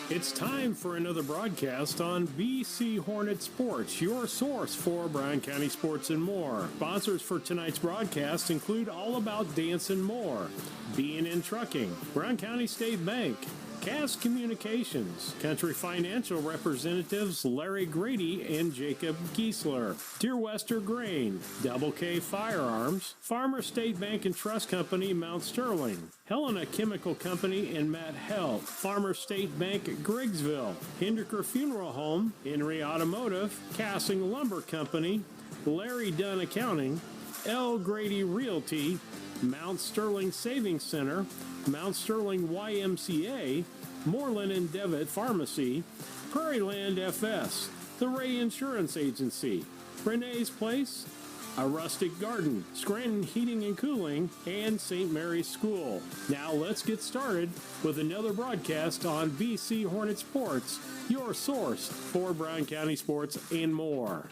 It's time for another broadcast on BC Hornet Sports, your source for Brown County sports and more. Sponsors for tonight's broadcast include All About Dance and More, B&N Trucking, Brown County State Bank, Cass Communications, Country Financial representatives Larry Grady and Jacob Giesler, Dear Wester Grain, Double K Firearms, Farmer State Bank and Trust Company Mount Sterling, Helena Chemical Company and Matt Health, Farmer State Bank Griggsville, Hindeker Funeral Home, Henry Automotive, Cassing Lumber Company, Larry Dunn Accounting, L. Grady Realty, Mount Sterling Savings Center, Mount Sterling YMCA, Moreland and Devitt Pharmacy, Prairie Land FS, the Ray Insurance Agency, Renee's Place, A Rustic Garden, Scranton Heating and Cooling, and St. Mary's School. Now let's get started with another broadcast on BC Hornet Sports, your source for Brown County sports and more.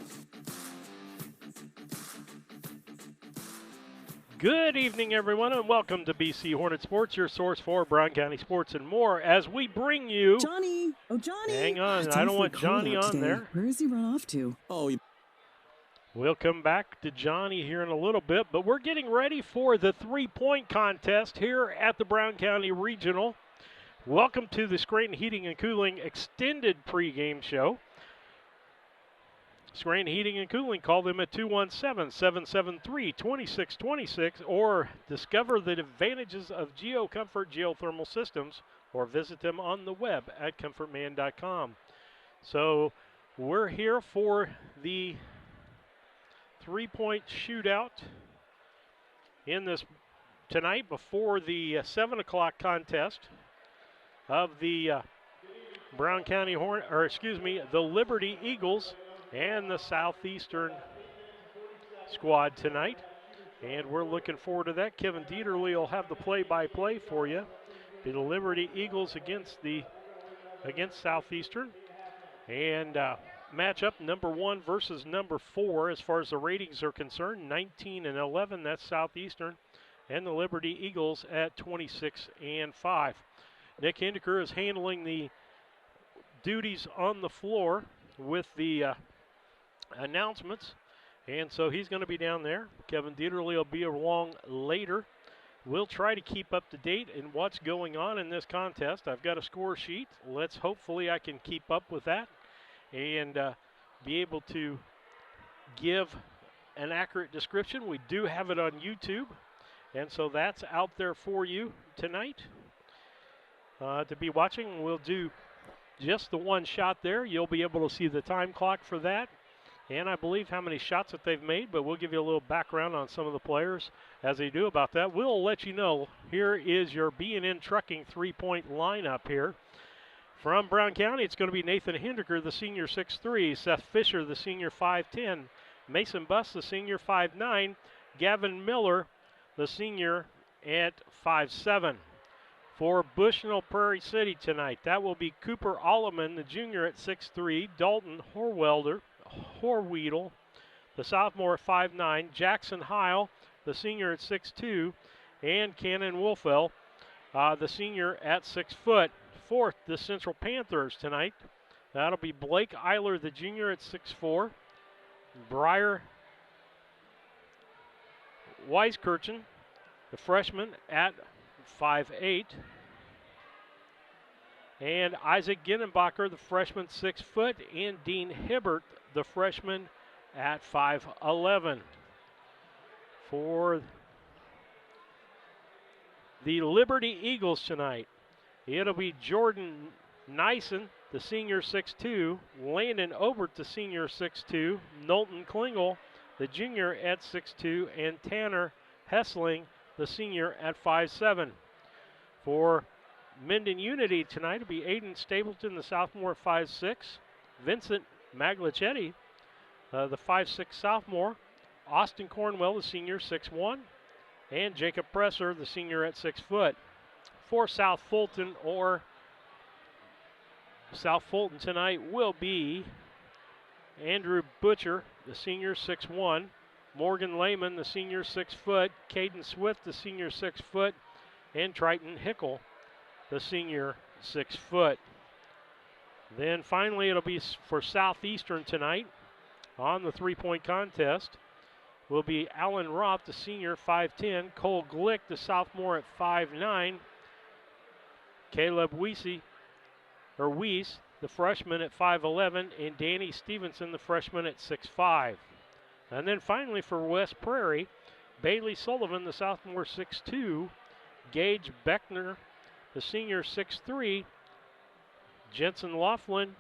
Good evening, everyone, and welcome to BC Hornet Sports, your source for Brown County sports and more, as we bring you... Johnny! Oh, Johnny! Hang on, I don't want Johnny on there. Where has he run off to? We'll come back to Johnny here in a little bit, but we're getting ready for the three-point contest here at the Brown County Regional. Welcome to the Scranton Heating and Cooling extended pregame show. Scranton Heating and Cooling, call them at 217-773-2626 or discover the advantages of GeoComfort geothermal systems or visit them on the web at comfortman.com. So we're here for the three-point shootout in this tonight before the 7 o'clock contest of the Brown County the Liberty Eagles and the Southeastern squad tonight. And we're looking forward to that. Kevin Dieterle will have the play-by-play for you. The Liberty Eagles against Southeastern. And matchup number 1 versus number 4 as far as the ratings are concerned. 19-11, that's Southeastern. And the Liberty Eagles at 26-5. Nick Hindeker is handling the duties on the floor with the announcements, and so he's going to be down there. Kevin Dieterle will be along later. We'll try to keep up to date in what's going on in this contest. I've got a score sheet. Hopefully I can keep up with that and be able to give an accurate description. We do have it on YouTube, and so that's out there for you tonight to be watching. We'll do just the one shot there. You'll be able to see the time clock for that, and I believe how many shots that they've made, but we'll give you a little background on some of the players as they do about that. We'll let you know. Here is your B&N Trucking three-point lineup here. From Brown County, it's going to be Nathan Hindeker, the senior 6'3", Seth Fisher, the senior 5'10", Mason Buss, the senior 5'9", Gavin Miller, the senior at 5'7". For Bushnell Prairie City tonight, that will be Cooper Alleman, the junior at 6'3", Dalton Horweedle, the sophomore at 5'9", Jackson Heil, the senior at 6'2", and Cannon Wolfell, the senior at 6 foot. Fourth, the Central Panthers tonight. That'll be Blake Eiler, the junior at 6'4", Briar Weiskirchen, the freshman at 5'8", and Isaac Ginnenbacher, the freshman 6 foot, and Dean Hibbert, the freshman at 5'11". For the Liberty Eagles tonight, it'll be Jordan Nyson, the senior 6'2", Landon Obert, the senior 6'2", Knowlton Klingel, the junior at 6'2", and Tanner Hessling, the senior at 5'7". For Minden Unity tonight, it'll be Aiden Stapleton, the sophomore at 5'6", Vincent Maglicetti, the 5'6" sophomore, Austin Cornwell, the senior 6'1", and Jacob Presser, the senior at 6 foot. For South Fulton tonight will be Andrew Butcher, the senior 6'1", Morgan Lehman, the senior 6 foot, Caden Swift, the senior 6 foot, and Triton Hickel, the senior 6 foot. Then finally it'll be for Southeastern tonight on the three-point contest will be Alan Roth, the senior, 5'10", Cole Glick, the sophomore, at 5'9", Caleb Weiss, the freshman, at 5'11", and Danny Stevenson, the freshman, at 6'5". And then finally for West Prairie, Bailey Sullivan, the sophomore, 6'2", Gage Beckner, the senior, 6'3", Jensen Laughlin,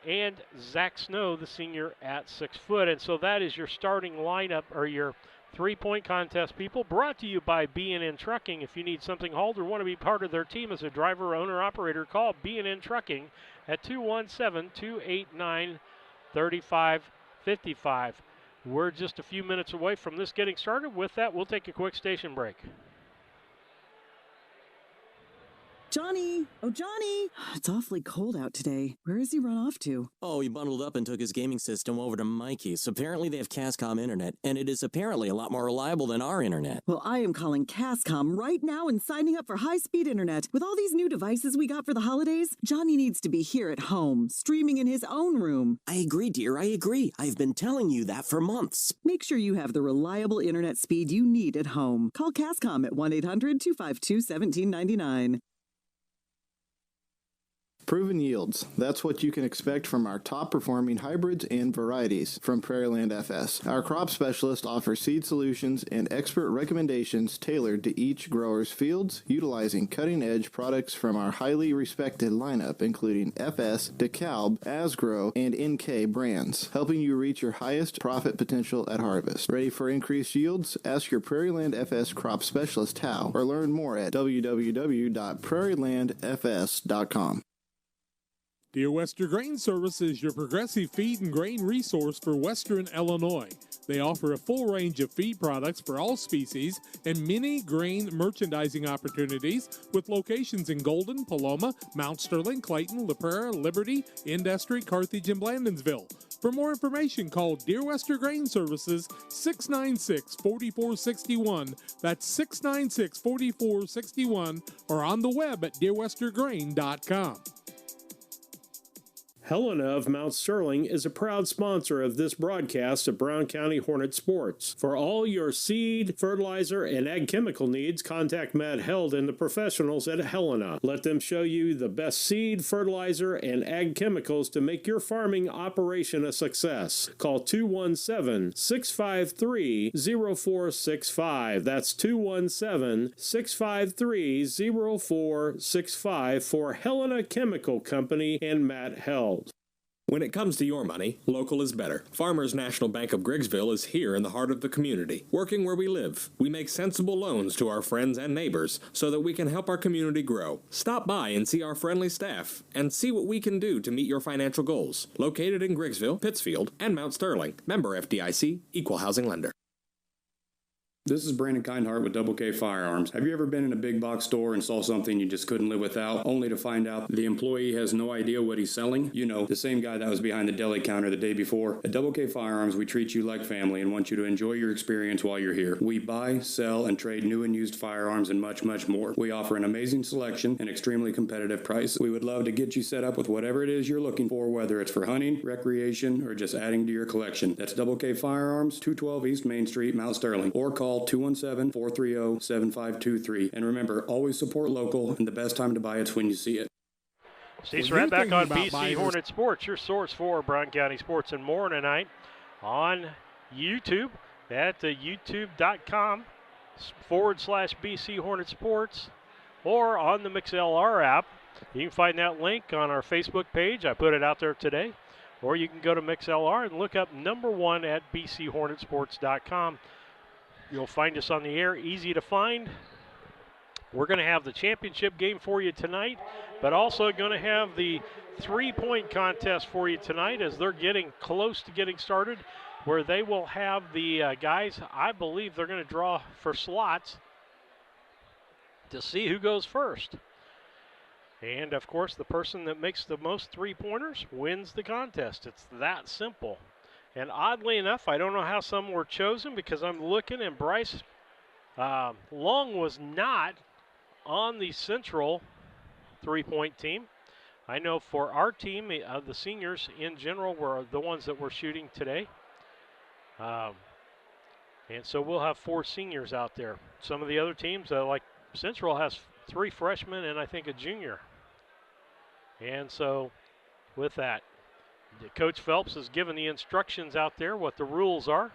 and Zach Snow, the senior, at 6 foot. And so that is your starting lineup, or your three-point contest, people. Brought to you by B&N Trucking. If you need something hauled or want to be part of their team as a driver, owner, operator, call B&N Trucking at 217-289-3555. We're just a few minutes away from this getting started. With that, we'll take a quick station break. Johnny! Oh, Johnny! It's awfully cold out today. Where has he run off to? Oh, he bundled up and took his gaming system over to Mikey's. Apparently they have Cascom internet, and it is apparently a lot more reliable than our internet. Well, I am calling Cascom right now and signing up for high-speed internet. With all these new devices we got for the holidays, Johnny needs to be here at home, streaming in his own room. I agree, dear, I agree. I've been telling you that for months. Make sure you have the reliable internet speed you need at home. Call Cascom at 1-800-252-1799. Proven yields. That's what you can expect from our top-performing hybrids and varieties from Prairieland FS. Our crop specialist offers seed solutions and expert recommendations tailored to each grower's fields, utilizing cutting-edge products from our highly respected lineup, including FS, DeKalb, Asgrow, and NK brands, helping you reach your highest profit potential at harvest. Ready for increased yields? Ask your Prairieland FS crop specialist how, or learn more at www.prairielandfs.com. Dear Western Grain Service is your progressive feed and grain resource for Western Illinois. They offer a full range of feed products for all species and many grain merchandising opportunities with locations in Golden, Paloma, Mount Sterling, Clayton, La Prairie, Liberty, Industry, Carthage, and Blandonsville. For more information, call Dear Western Grain Services 696-4461. That's 696-4461, or on the web at dearwesterngrain.com. Helena of Mount Sterling is a proud sponsor of this broadcast of Brown County Hornet Sports. For all your seed, fertilizer, and ag chemical needs, contact Matt Held and the professionals at Helena. Let them show you the best seed, fertilizer, and ag chemicals to make your farming operation a success. Call 217-653-0465. That's 217-653-0465 for Helena Chemical Company and Matt Held. When it comes to your money, local is better. Farmers National Bank of Griggsville is here in the heart of the community, working where we live. We make sensible loans to our friends and neighbors so that we can help our community grow. Stop by and see our friendly staff and see what we can do to meet your financial goals. Located in Griggsville, Pittsfield, and Mount Sterling. Member FDIC, Equal Housing Lender. This is Brandon Kindhart with Double K Firearms. Have you ever been in a big box store and saw something you just couldn't live without, only to find out the employee has no idea what he's selling? You know, the same guy that was behind the deli counter the day before. At Double K Firearms, we treat you like family and want you to enjoy your experience while you're here. We buy, sell, and trade new and used firearms and much, much more. We offer an amazing selection and extremely competitive price. We would love to get you set up with whatever it is you're looking for, whether it's for hunting, recreation, or just adding to your collection. That's Double K Firearms, 212 East Main Street, Mount Sterling, or call 217-430-7523. And remember, always support local, and the best time to buy it's when you see it. Steve Surratt back on BC Hornet Sports, your source for Brown County sports and more tonight on YouTube at youtube.com/BC Hornet Sports or on the MixLR app. You can find that link on our Facebook page. I put it out there today. Or you can go to MixLR and look up #1 at bchornetsports.com. You'll find us on the air, easy to find. We're going to have the championship game for you tonight, but also going to have the three-point contest for you tonight as they're getting close to getting started, where they will have the guys, I believe they're going to draw for slots to see who goes first. And, of course, the person that makes the most three-pointers wins the contest. It's that simple. And oddly enough, I don't know how some were chosen because I'm looking, and Bryce Long was not on the central three-point team. I know for our team, the seniors in general were the ones that were shooting today. And so we'll have 4 seniors out there. Some of the other teams, like Central, has 3 freshmen and I think a junior. And so with that, Coach Phelps has given the instructions out there, what the rules are.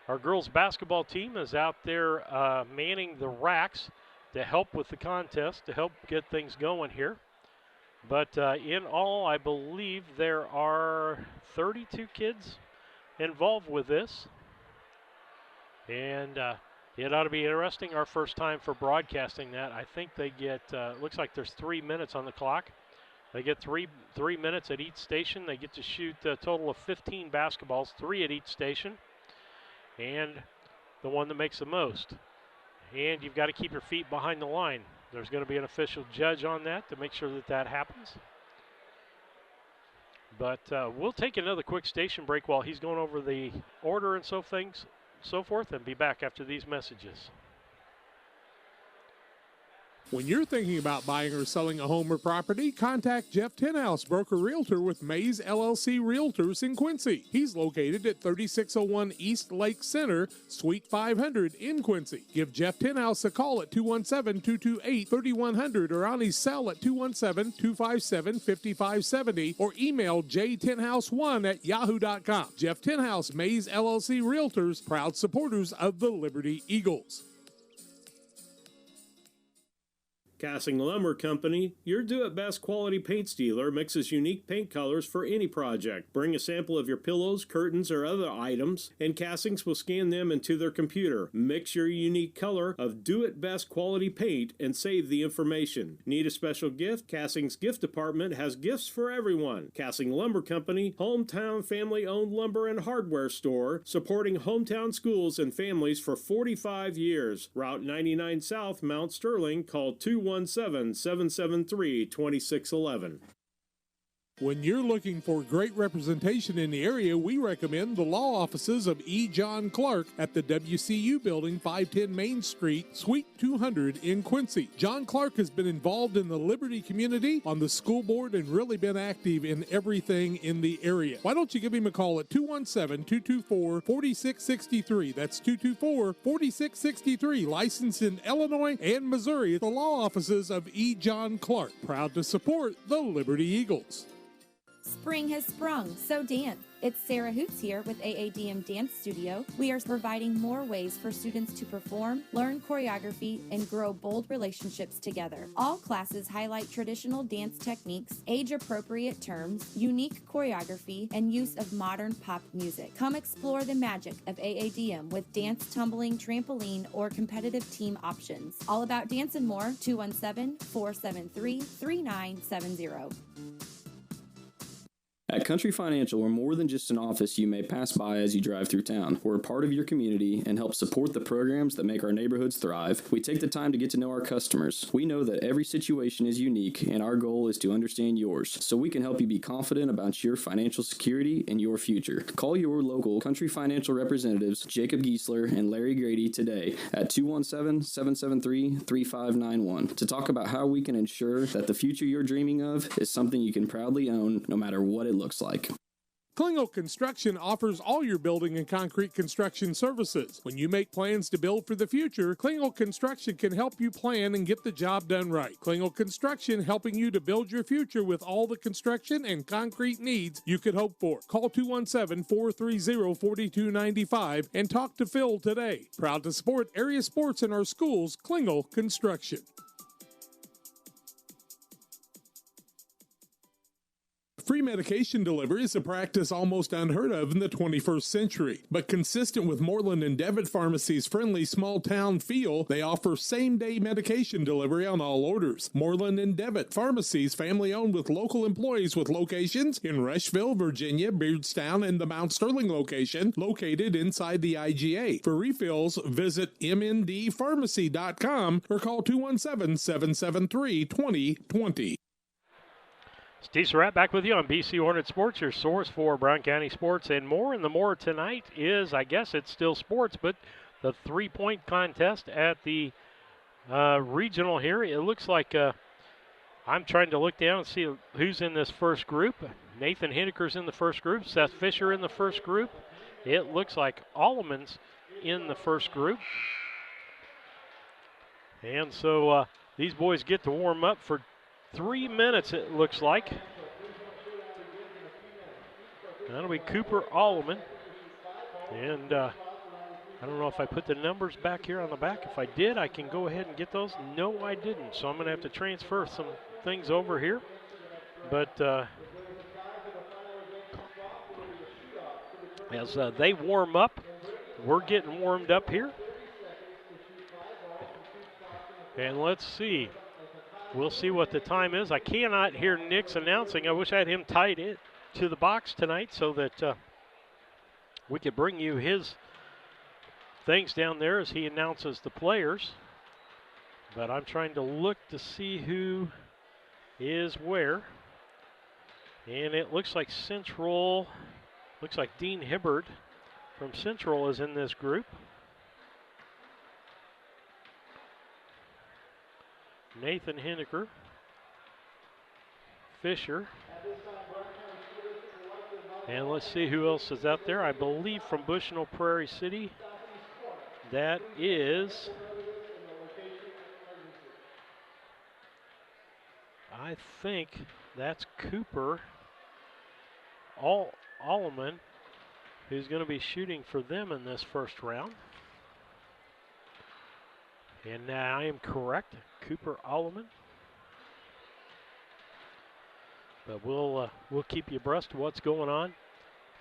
Our girls basketball team is out there manning the racks to help with the contest, to help get things going here. But in all, I believe there are 32 kids involved with this. And it ought to be interesting. Our first time for broadcasting that. I think they get, looks like there's 3 minutes on the clock. They get three minutes at each station. They get to shoot a total of 15 basketballs, 3 at each station. And the one that makes the most. And you've got to keep your feet behind the line. There's going to be an official judge on that to make sure that that happens. But we'll take another quick station break while he's going over the order and so forth, and be back after these messages. When you're thinking about buying or selling a home or property, contact Jeff Tenhouse, broker realtor with Mays LLC Realtors in Quincy. He's located at 3601 East Lake Center, Suite 500 in Quincy. Give Jeff Tenhouse a call at 217-228-3100 or on his cell at 217-257-5570 or email jtenhouse1@yahoo.com. Jeff Tenhouse, Mays LLC Realtors, proud supporters of the Liberty Eagles. Casting Lumber Company, your do-it-best quality paint dealer, mixes unique paint colors for any project. Bring a sample of your pillows, curtains, or other items, and Castings will scan them into their computer. Mix your unique color of do-it-best quality paint and save the information. Need a special gift? Castings Gift Department has gifts for everyone. Casting Lumber Company, hometown family-owned lumber and hardware store, supporting hometown schools and families for 45 years. Route 99 South, Mount Sterling. Call 217-773-2611. When you're looking for great representation in the area, we recommend the law offices of E. John Clark at the WCU Building, 510 Main Street, Suite 200 in Quincy. John Clark has been involved in the Liberty community, on the school board, and really been active in everything in the area. Why don't you give him a call at 217-224-4663. That's 224-4663. Licensed in Illinois and Missouri at the law offices of E. John Clark. Proud to support the Liberty Eagles. Spring has sprung, so dance. It's Sarah Hoots here with AADM Dance Studio. We are providing more ways for students to perform, learn choreography, and grow bold relationships together. All classes highlight traditional dance techniques, age-appropriate terms, unique choreography, and use of modern pop music. Come explore the magic of AADM with dance, tumbling, trampoline, or competitive team options. All about dance and more, 217-473-3970. At Country Financial, we're more than just an office you may pass by as you drive through town. We're a part of your community and help support the programs that make our neighborhoods thrive. We take the time to get to know our customers. We know that every situation is unique, and our goal is to understand yours, so we can help you be confident about your financial security and your future. Call your local Country Financial representatives, Jacob Giesler and Larry Grady, today at 217-773-3591 to talk about how we can ensure that the future you're dreaming of is something you can proudly own, no matter what it looks like. Klingle Construction offers all your building and concrete construction services. When you make plans to build for the future, Klingle Construction can help you plan and get the job done right. Klingle Construction helping you to build your future with all the construction and concrete needs you could hope for. Call 217-430-4295 and talk to Phil today. Proud to support area sports in our schools, Klingle Construction. Free medication delivery is a practice almost unheard of in the 21st century. But consistent with Moreland and Devitt Pharmacy's friendly small-town feel, they offer same-day medication delivery on all orders. Moreland and Devitt Pharmacies, family-owned with local employees with locations in Rushville, Virginia, Beardstown, and the Mount Sterling location, located inside the IGA. For refills, visit mndpharmacy.com or call 217-773-2020. Steve Surratt back with you on BC Hornet Sports, your source for Brown County sports and more. And the more tonight is, I guess it's still sports, but the three-point contest at the regional here. It looks like I'm trying to look down and see who's in this first group. Nathan Hideker's in the first group. Seth Fisher in the first group. It looks like Alleman's in the first group. And so these boys get to warm up for 3 minutes, it looks like. That'll be Cooper Alleman. And I don't know if I put the numbers back here on the back. If I did, I can go ahead and get those. No, I didn't. So I'm going to have to transfer some things over here. But as they warm up, we're getting warmed up here. And let's see. We'll see what the time is. I cannot hear Nick's announcing. I wish I had him tied in to the box tonight so that we could bring you his things down there as he announces the players. But I'm trying to look to see who is where. And it looks like Central, looks like Dean Hibbard from Central is in this group. Nathan Hineker, Fisher, and let's see who else is out there. I believe from Bushnell Prairie City, that is, I think that's Cooper Alleman, who's going to be shooting for them in this first round. And I am correct, Cooper Alleman. But we'll keep you abreast of what's going on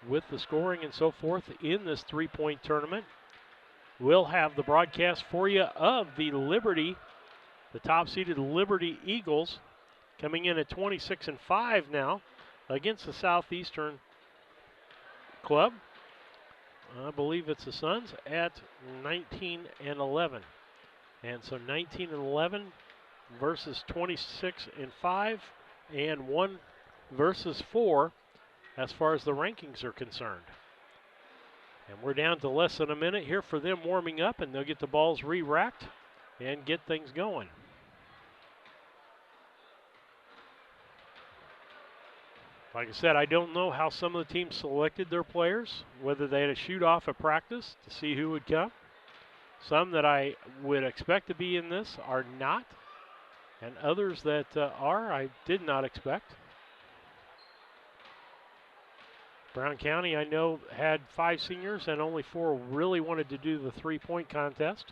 with the scoring and so forth in this three-point tournament. We'll have the broadcast for you of the Liberty, the top-seeded Liberty Eagles, coming in at 26-5 now against the Southeastern club. I believe it's the Suns at 19-11. And so 19-11 versus 26-5 and 1 versus 4 as far as the rankings are concerned. And we're down to less than a minute here for them warming up, and they'll get the balls re-racked and get things going. Like I said, I don't know how some of the teams selected their players, whether they had a shoot-off at practice to see who would come. Some that I would expect to be in this are not, and others that are, I did not expect. Brown County, I know, had 5 seniors, and only 4 really wanted to do the three-point contest.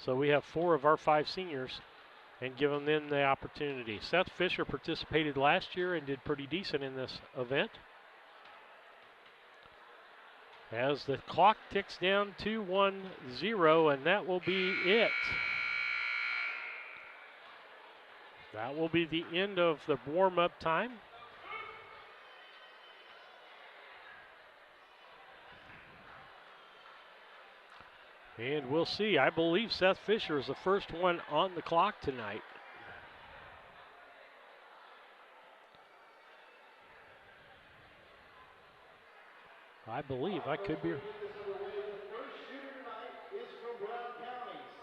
So we have 4 of our 5 seniors and given them the opportunity. Seth Fisher participated last year and did pretty decent in this event. As the clock ticks down to 1-0, and that will be it. That will be the end of the warm-up time. And we'll see. I believe Seth Fisher is the first one on the clock tonight. I believe. I could be.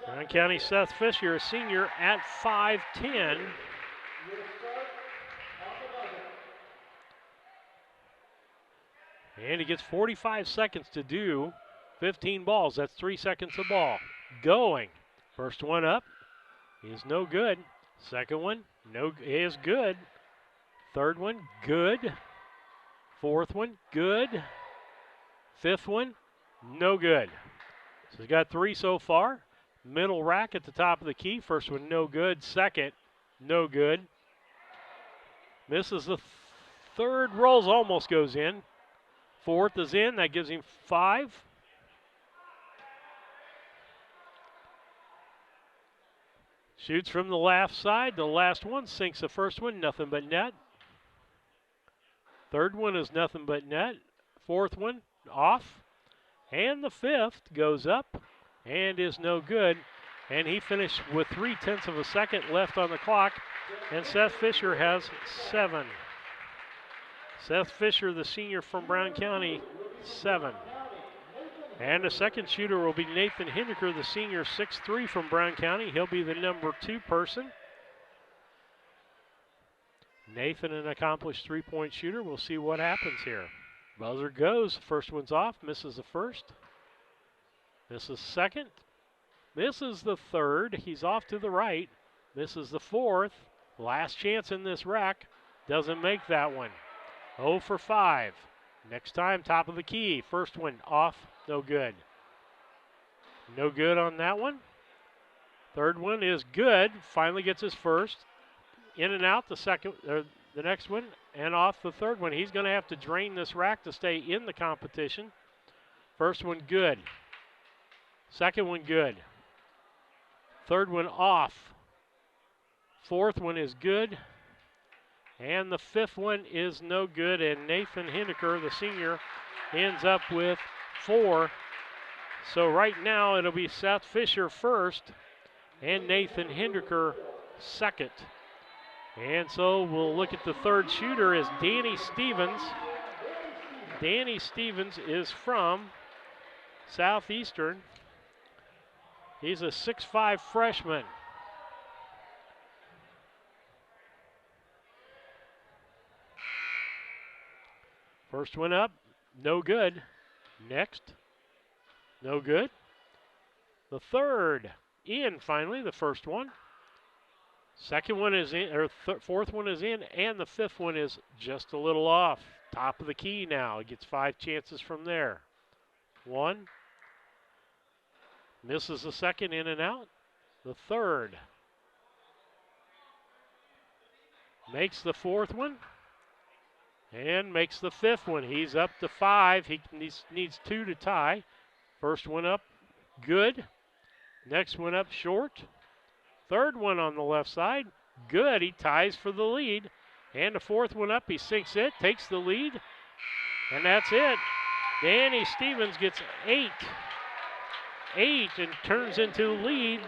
Brown County Seth Fisher, a senior at 5'10". And he gets 45 seconds to do 15 balls. That's 3 seconds a ball. Going. First one up is no good. Second one is good. Third one, good. Fourth one, good. Fifth one, no good. So he's got 3 so far. Middle rack at the top of the key. First one, no good. Second, no good. Misses the third, rolls, almost goes in. Fourth is in. That gives him 5. Shoots from the left side. The last one sinks the first one. Nothing but net. Third one is nothing but net. Fourth one, off. And the fifth goes up and is no good. And he finished with 0.3 of a second left on the clock. And Seth Fisher has 7. Seth Fisher, the senior from Brown County, 7. And the second shooter will be Nathan Hineker, the senior, 6'3" from Brown County. He'll be the number 2 person. Nathan, an accomplished three-point shooter. We'll see what happens here. Buzzer goes. First one's off. Misses the first. Misses second. Misses the third. He's off to the right. Misses the fourth. Last chance in this rack. Doesn't make that one. 0 for 5. Next time, top of the key. First one off. No good. No good on that one. Third one is good. Finally gets his first. In and out the next one, and off the third one. He's going to have to drain this rack to stay in the competition. First one good. Second one good. Third one off. Fourth one is good. And the fifth one is no good. And Nathan Hindeker, the senior, ends up with 4. So right now it'll be Seth Fisher first and Nathan Hindeker second. And so we'll look at the third shooter is Danny Stevens. Danny Stevens is from Southeastern. He's a 6'5" freshman. First one up, no good. Next, no good. The third, in finally, the first one. Second one is in, or fourth one is in, and the fifth one is just a little off. Top of the key now. He gets 5 chances from there. 1. Misses the second, in and out. The third. Makes the fourth one. And makes the fifth one. He's up to 5. He needs 2 to tie. First one up, good. Next one up, short. Third one on the left side, good. He ties for the lead. And the fourth one up, he sinks it, takes the lead. And that's it. Danny Stevens gets 8. 8 and turns into lead.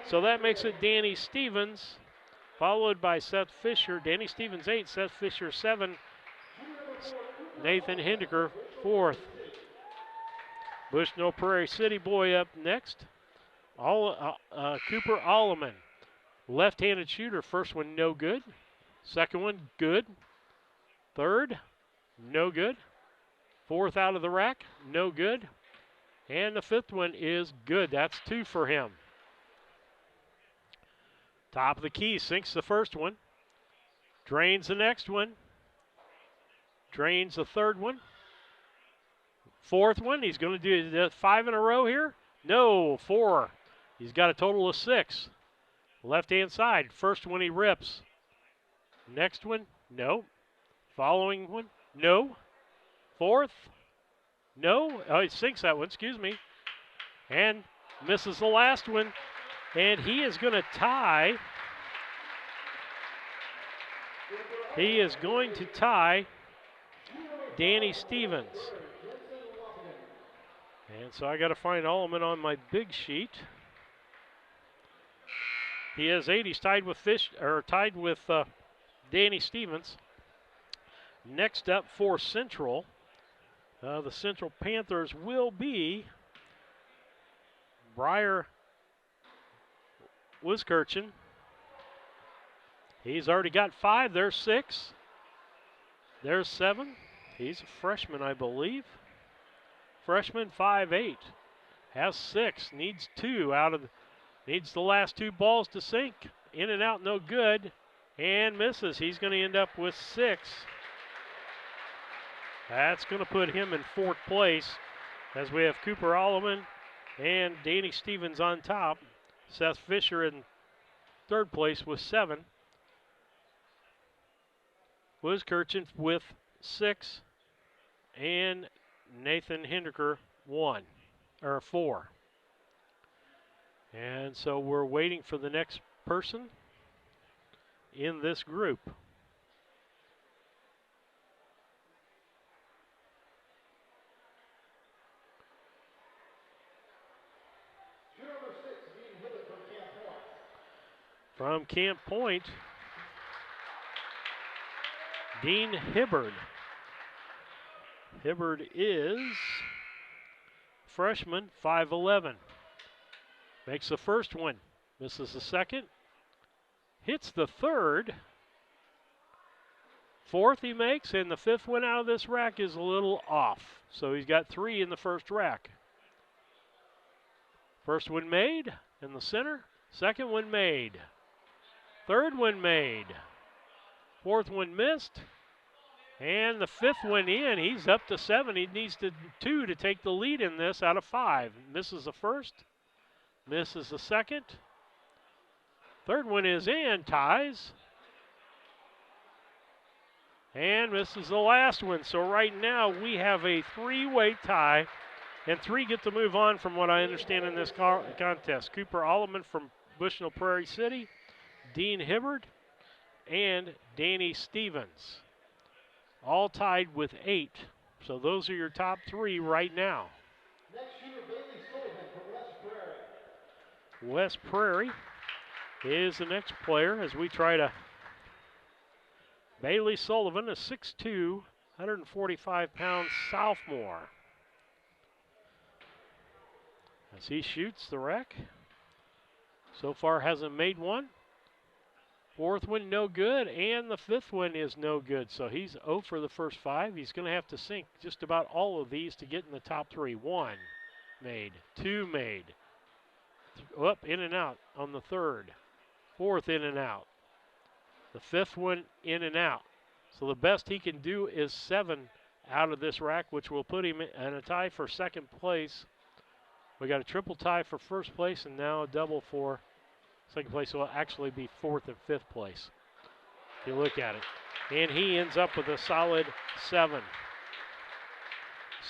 So that makes it Danny Stevens, followed by Seth Fisher. Danny Stevens 8, Seth Fisher 7. Nathan Hindeker 4th. Bushnell Prairie City boy up next. Cooper Alleman. Left-handed shooter. First one no good. Second one good. Third, no good. Fourth out of the rack, no good. And the fifth one is good. That's 2 for him. Top of the key, sinks the first one. Drains the next one. Drains the third one. Fourth one, he's going to do 5 in a row here. No, 4. He's got a total of 6. Left-hand side, first one he rips. Next one, no. Following one, no. Fourth, no. Oh, he sinks that one, excuse me. And misses the last one. And he is going to tie. He is going to tie Danny Stevens. And so I got to find Alleman on my big sheet. He has 8. He's tied with Danny Stevens. Next up for Central, the Central Panthers will be Briar Wiskirchen. He's already got 5. There's 6. There's 7. He's a freshman, I believe. Freshman 5'8". Has 6. Needs 2 out of. Needs the last 2 balls to sink. In and out, no good. And misses. He's going to end up with 6. That's going to put him in 4th place as we have Cooper Alleman and Danny Stevens on top. Seth Fisher in 3rd place with 7. Wiskirchen with 6. And Nathan Hindeker 4. And so we're waiting for the next person in this group. From Camp Point, Dean Hibbard. Hibbard is freshman, 5'11". Makes the first one, misses the second, hits the third, Fourth he makes, and the fifth one out of this rack is a little off. So he's got 3 in the first rack. First one made in the center. Second one made. Third one made. Fourth one missed. And the fifth one in. He's up to 7. He needs 2 to take the lead in this out of 5. Misses the first. Misses the second. Third one is in. Ties. And misses the last one. So right now we have a 3-way tie. And 3 get to move on from what I understand in this contest. Cooper Alleman from Bushnell Prairie City, Dean Hibbard, and Danny Stevens. All tied with 8. So those are your top 3 right now. Next shooter, Bailey Sullivan from West Prairie. West Prairie is the next player as we try to. Bailey Sullivan, a 6'2", 145-pound sophomore. As he shoots the rack. So far hasn't made one. Fourth one no good, and the fifth one is no good. So he's 0 for the first 5. He's going to have to sink just about all of these to get in the top 3. 1 made, 2 made. Up, in and out on the third. Fourth in and out. The fifth one in and out. So the best he can do is 7 out of this rack, which will put him in a tie for second place. We got a triple tie for first place and now a double for second place. So it'll actually be 4th and 5th place if you look at it. And he ends up with a solid 7.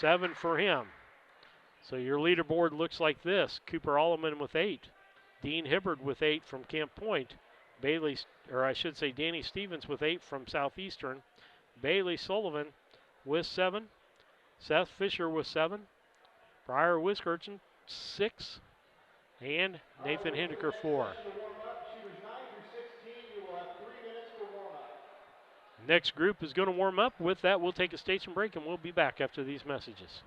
7 for him. So your leaderboard looks like this. Cooper Alleman with 8. Dean Hibbard with 8 from Camp Point. Danny Stevens with 8 from Southeastern. Bailey Sullivan with 7. Seth Fisher with 7. Briar Wiskirchen 6. And Nathan Hindeker 4. Next group is going to warm up. With that, we'll take a station break, and we'll be back after these messages.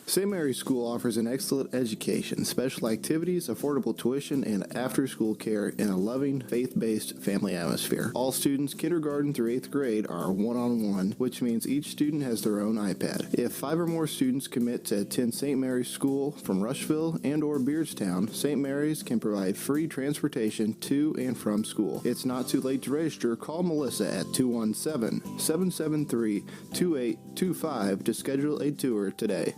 St. Mary's School offers an excellent education, special activities, affordable tuition, and after-school care in a loving, faith-based family atmosphere. All students, kindergarten through 8th grade, are one-on-one, which means each student has their own iPad. If 5 or more students commit to attend St. Mary's School from Rushville and or Beardstown, St. Mary's can provide free transportation to and from school. It's not too late to register. Call Melissa at 217-773-2825 to schedule a tour today.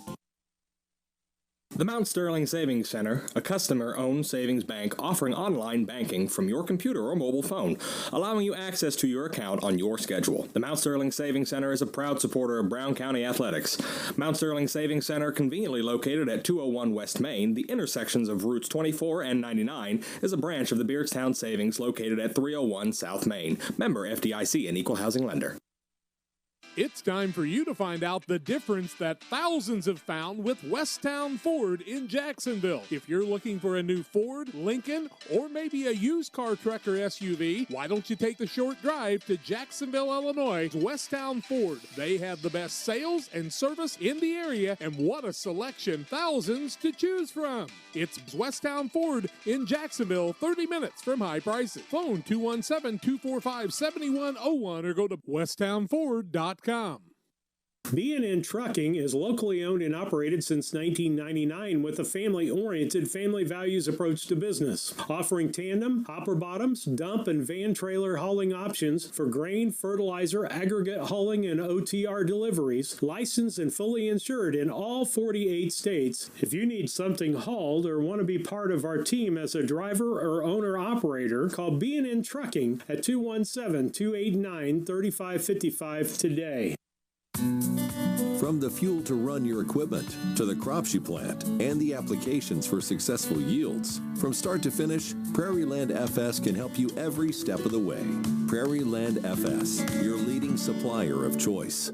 The Mount Sterling Savings Center, a customer-owned savings bank offering online banking from your computer or mobile phone, allowing you access to your account on your schedule. The Mount Sterling Savings Center is a proud supporter of Brown County athletics. Mount Sterling Savings Center, conveniently located at 201 West Main, the intersections of routes 24 and 99, is a branch of the Beardstown Savings located at 301 South Main. Member FDIC, an equal housing lender. It's time for you to find out the difference that thousands have found with Westtown Ford in Jacksonville. If you're looking for a new Ford, Lincoln, or maybe a used car truck or SUV, why don't you take the short drive to Jacksonville, Illinois, Westtown Ford. They have the best sales and service in the area, and what a selection, thousands to choose from. It's Westtown Ford in Jacksonville, 30 minutes from high prices. Phone 217-245-7101 or go to westtownford.com. B&N Trucking is locally owned and operated since 1999 with a family-oriented, family values approach to business, offering tandem, hopper bottoms, dump, and van trailer hauling options for grain, fertilizer, aggregate hauling, and OTR deliveries, licensed and fully insured in all 48 states. If you need something hauled or want to be part of our team as a driver or owner-operator, call B&N Trucking at 217-289-3555 today. From the fuel to run your equipment, to the crops you plant, and the applications for successful yields, from start to finish, Prairie Land FS can help you every step of the way. Prairie Land FS, your leading supplier of choice.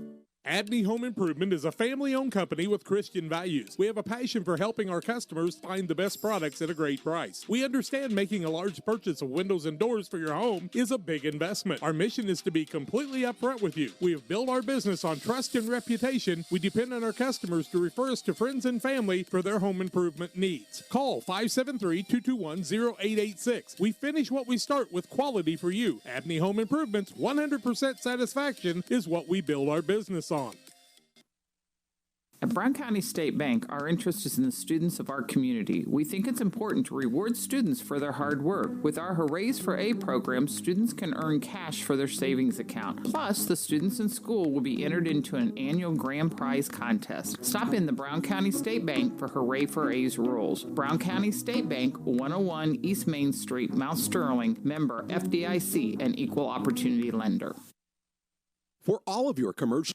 Abney Home Improvement is a family-owned company with Christian values. We have a passion for helping our customers find the best products at a great price. We understand making a large purchase of windows and doors for your home is a big investment. Our mission is to be completely upfront with you. We have built our business on trust and reputation. We depend on our customers to refer us to friends and family for their home improvement needs. Call 573-221-0886. We finish what we start with quality for you. Abney Home Improvements, 100% satisfaction is what we build our business on. At Brown County State Bank, our interest is in the students of our community. We think it's important to reward students for their hard work. With our Hoorays for A program, students can earn cash for their savings account. Plus, the students in school will be entered into an annual grand prize contest. Stop in the Brown County State Bank for Hooray for A's rules. Brown County State Bank, 101 East Main Street, Mount Sterling, member FDIC, and equal opportunity lender. For all of your commercial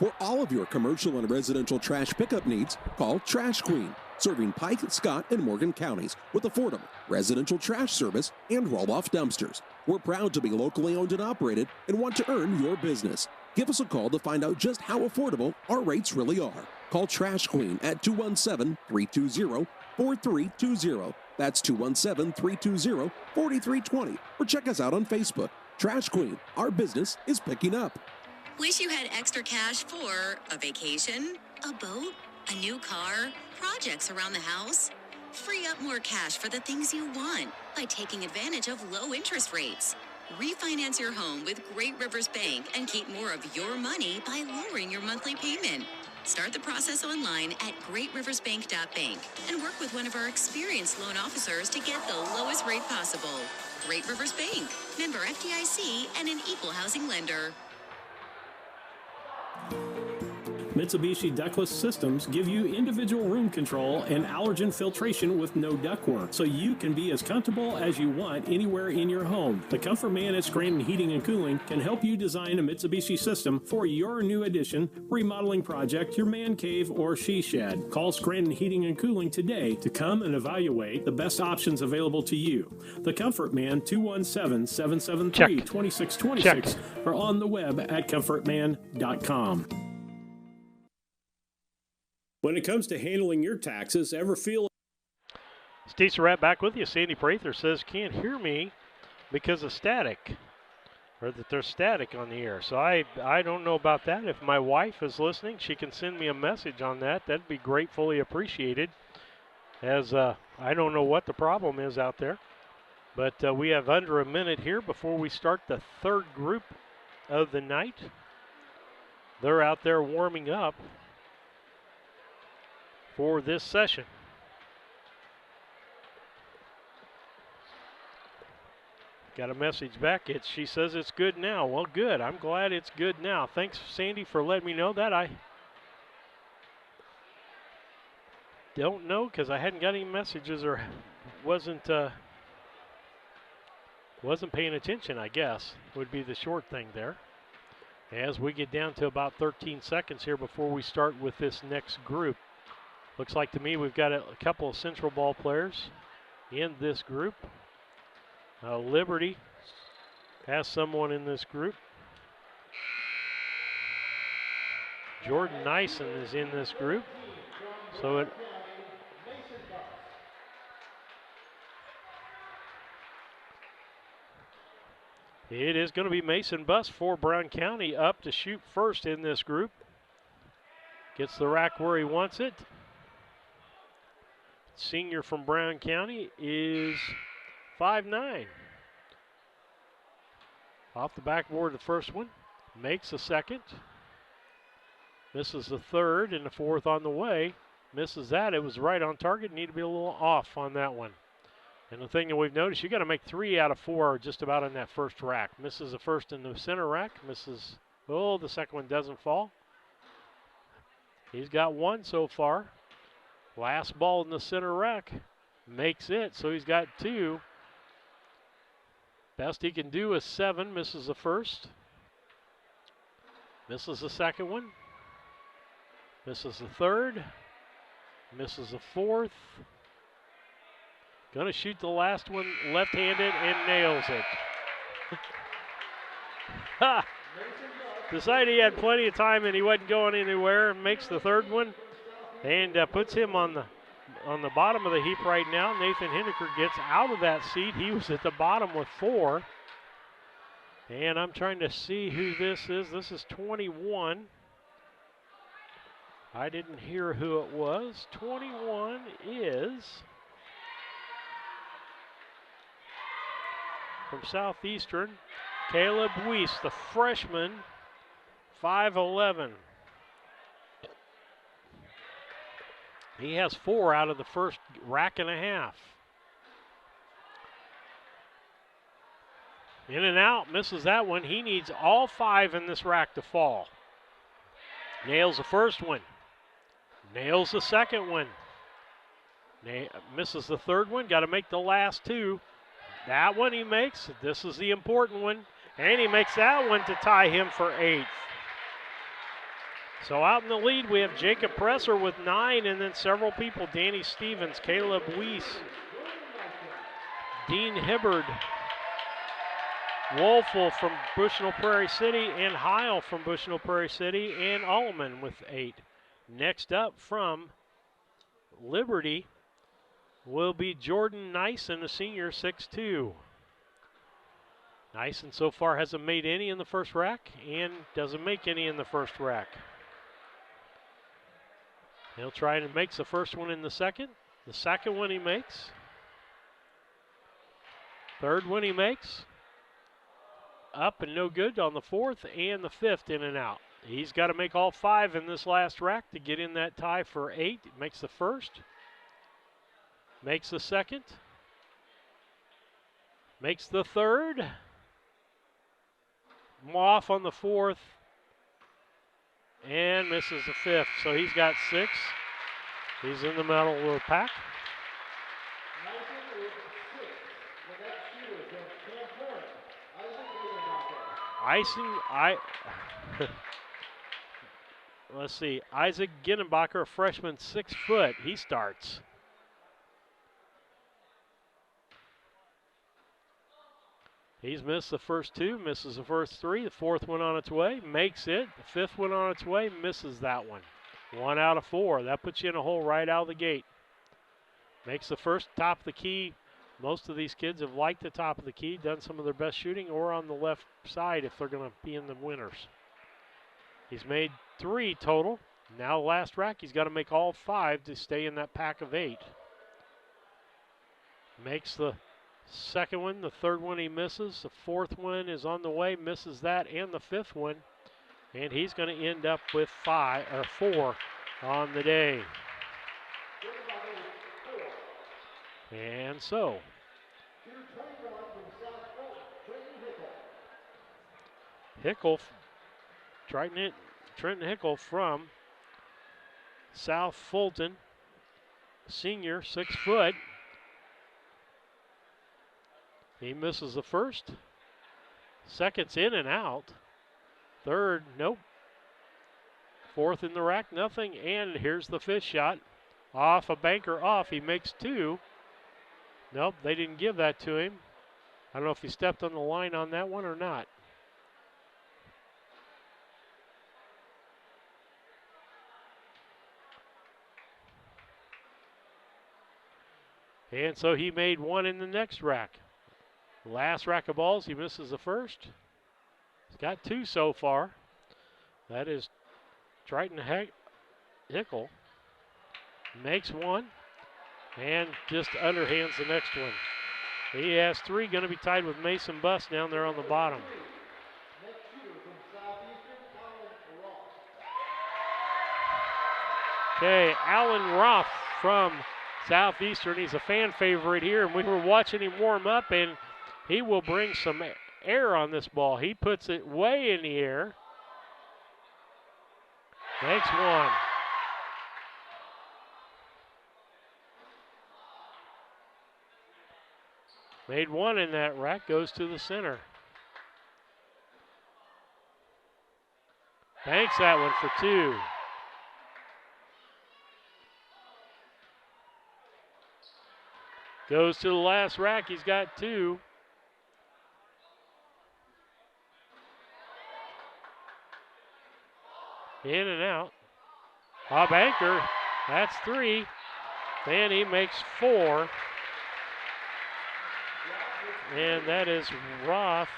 For all of your commercial and residential trash pickup needs, call Trash Queen, serving Pike, Scott, and Morgan counties with affordable residential trash service and roll-off dumpsters. We're proud to be locally owned and operated and want to earn your business. Give us a call to find out just how affordable our rates really are. Call Trash Queen at 217-320-4320. That's 217-320-4320. Or check us out on Facebook. Trash Queen, our business is picking up. Wish you had extra cash for a vacation, a boat, a new car, projects around the house? Free up more cash for the things you want by taking advantage of low interest rates. Refinance your home with Great Rivers Bank and keep more of your money by lowering your monthly payment. Start the process online at greatriversbank.bank and work with one of our experienced loan officers to get the lowest rate possible. Great Rivers Bank, member FDIC, and an equal housing lender. Mitsubishi ductless systems give you individual room control and allergen filtration with no ductwork, so you can be as comfortable as you want anywhere in your home. The Comfort Man at Scranton Heating and Cooling can help you design a Mitsubishi system for your new addition, remodeling project, your man cave, or she shed. Call Scranton Heating and Cooling today to come and evaluate the best options available to you. The Comfort Man, 217-773-2626, or on the web at comfortman.com. When it comes to handling your taxes, ever feel... Steve Surratt back with you. Sandy Prather says can't hear me because of static, or that there's static on the air. So I don't know about that. If my wife is listening, she can send me a message on that. That'd be gratefully appreciated, as I don't know what the problem is out there. But we have under a minute here before we start the third group of the night. They're out there warming up for this session. Got a message back. She says it's good now. Well, good. I'm glad it's good now. Thanks, Sandy, for letting me know that. I don't know because I hadn't got any messages or wasn't paying attention, I guess, would be the short thing there. As we get down to about 13 seconds here before we start with this next group. Looks like to me we've got a couple of Central ball players in this group. Liberty has someone in this group. Jordan Nyson is in this group. So it is going to be Mason Buss for Brown County up to shoot first in this group. Gets the rack where he wants it. Senior from Brown County is 5'9". Off the backboard, the first one. Makes the second. Misses the third, and the fourth on the way. Misses that. It was right on target. Need to be a little off on that one. And the thing that we've noticed, you got to make 3 out of 4 just about in that first rack. Misses the first in the center rack. Misses, the second one doesn't fall. He's got 1 so far. Last ball in the center rack. Makes it, so he's got 2. Best he can do is 7. Misses the first. Misses the second one. Misses the third. Misses the fourth. Gonna shoot the last one left-handed and nails it. Ha! Decided he had plenty of time and he wasn't going anywhere, and makes the third one and puts him on the bottom of the heap right now. Nathan Henniker gets out of that seat. He was at the bottom with 4. And I'm trying to see who this is. This is 21. I didn't hear who it was. 21 is from Southeastern, Caleb Weiss, the freshman, 5'11". He has 4 out of the first rack and a half. In and out, misses that one. He needs all 5 in this rack to fall. Nails the first one. Nails the second one. Misses the third one. Got to make the last 2. That one he makes. This is the important one. And he makes that one to tie him for 8th. So out in the lead, we have Jacob Presser with 9, and then several people: Danny Stevens, Caleb Weiss, Dean Hibbard, Wolfel from Bushnell Prairie City, and Heil from Bushnell Prairie City, and Alleman with 8. Next up from Liberty will be Jordan Nyson, a senior, 6'2". Nyson so far hasn't made any in the first rack and doesn't make any in the first rack. He'll try and makes the first one in the second. The second one he makes. Third one he makes. Up and no good on the fourth, and the fifth in and out. He's got to make all 5 in this last rack to get in that tie for 8. Makes the first. Makes the second. Makes the third. Off on the fourth. And misses the fifth. So he's got 6. He's in the middle of the pack. Let's see. Isaac Ginnenbacher, a freshman, 6 foot. He starts. He's missed the first 2, misses the first 3. The fourth one on its way, makes it. The fifth one on its way, misses that one. 1 out of 4. That puts you in a hole right out of the gate. Makes the first, top of the key. Most of these kids have liked the top of the key, done some of their best shooting, or on the left side if they're going to be in the winners. He's made 3 total. Now last rack, he's got to make all 5 to stay in that pack of 8. Makes the second one, the third one he misses. The fourth one is on the way, misses that, and the fifth one. And he's going to end up with 4 on the day. And so Trenton Hickel from South Fulton, senior, 6 foot. He misses the first. Second's in and out. Third, nope. Fourth in the rack, nothing. And here's the fifth shot. Off a banker off. He makes 2. Nope, they didn't give that to him. I don't know if he stepped on the line on that one or not. And so he made 1 in the next rack. Last rack of balls, he misses the first. He's got 2 so far. That is Triton Hickel. Makes 1 and just underhands the next one. He has 3, going to be tied with Mason Buss down there on the bottom. Okay, Alan Roth from Southeastern. He's a fan favorite here, and we were watching him warm up, and he will bring some air on this ball. He puts it way in the air. Makes 1. Made 1 in that rack, goes to the center. Banks that one for 2. Goes to the last rack, he's got 2. In and out. A banker, that's 3. Then he makes 4. And that is Roth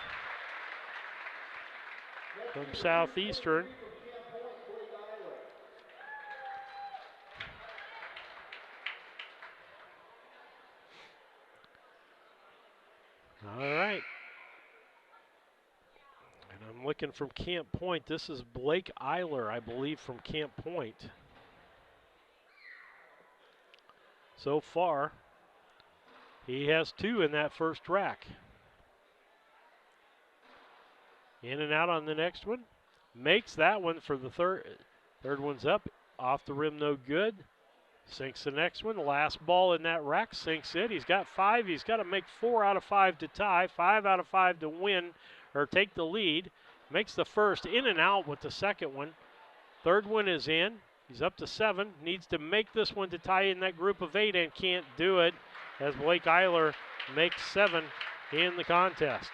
from Southeastern. All right. And I'm looking from Camp Point. This is Blake Eiler, I believe, from Camp Point. So far, he has 2 in that first rack. In and out on the next one. Makes that one for the third. Third one's up. Off the rim, no good. Sinks the next one. Last ball in that rack, sinks it. He's got 5. He's got to make 4 out of 5 to tie. 5 out of 5 to win or take the lead. Makes the first. In and out with the second one. Third one is in. He's up to 7. Needs to make this one to tie in that group of 8 and can't do it as Blake Eiler makes 7 in the contest.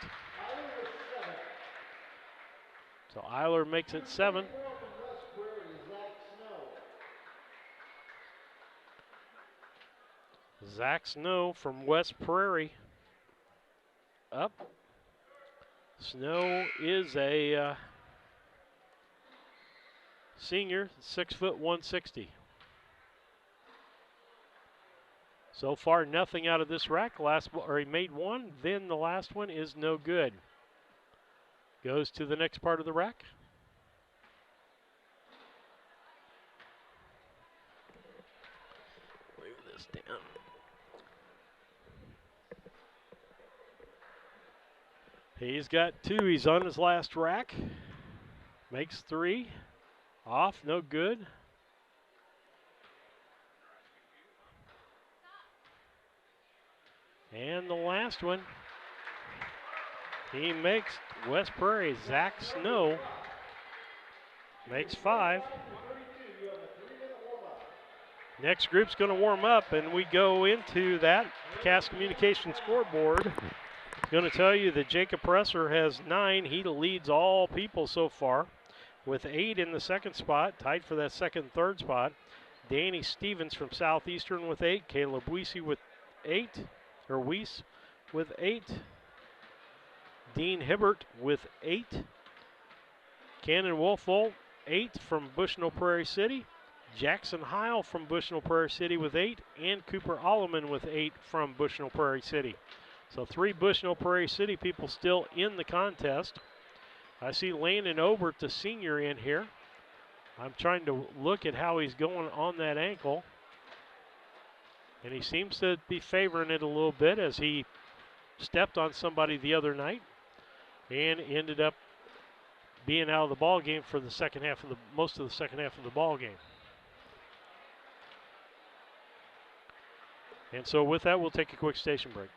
So Eiler makes it 7. Zach Snow from West Prairie up. Snow is a senior, 6 foot 160. So far, nothing out of this rack. He made 1, then the last one is no good. Goes to the next part of the rack. Move this down. He's got 2. He's on his last rack. Makes 3. Off, no good. And the last one, he makes West Prairie. Zach Snow makes 5. Next group's going to warm up, and we go into that. The Cass Communication scoreboard is going to tell you that Jacob Presser has 9. He leads all people so far with 8 in the second spot, tied for that second and third spot. Danny Stevens from Southeastern with 8. Caleb Weiss with 8. Dean Hibbert with 8. Cannon Wolfold, 8 from Bushnell Prairie City. Jackson Heil from Bushnell Prairie City with 8. And Cooper Alleman with 8 from Bushnell Prairie City. So 3 Bushnell Prairie City people still in the contest. I see Landon Obert, the senior, in here. I'm trying to look at how he's going on that ankle. And he seems to be favoring it a little bit as he stepped on somebody the other night and ended up being out of the ball game for the second half of most of the second half of the ball game. And so with that, we'll take a quick station break.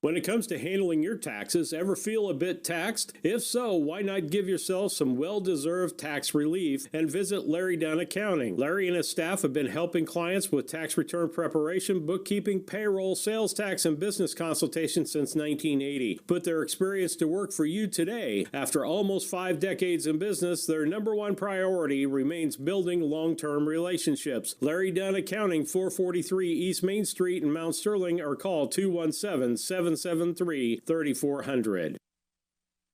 When it comes to handling your taxes, ever feel a bit taxed? If so, why not give yourself some well-deserved tax relief and visit Larry Dunn Accounting. Larry and his staff have been helping clients with tax return preparation, bookkeeping, payroll, sales tax, and business consultation since 1980. Put their experience to work for you today. After almost 5 decades in business, their number one priority remains building long-term relationships. Larry Dunn Accounting, 443 East Main Street in Mount Sterling, or call 217-773-3400.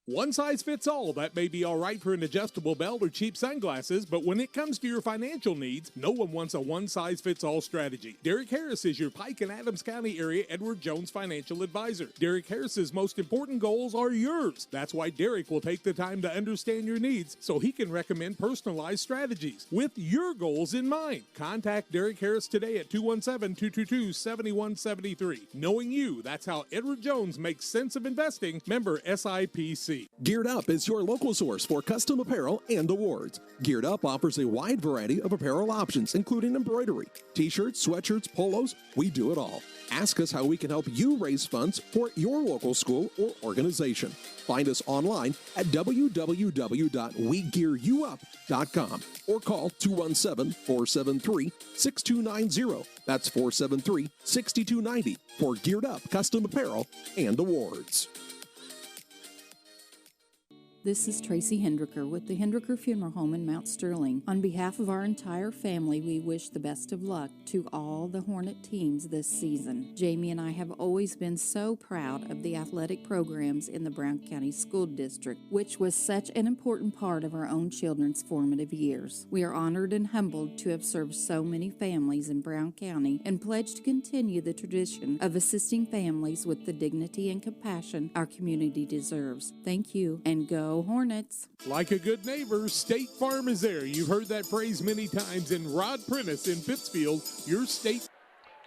One size fits all. That may be all right for an adjustable belt or cheap sunglasses, but when it comes to your financial needs, no one wants a one-size-fits-all strategy. Derek Harris is your Pike and Adams County area Edward Jones financial advisor. Derek Harris's most important goals are yours. That's why Derek will take the time to understand your needs so he can recommend personalized strategies with your goals in mind. Contact Derek Harris today at 217-222-7173. Knowing you, that's how Edward Jones makes sense of investing. Member SIPC. Geared Up is your local source for custom apparel and awards. Geared Up offers a wide variety of apparel options, including embroidery, t-shirts, sweatshirts, polos. We do it all. Ask us how we can help you raise funds for your local school or organization. Find us online at www.wegearyouup.com or call 217-473-6290. That's 473-6290 for Geared Up custom apparel and awards. This is Tracy Hendricker with the Hendricker Funeral Home in Mount Sterling. On behalf of our entire family, we wish the best of luck to all the Hornet teams this season. Jamie and I have always been so proud of the athletic programs in the Brown County School District, which was such an important part of our own children's formative years. We are honored and humbled to have served so many families in Brown County and pledge to continue the tradition of assisting families with the dignity and compassion our community deserves. Thank you, and go Hornets. Like a good neighbor, State Farm is there. You've heard that phrase many times. And Rod Prentice in Pittsfield, your state.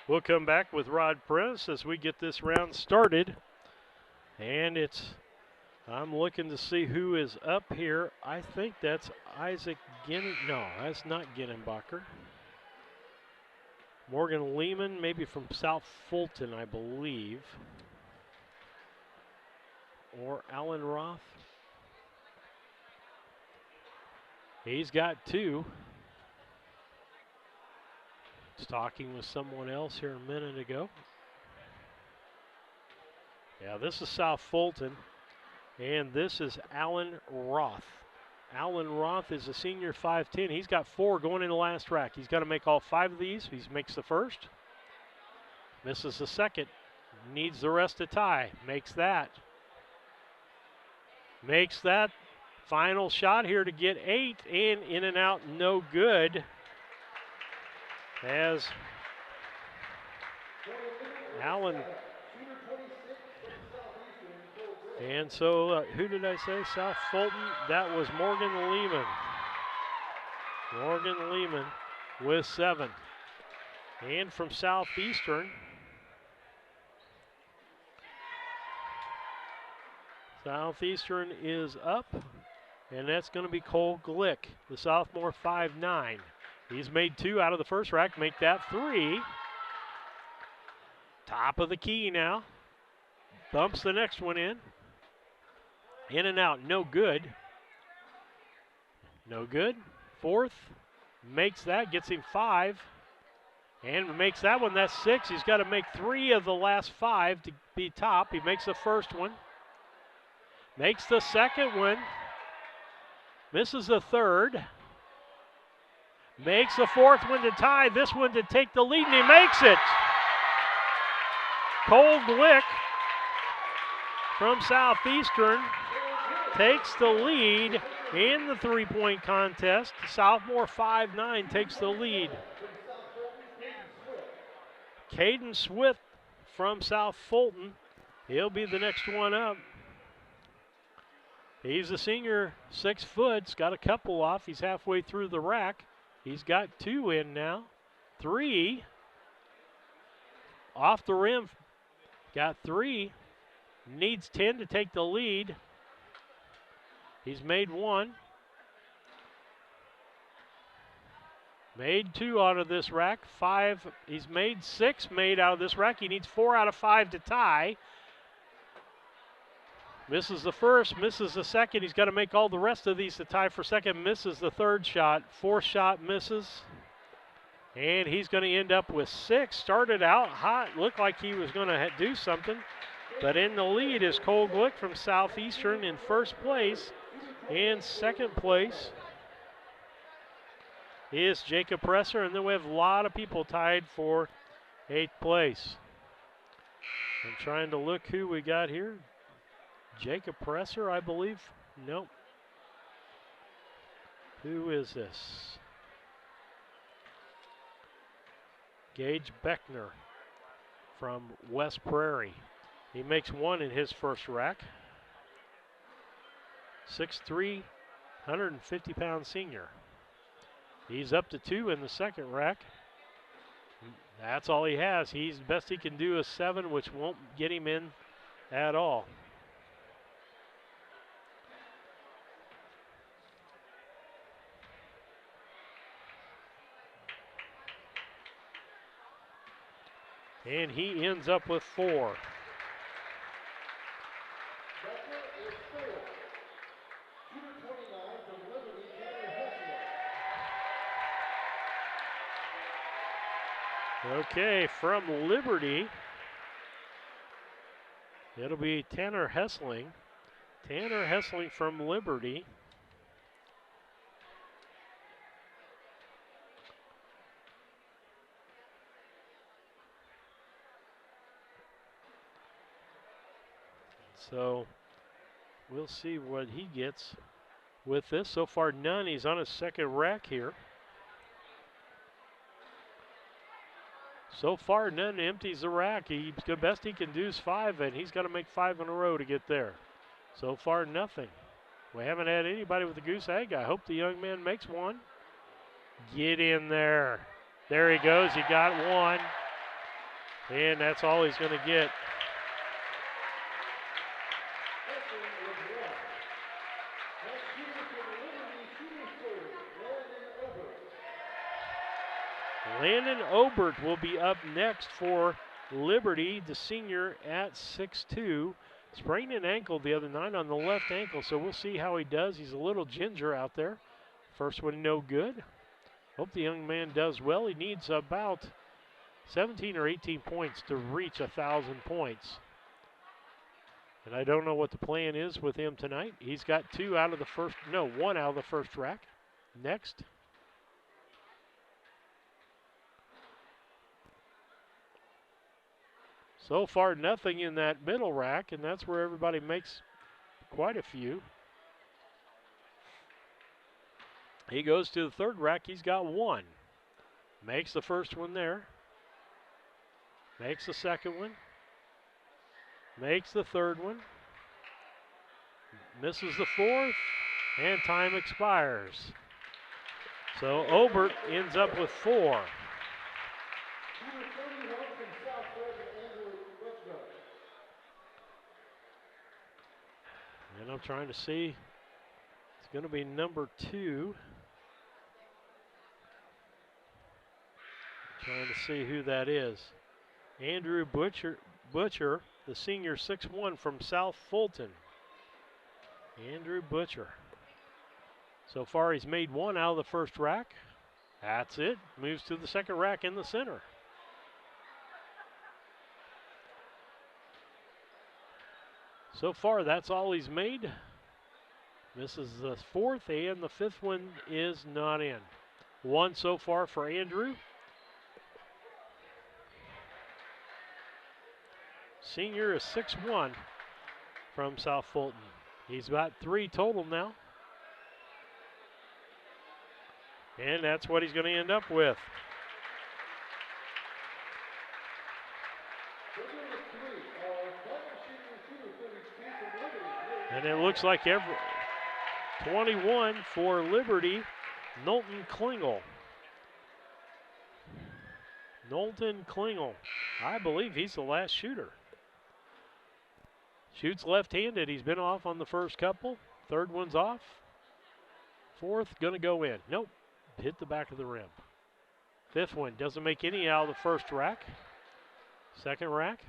We'll come back with Rod Prentice as we get this round started. And I'm looking to see who is up here. I think that's Isaac Ginn. No, that's not Ginnenbacher. Morgan Lehman, maybe from South Fulton, I believe. Or Alan Roth. He's got 2. Was talking with someone else here a minute ago. Yeah, this is South Fulton, and this is Alan Roth. Alan Roth is a senior, 5'10". He's got 4 going in the last rack. He's got to make all 5 of these. He makes the first, misses the second, needs the rest to tie, makes that. Makes that final shot here to get 8, and in and out, no good. As Allen, and so who did I say? South Fulton. That was Morgan Lehman. Morgan Lehman with 7. And from Southeastern, Southeastern is up, and that's going to be Cole Glick, the sophomore, 5'9". He's made 2 out of the first rack, make that 3. Top of the key now. Bumps the next one in. In and out, no good. No good. 4th, makes that, gets him 5. And makes that one, that's 6. He's got to make 3 of the last 5 to be top. He makes the first one. Makes the second one. Misses the third. Makes the 4th one to tie, this one to take the lead, and he makes it. Cole Glick from Southeastern takes the lead in the 3-point contest. Sophomore 5'9" takes the lead. Caden Swift from South Fulton, he'll be the next one up. He's a senior, 6 foot, he's got a couple off, he's halfway through the rack. He's got 2 in now. 3. Off the rim. Got 3. Needs 10 to take the lead. He's made 1. Made 2 out of this rack. 5. He's made 6 made out of this rack. He needs 4 out of 5 to tie. Misses the first, misses the second. He's got to make all the rest of these to tie for second. Misses the 3rd shot. 4th shot misses. And he's going to end up with 6. Started out hot. Looked like he was going to do something. But in the lead is Cole Glick from Southeastern in 1st place. In 2nd place is Jacob Presser. And then we have a lot of people tied for 8th place. I'm trying to look who we got here. Jacob Presser, I believe. Nope. Who is this? Gage Beckner from West Prairie. He makes 1 in his first rack. 6'3", 150-pound senior. He's up to 2 in the second rack. That's all he has. He's best he can do is 7, which won't get him in at all. And he ends up with 4. Okay, from Liberty, it'll be Tanner Hessling. Tanner Hessling from Liberty. So we'll see what he gets with this. So far, none. He's on his second rack here. So far, none empties the rack. The best he can do is 5, and he's got to make 5 in a row to get there. So far, nothing. We haven't had anybody with a goose egg. I hope the young man makes 1. Get in there. There he goes. He got 1. And that's all he's going to get. Landon Obert will be up next for Liberty, the senior at 6'2". Sprained an ankle the other night on the left ankle, so we'll see how he does. He's a little ginger out there. First one no good. Hope the young man does well. He needs about 17 or 18 points to reach 1,000 points. And I don't know what the plan is with him tonight. He's got one out of the first rack. Next. So far, nothing in that middle rack, and that's where everybody makes quite a few. He goes to the third rack. He's got one. Makes the first one there. Makes the second one. Makes the third one. Misses the fourth, and time expires. So Obert ends up with 4. And I'm trying to see. It's going to be number 2. Trying to see who that is. Andrew Butcher, the senior 6'1" from South Fulton. Andrew Butcher. So far he's made 1 out of the first rack. That's it. Moves to the second rack in the center. So far that's all he's made. Misses the fourth, and the fifth one is not in. 1 so far for Andrew. Senior is 6'1" from South Fulton. He's got 3 total now. And that's what he's going to end up with. And it looks like 21 for Liberty, Knowlton Klingel. Knowlton Klingel. I believe he's the last shooter. Shoots left-handed. He's been off on the first couple. Third one's off. Fourth, gonna go in. Nope, hit the back of the rim. Fifth one, doesn't make any out of the first rack. Second rack.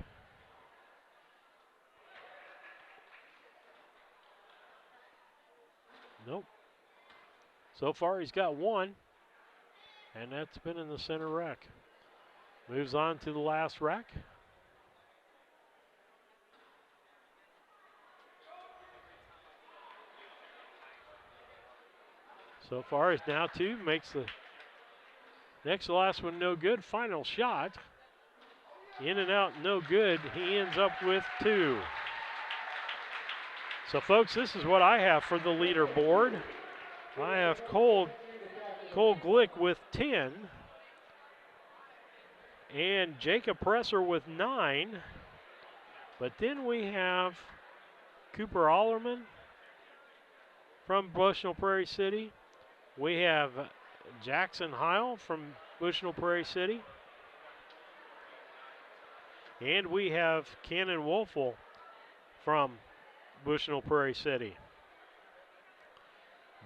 Nope. So far he's got 1, and that's been in the center rack. Moves on to the last rack. So far, he's now 2, makes the next to last one no good. Final shot. In and out, no good. He ends up with 2. So, folks, this is what I have for the leaderboard. I have Cole Glick with 10. And Jacob Presser with 9. But then we have Cooper Allerman from Bushnell Prairie City. We have Jackson Heil from Bushnell Prairie City. And we have Cannon Wolfel from Bushnell Prairie City.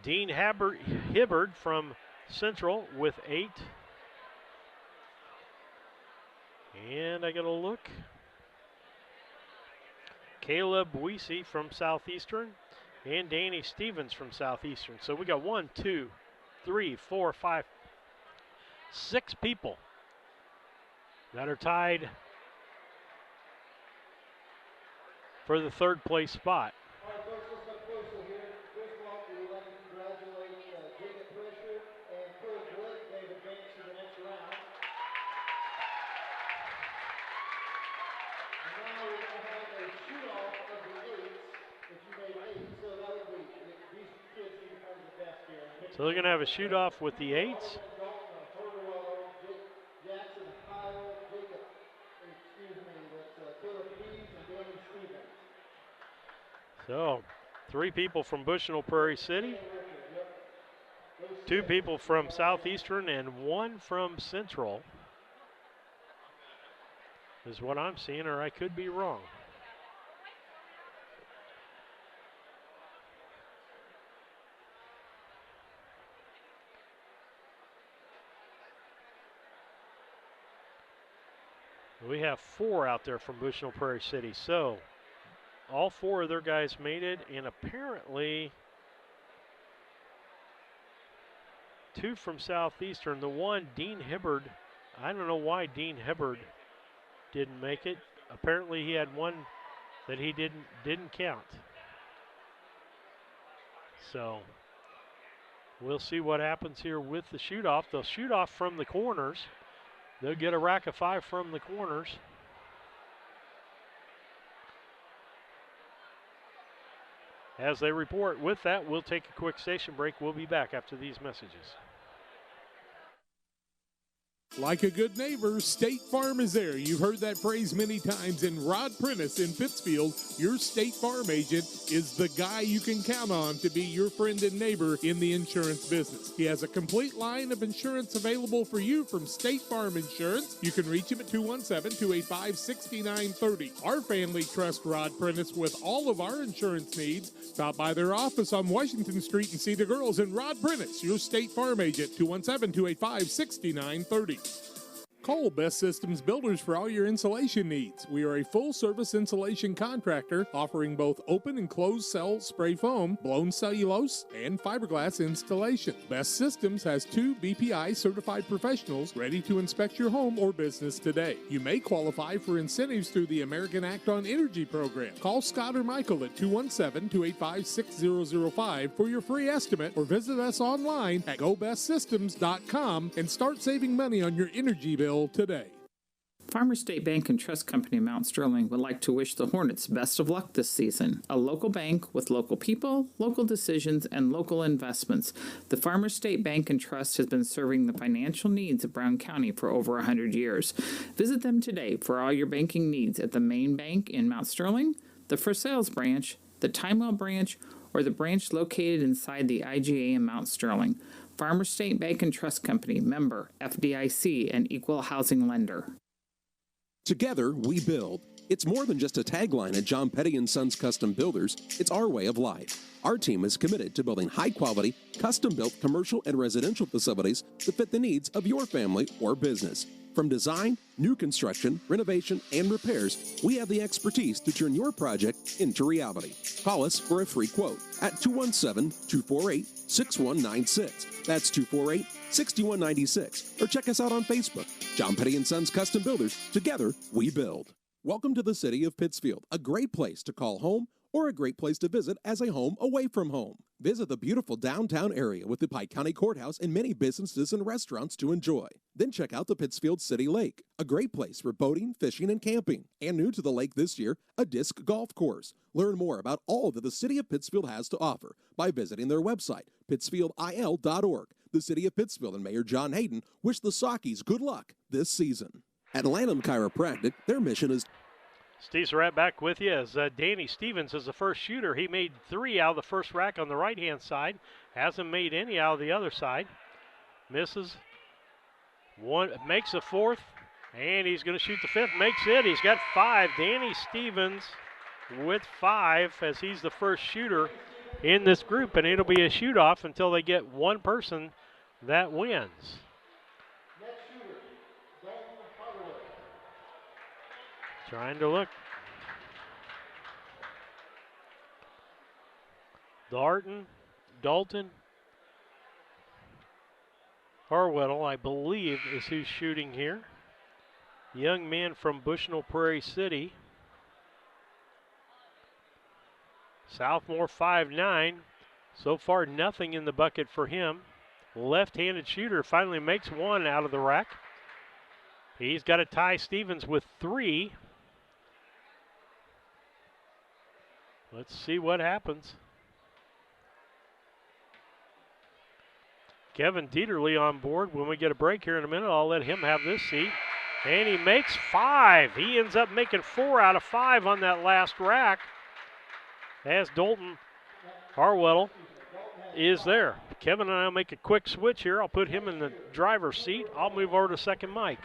Dean Hibbard from Central with 8. And I got to look. Caleb Weesey from Southeastern. And Danny Stevens from Southeastern. So we got 1, 2, 3, 4, 5, 6 people that are tied for the third place spot. All right, folks, let's look closer here. First of all, we would like to congratulate Jacob Presser and Cole Glick. They've advanced to the next round. And now we're going to have a shoot-off of the 8s. If you made 8, so that would be, these kids need to come to the desk here. So they're going to have a shoot-off with the 8s. Jackson Kyle, Jacob, that's Caleb Pease and Danny Stevens. So 3 people from Bushnell Prairie City, 2 people from Southeastern, and 1 from Central is what I'm seeing, or I could be wrong. We have 4 out there from Bushnell Prairie City. So all 4 of their guys made it, and apparently two from Southeastern. The one, Dean Hibbard, I don't know why Dean Hibbard didn't make it. Apparently he had one that he didn't count. So we'll see what happens here with the shoot-off. They'll shoot off from the corners. They'll get a rack of 5 from the corners. As they report, with that, we'll take a quick station break. We'll be back after these messages. Like a good neighbor, State Farm is there. You've heard that phrase many times. And Rod Prentice in Pittsfield, your State Farm agent, is the guy you can count on to be your friend and neighbor in the insurance business. He has a complete line of insurance available for you from State Farm Insurance. You can reach him at 217-285-6930. Our family trusts Rod Prentice with all of our insurance needs. Stop by their office on Washington Street and see the girls. And Rod Prentice, your State Farm agent, 217-285-6930. Call Best Systems Builders for all your insulation needs. We are a full-service insulation contractor offering both open and closed cell spray foam, blown cellulose, and fiberglass installation. Best Systems has 2 BPI certified professionals ready to inspect your home or business today. You may qualify for incentives through the American Act on Energy program. Call Scott or Michael at 217-285-6005 for your free estimate, or visit us online at gobestsystems.com and start saving money on your energy bill today. Farmers State Bank and Trust Company of Mount Sterling would like to wish the Hornets best of luck this season. A local bank with local people, local decisions, and local investments. The Farmers State Bank and Trust has been serving the financial needs of Brown County for over 100 years. Visit them today for all your banking needs at the main bank in Mount Sterling, the For Sales branch, the Timewell branch, or the branch located inside the IGA in Mount Sterling. Farmers State Bank and Trust Company, member FDIC, and equal housing lender. Together, we build. It's more than just a tagline at John Petty & Sons Custom Builders. It's our way of life. Our team is committed to building high-quality, custom-built commercial and residential facilities that fit the needs of your family or business. From design, new construction, renovation, and repairs, we have the expertise to turn your project into reality. Call us for a free quote at 217-248-6196. That's 248-6196. Or check us out on Facebook. John Petty & Sons Custom Builders. Together, we build. Welcome to the city of Pittsfield, a great place to call home or a great place to visit as a home away from home. Visit the beautiful downtown area with the Pike County Courthouse and many businesses and restaurants to enjoy. Then check out the Pittsfield City Lake, a great place for boating, fishing, and camping. And new to the lake this year, a disc golf course. Learn more about all that the city of Pittsfield has to offer by visiting their website, pittsfieldil.org. The city of Pittsfield and Mayor John Hayden wish the Sockies good luck this season. At Lanham Chiropractic, their mission is... Steve Surratt back with you as Danny Stevens is the first shooter. He made 3 out of the first rack on the right-hand side. Hasn't made any out of the other side. Misses. One, makes a 4th, and he's going to shoot the 5th. Makes it. He's got 5. Danny Stevens with 5 as he's the first shooter in this group, and it'll be a shoot-off until they get one person that wins. Trying to look. Dalton Harweddle, I believe, is who's shooting here. Young man from Bushnell Prairie City. Sophomore, 5'9". So far, nothing in the bucket for him. Left-handed shooter finally makes 1 out of the rack. He's got to tie Stevens with 3. Let's see what happens. Kevin Dieterle on board. When we get a break here in a minute, I'll let him have this seat. And he makes 5. He ends up making 4 out of 5 on that last rack as Dalton Harweddle is there. Kevin and I will make a quick switch here. I'll put him in the driver's seat. I'll move over to second mic.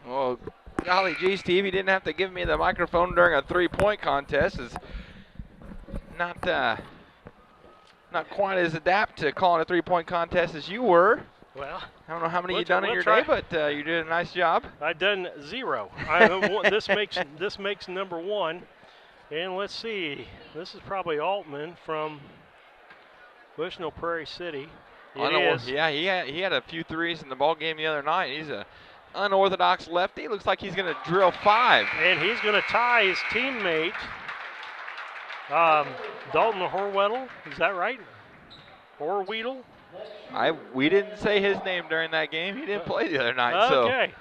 Well, golly gee, Steve, you didn't have to give me the microphone during a three-point contest. It's not quite as adept to calling a three-point contest as you were. Well, I don't know how many you've done in your day, but you did a nice job. I've done 0. This makes number 1. And let's see. This is probably Altman from Bushnell Prairie City. It is. Yeah, he had a few threes in the ball game the other night. He's a unorthodox lefty. Looks like he's going to drill 5. And he's going to tie his teammate, Dalton Horwedel. Is that right? Horwedel? We didn't say his name during that game. He didn't play the other night. Okay.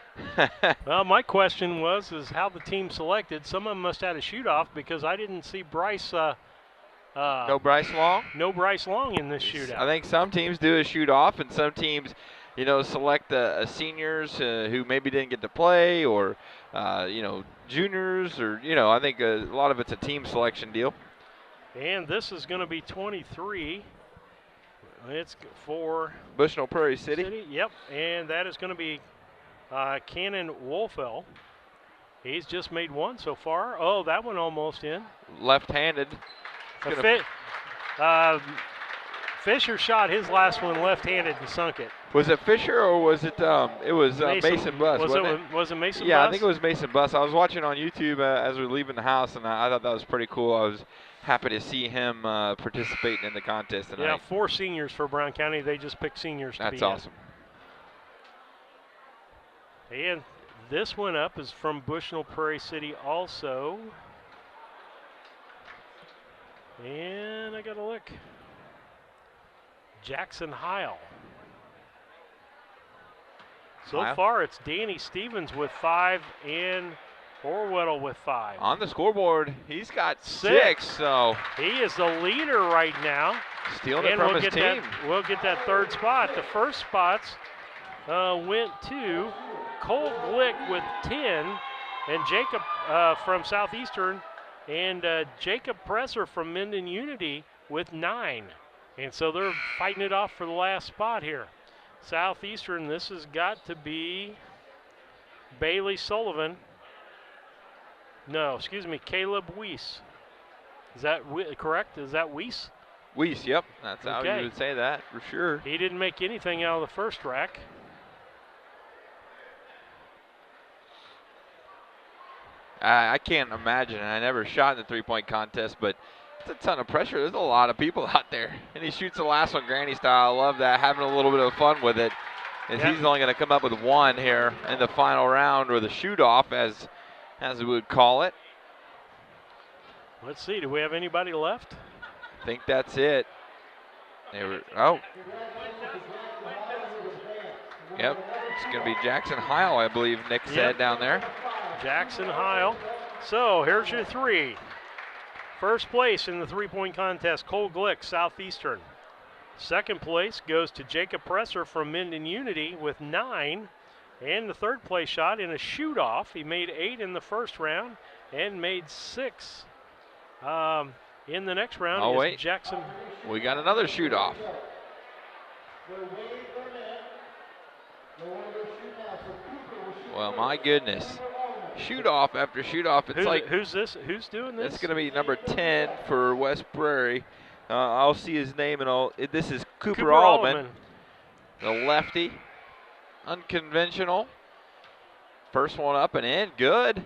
Well, my question is how the team selected. Some of them must have had a shoot-off because I didn't see Bryce. No Bryce Long? No Bryce Long in this shootout. I think some teams do a shoot-off, and some teams, select seniors who maybe didn't get to play, or juniors, or I think a lot of it's a team selection deal. And this is going to be 23. It's for Bushnell Prairie City. Yep, and that is going to be Cannon Wolfell. He's just made one so far. Oh, that one almost in. Left-handed. Fisher shot his last one left-handed and sunk it. Was it Fisher or was it? It was Mason Buss. Was it Mason Buss? Yeah, I think it was Mason Buss. I was watching on YouTube as we were leaving the house, and I thought that was pretty cool. I was happy to see him participating in the contest tonight. Yeah, 4 seniors for Brown County. They just picked seniors to be in. That's awesome. And this one up is from Bushnell Prairie City also. And I got to look. Jackson Heil. So far, it's Danny Stevens with 5 and Horwedel with 5. On the scoreboard, he's got 6. So he is the leader right now. Stealing it from his team. We'll get that 3rd spot. The first spots went to Cole Glick with 10, and Jacob from Southeastern, and Jacob Presser from Minden Unity with 9. And so they're fighting it off for the last spot here. Southeastern, this has got to be Bailey Sullivan. No, excuse me, Caleb Weiss. Is that correct? Is that Weiss? Weiss, yep. That's how you would say that for sure. He didn't make anything out of the first rack. I can't imagine. I never shot in the three-point contest, but it's a ton of pressure. There's a lot of people out there. And he shoots the last one granny style. I love that, having a little bit of fun with it. And he's only going to come up with 1 here in the final round, or the shoot-off, as we would call it. Let's see. Do we have anybody left? I think that's it. Yep. It's going to be Jackson Heil, I believe Nick said down there. Jackson Heil. So here's your 3. First place in the three-point contest, Cole Glick, Southeastern. Second place goes to Jacob Presser from Minden Unity with 9. And the third place shot in a shoot-off. He made 8 in the first round and made 6 in the next round. Oh, wait. Jackson. We got another shoot-off. Well, my goodness. Shoot-off after shoot-off. Who's this? Who's doing this? It's going to be number 10 for West Prairie. I'll see his name and all. This is Cooper Allman, the lefty. Unconventional. First one up and in. Good.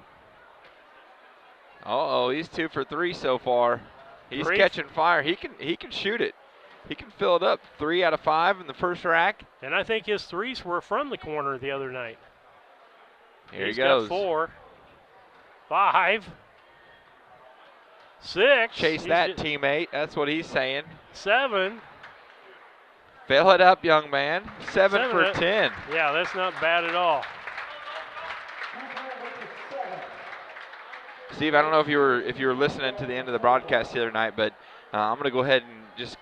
He's 2 for 3 so far. He's catching fire. He can shoot it. He can fill it up. 3 out of 5 in the first rack. And I think his threes were from the corner the other night. Here he goes. Got 4, 5, 6. Chase that, teammate. That's what he's saying. 7. Fill it up, young man. 7 for 10. Yeah, that's not bad at all. Steve, I don't know if you were listening to the end of the broadcast the other night, but I'm going to go ahead and just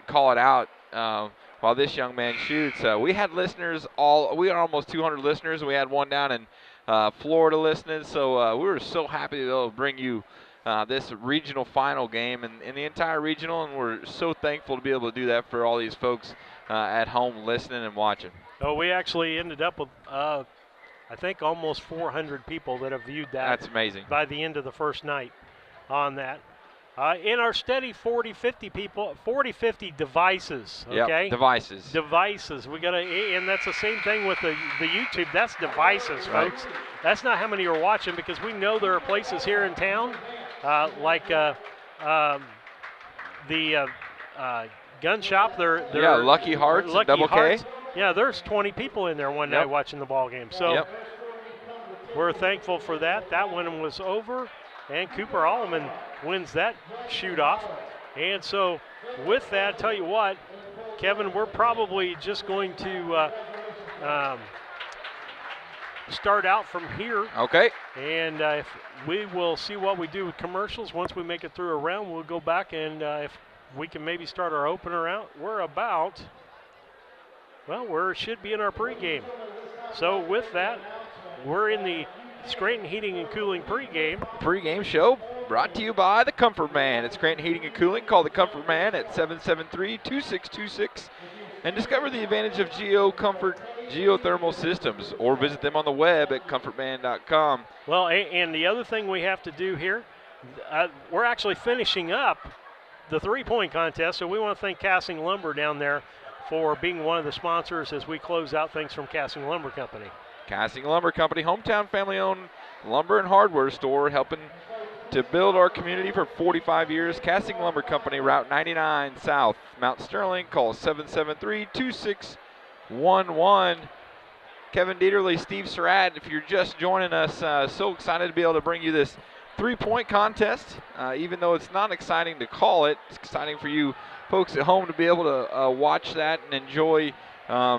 call it out while this young man shoots. We had listeners we are almost 200 listeners, and we had one down in Florida listening. So we were so happy to be able to bring you this regional final game and the entire regional, and we're so thankful to be able to do that for all these folks at home listening and watching. Oh, we actually ended up with I think almost 400 people that have viewed that. That's amazing. By the end of the first night on that. In our steady 40-50 people, 40-50 devices, okay? Yep, devices. Devices. We got to, and that's the same thing with the YouTube. That's devices, folks. That's not how many are watching, because we know there are places here in town like the gun shop. They're Lucky Hearts, Lucky Double Hearts. K. Yeah, there's 20 people in there one night watching the ball game. So we're thankful for that. That one was over, and Cooper Alleman wins that shoot-off. And so with that, tell you what, Kevin, we're probably just going to start out from here. Okay. And if we will see what we do with commercials. Once we make it through a round, we'll go back, and if we can maybe start our opener out. We're about, well, we should be in our pregame. So with that, we're in the Scranton Heating and Cooling pregame. Pregame show brought to you by the Comfort Man. It's Scranton Heating and Cooling. Call the Comfort Man at 773-2626 and discover the advantage of Comfort geothermal systems, or visit them on the web at comfortman.com. Well, and the other thing we have to do here, we're actually finishing up the three-point contest, so we want to thank Casting Lumber down there for being one of the sponsors as we close out things from Casting Lumber Company. Casting Lumber Company, hometown family-owned lumber and hardware store, helping to build our community for 45 years. Casting Lumber Company, Route 99 South, Mount Sterling. Call 773-2611. Kevin Dieterle, Steve Surratt, if you're just joining us, so excited to be able to bring you this three-point contest. Even though it's not exciting to call it, it's exciting for you folks at home to be able to watch that and enjoy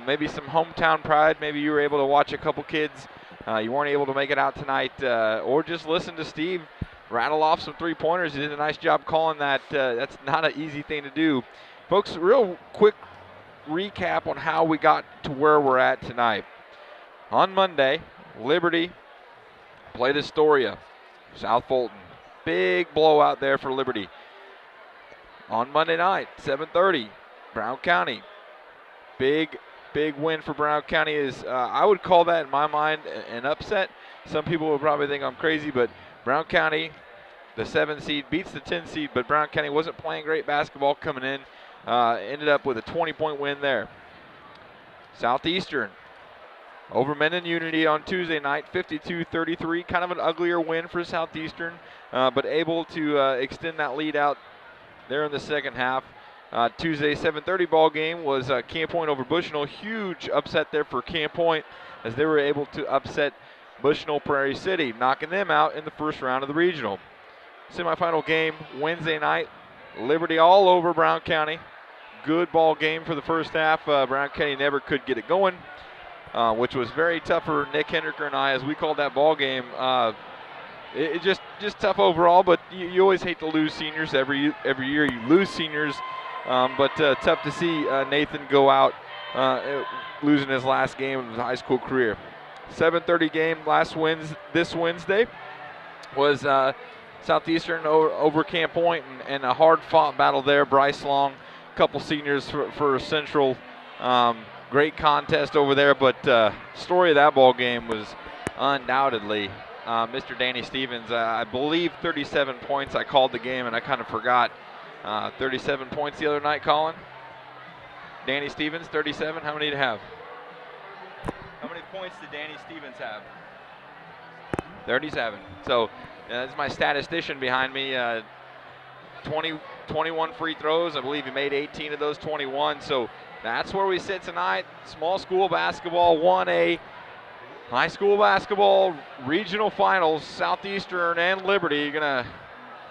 maybe some hometown pride. Maybe you were able to watch a couple kids. You weren't able to make it out tonight, or just listen to Steve rattle off some three-pointers. He did a nice job calling that. That's not an easy thing to do. Folks, real quick recap on how we got to where we're at tonight. On Monday, Liberty played Astoria. South Fulton, big blowout there for Liberty. On Monday night, 7:30, Brown County. Big win for Brown County. Is I would call that, in my mind, an upset. Some people would probably think I'm crazy, but Brown County, the 7 seed, beats the 10 seed, but Brown County wasn't playing great basketball coming in. Ended up with a 20-point win there. Southeastern over Mendon Unity on Tuesday night, 52-33. Kind of an uglier win for Southeastern, but able to extend that lead out there in the second half. Tuesday 7:30 ball game was Camp Point over Bushnell. Huge upset there for Camp Point as they were able to upset Bushnell Prairie City, knocking them out in the first round of the regional. Semifinal game Wednesday night, Liberty all over Brown County. Good ball game for the first half. Brown County never could get it going, which was very tough for Nick Hendricker and I as we called that ball game. It just tough overall, but you always hate to lose seniors. Every year you lose seniors, but tough to see Nathan go out losing his last game of his high school career. 7:30 game this Wednesday was Southeastern over Camp Point, and a hard-fought battle there. Bryce Long, a couple seniors for Central. Great contest over there, but story of that ball game was undoubtedly Mr. Danny Stevens. I believe 37 points. I called the game, and I kind of forgot. 37 points the other night, Colin. Danny Stevens, 37. How many did he have? How many points did Danny Stevens have? 37. So that's my statistician behind me. 21 free throws. I believe he made 18 of those 21. So that's where we sit tonight. Small school basketball, 1A. High school basketball, regional finals. Southeastern and Liberty going to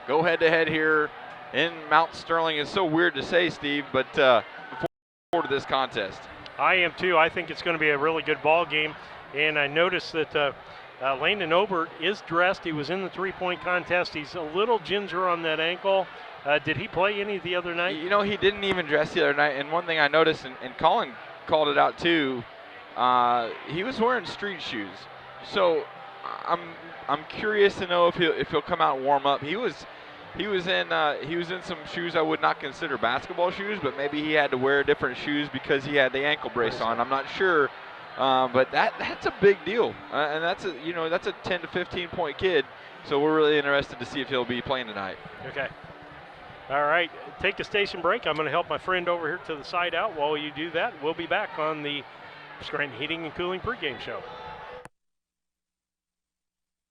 go head-to-head here in Mount Sterling. It's so weird to say, Steve, but before to this contest. I am too. I think it's going to be a really good ball game. And I noticed that Landon Obert is dressed. He was in the three-point contest. He's a little ginger on that ankle. Did he play any the other night? You know, he didn't even dress the other night. And one thing I noticed, and Colin called it out too, he was wearing street shoes. So I'm curious to know if he'll come out and warm up. He was in some shoes I would not consider basketball shoes, but maybe he had to wear different shoes because he had the ankle brace on. I'm not sure, but that's a big deal, and that's a 10 to 15 point kid. So we're really interested to see if he'll be playing tonight. Okay. All right, take the station break. I'm going to help my friend over here to the side out. While you do that, we'll be back on the Scranton Heating and Cooling pregame show.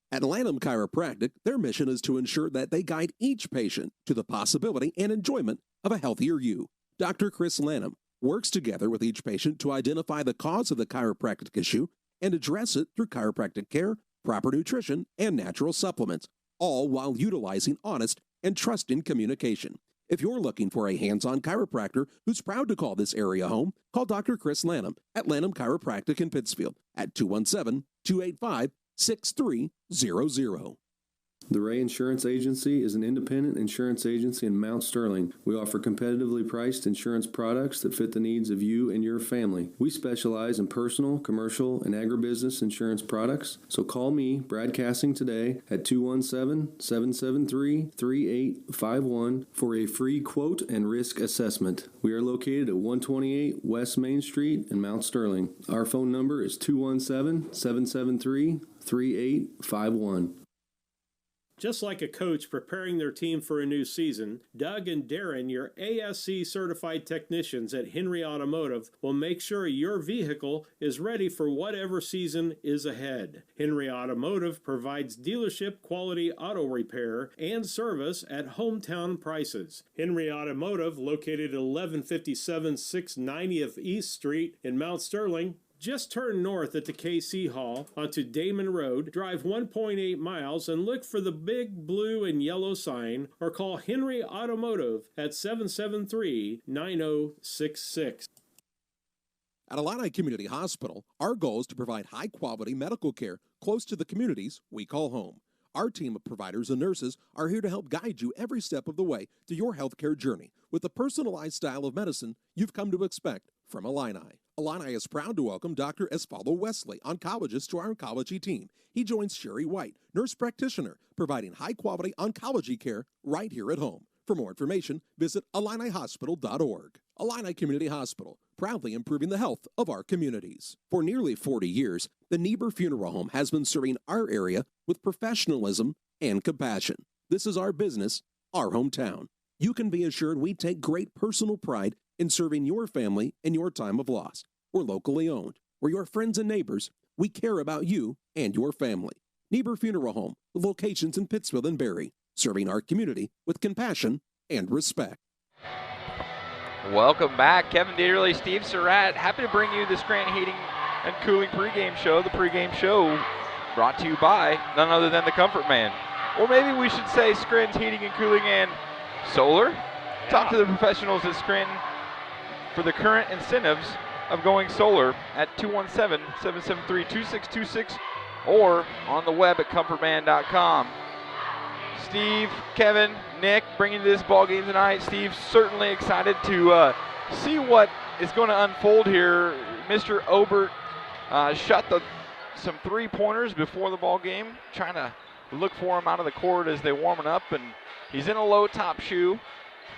At Lanham Chiropractic, their mission is to ensure that they guide each patient to the possibility and enjoyment of a healthier you. Dr. Chris Lanham works together with each patient to identify the cause of the chiropractic issue and address it through chiropractic care, proper nutrition, and natural supplements, all while utilizing honest and trusting communication. If you're looking for a hands-on chiropractor who's proud to call this area home, call Dr. Chris Lanham at Lanham Chiropractic in Pittsfield at 217-285-6300. The Ray Insurance Agency is an independent insurance agency in Mount Sterling. We offer competitively priced insurance products that fit the needs of you and your family. We specialize in personal, commercial, and agribusiness insurance products. So call me, Brad Cassing, today at 217-773-3851 for a free quote and risk assessment. We are located at 128 West Main Street in Mount Sterling. Our phone number is 217-773-3851. Just like a coach preparing their team for a new season, Doug and Darren, your ASC certified technicians at Henry Automotive, will make sure your vehicle is ready for whatever season is ahead. Henry Automotive provides dealership quality auto repair and service at hometown prices. Henry Automotive, located at 1157 690th East Street in Mount Sterling. Just turn north at the KC Hall onto Damon Road, drive 1.8 miles, and look for the big blue and yellow sign, or call Henry Automotive at 773-9066. At Illini Community Hospital, our goal is to provide high-quality medical care close to the communities we call home. Our team of providers and nurses are here to help guide you every step of the way to your healthcare journey with the personalized style of medicine you've come to expect from Illini. Illini is proud to welcome Dr. Esfaldo Wesley, oncologist, to our oncology team. He joins Sherry White, nurse practitioner, providing high-quality oncology care right here at home. For more information, visit IlliniHospital.org. Illini Community Hospital, proudly improving the health of our communities. For nearly 40 years, the Niebuhr Funeral Home has been serving our area with professionalism and compassion. This is our business, our hometown. You can be assured we take great personal pride in serving your family in your time of loss. We're locally owned. We're your friends and neighbors. We care about you and your family. Niebuhr Funeral Home, with locations in Pittsfield and Barry, serving our community with compassion and respect. Welcome back. Kevin Dieterle, Steve Surratt. Happy to bring you the Scranton Heating and Cooling pregame show. The pregame show brought to you by none other than the Comfort Man. Or maybe we should say Scranton Heating and Cooling and Solar. Talk to the professionals at Scranton for the current incentives of going solar at 217-773-2626 or on the web at comfortman.com. Steve, Kevin, Nick bringing this ball game tonight. Steve's certainly excited to see what is going to unfold here. Mr. Obert shot some three-pointers before the ball game, trying to look for him out of the court as they're warming up, and he's in a low top shoe.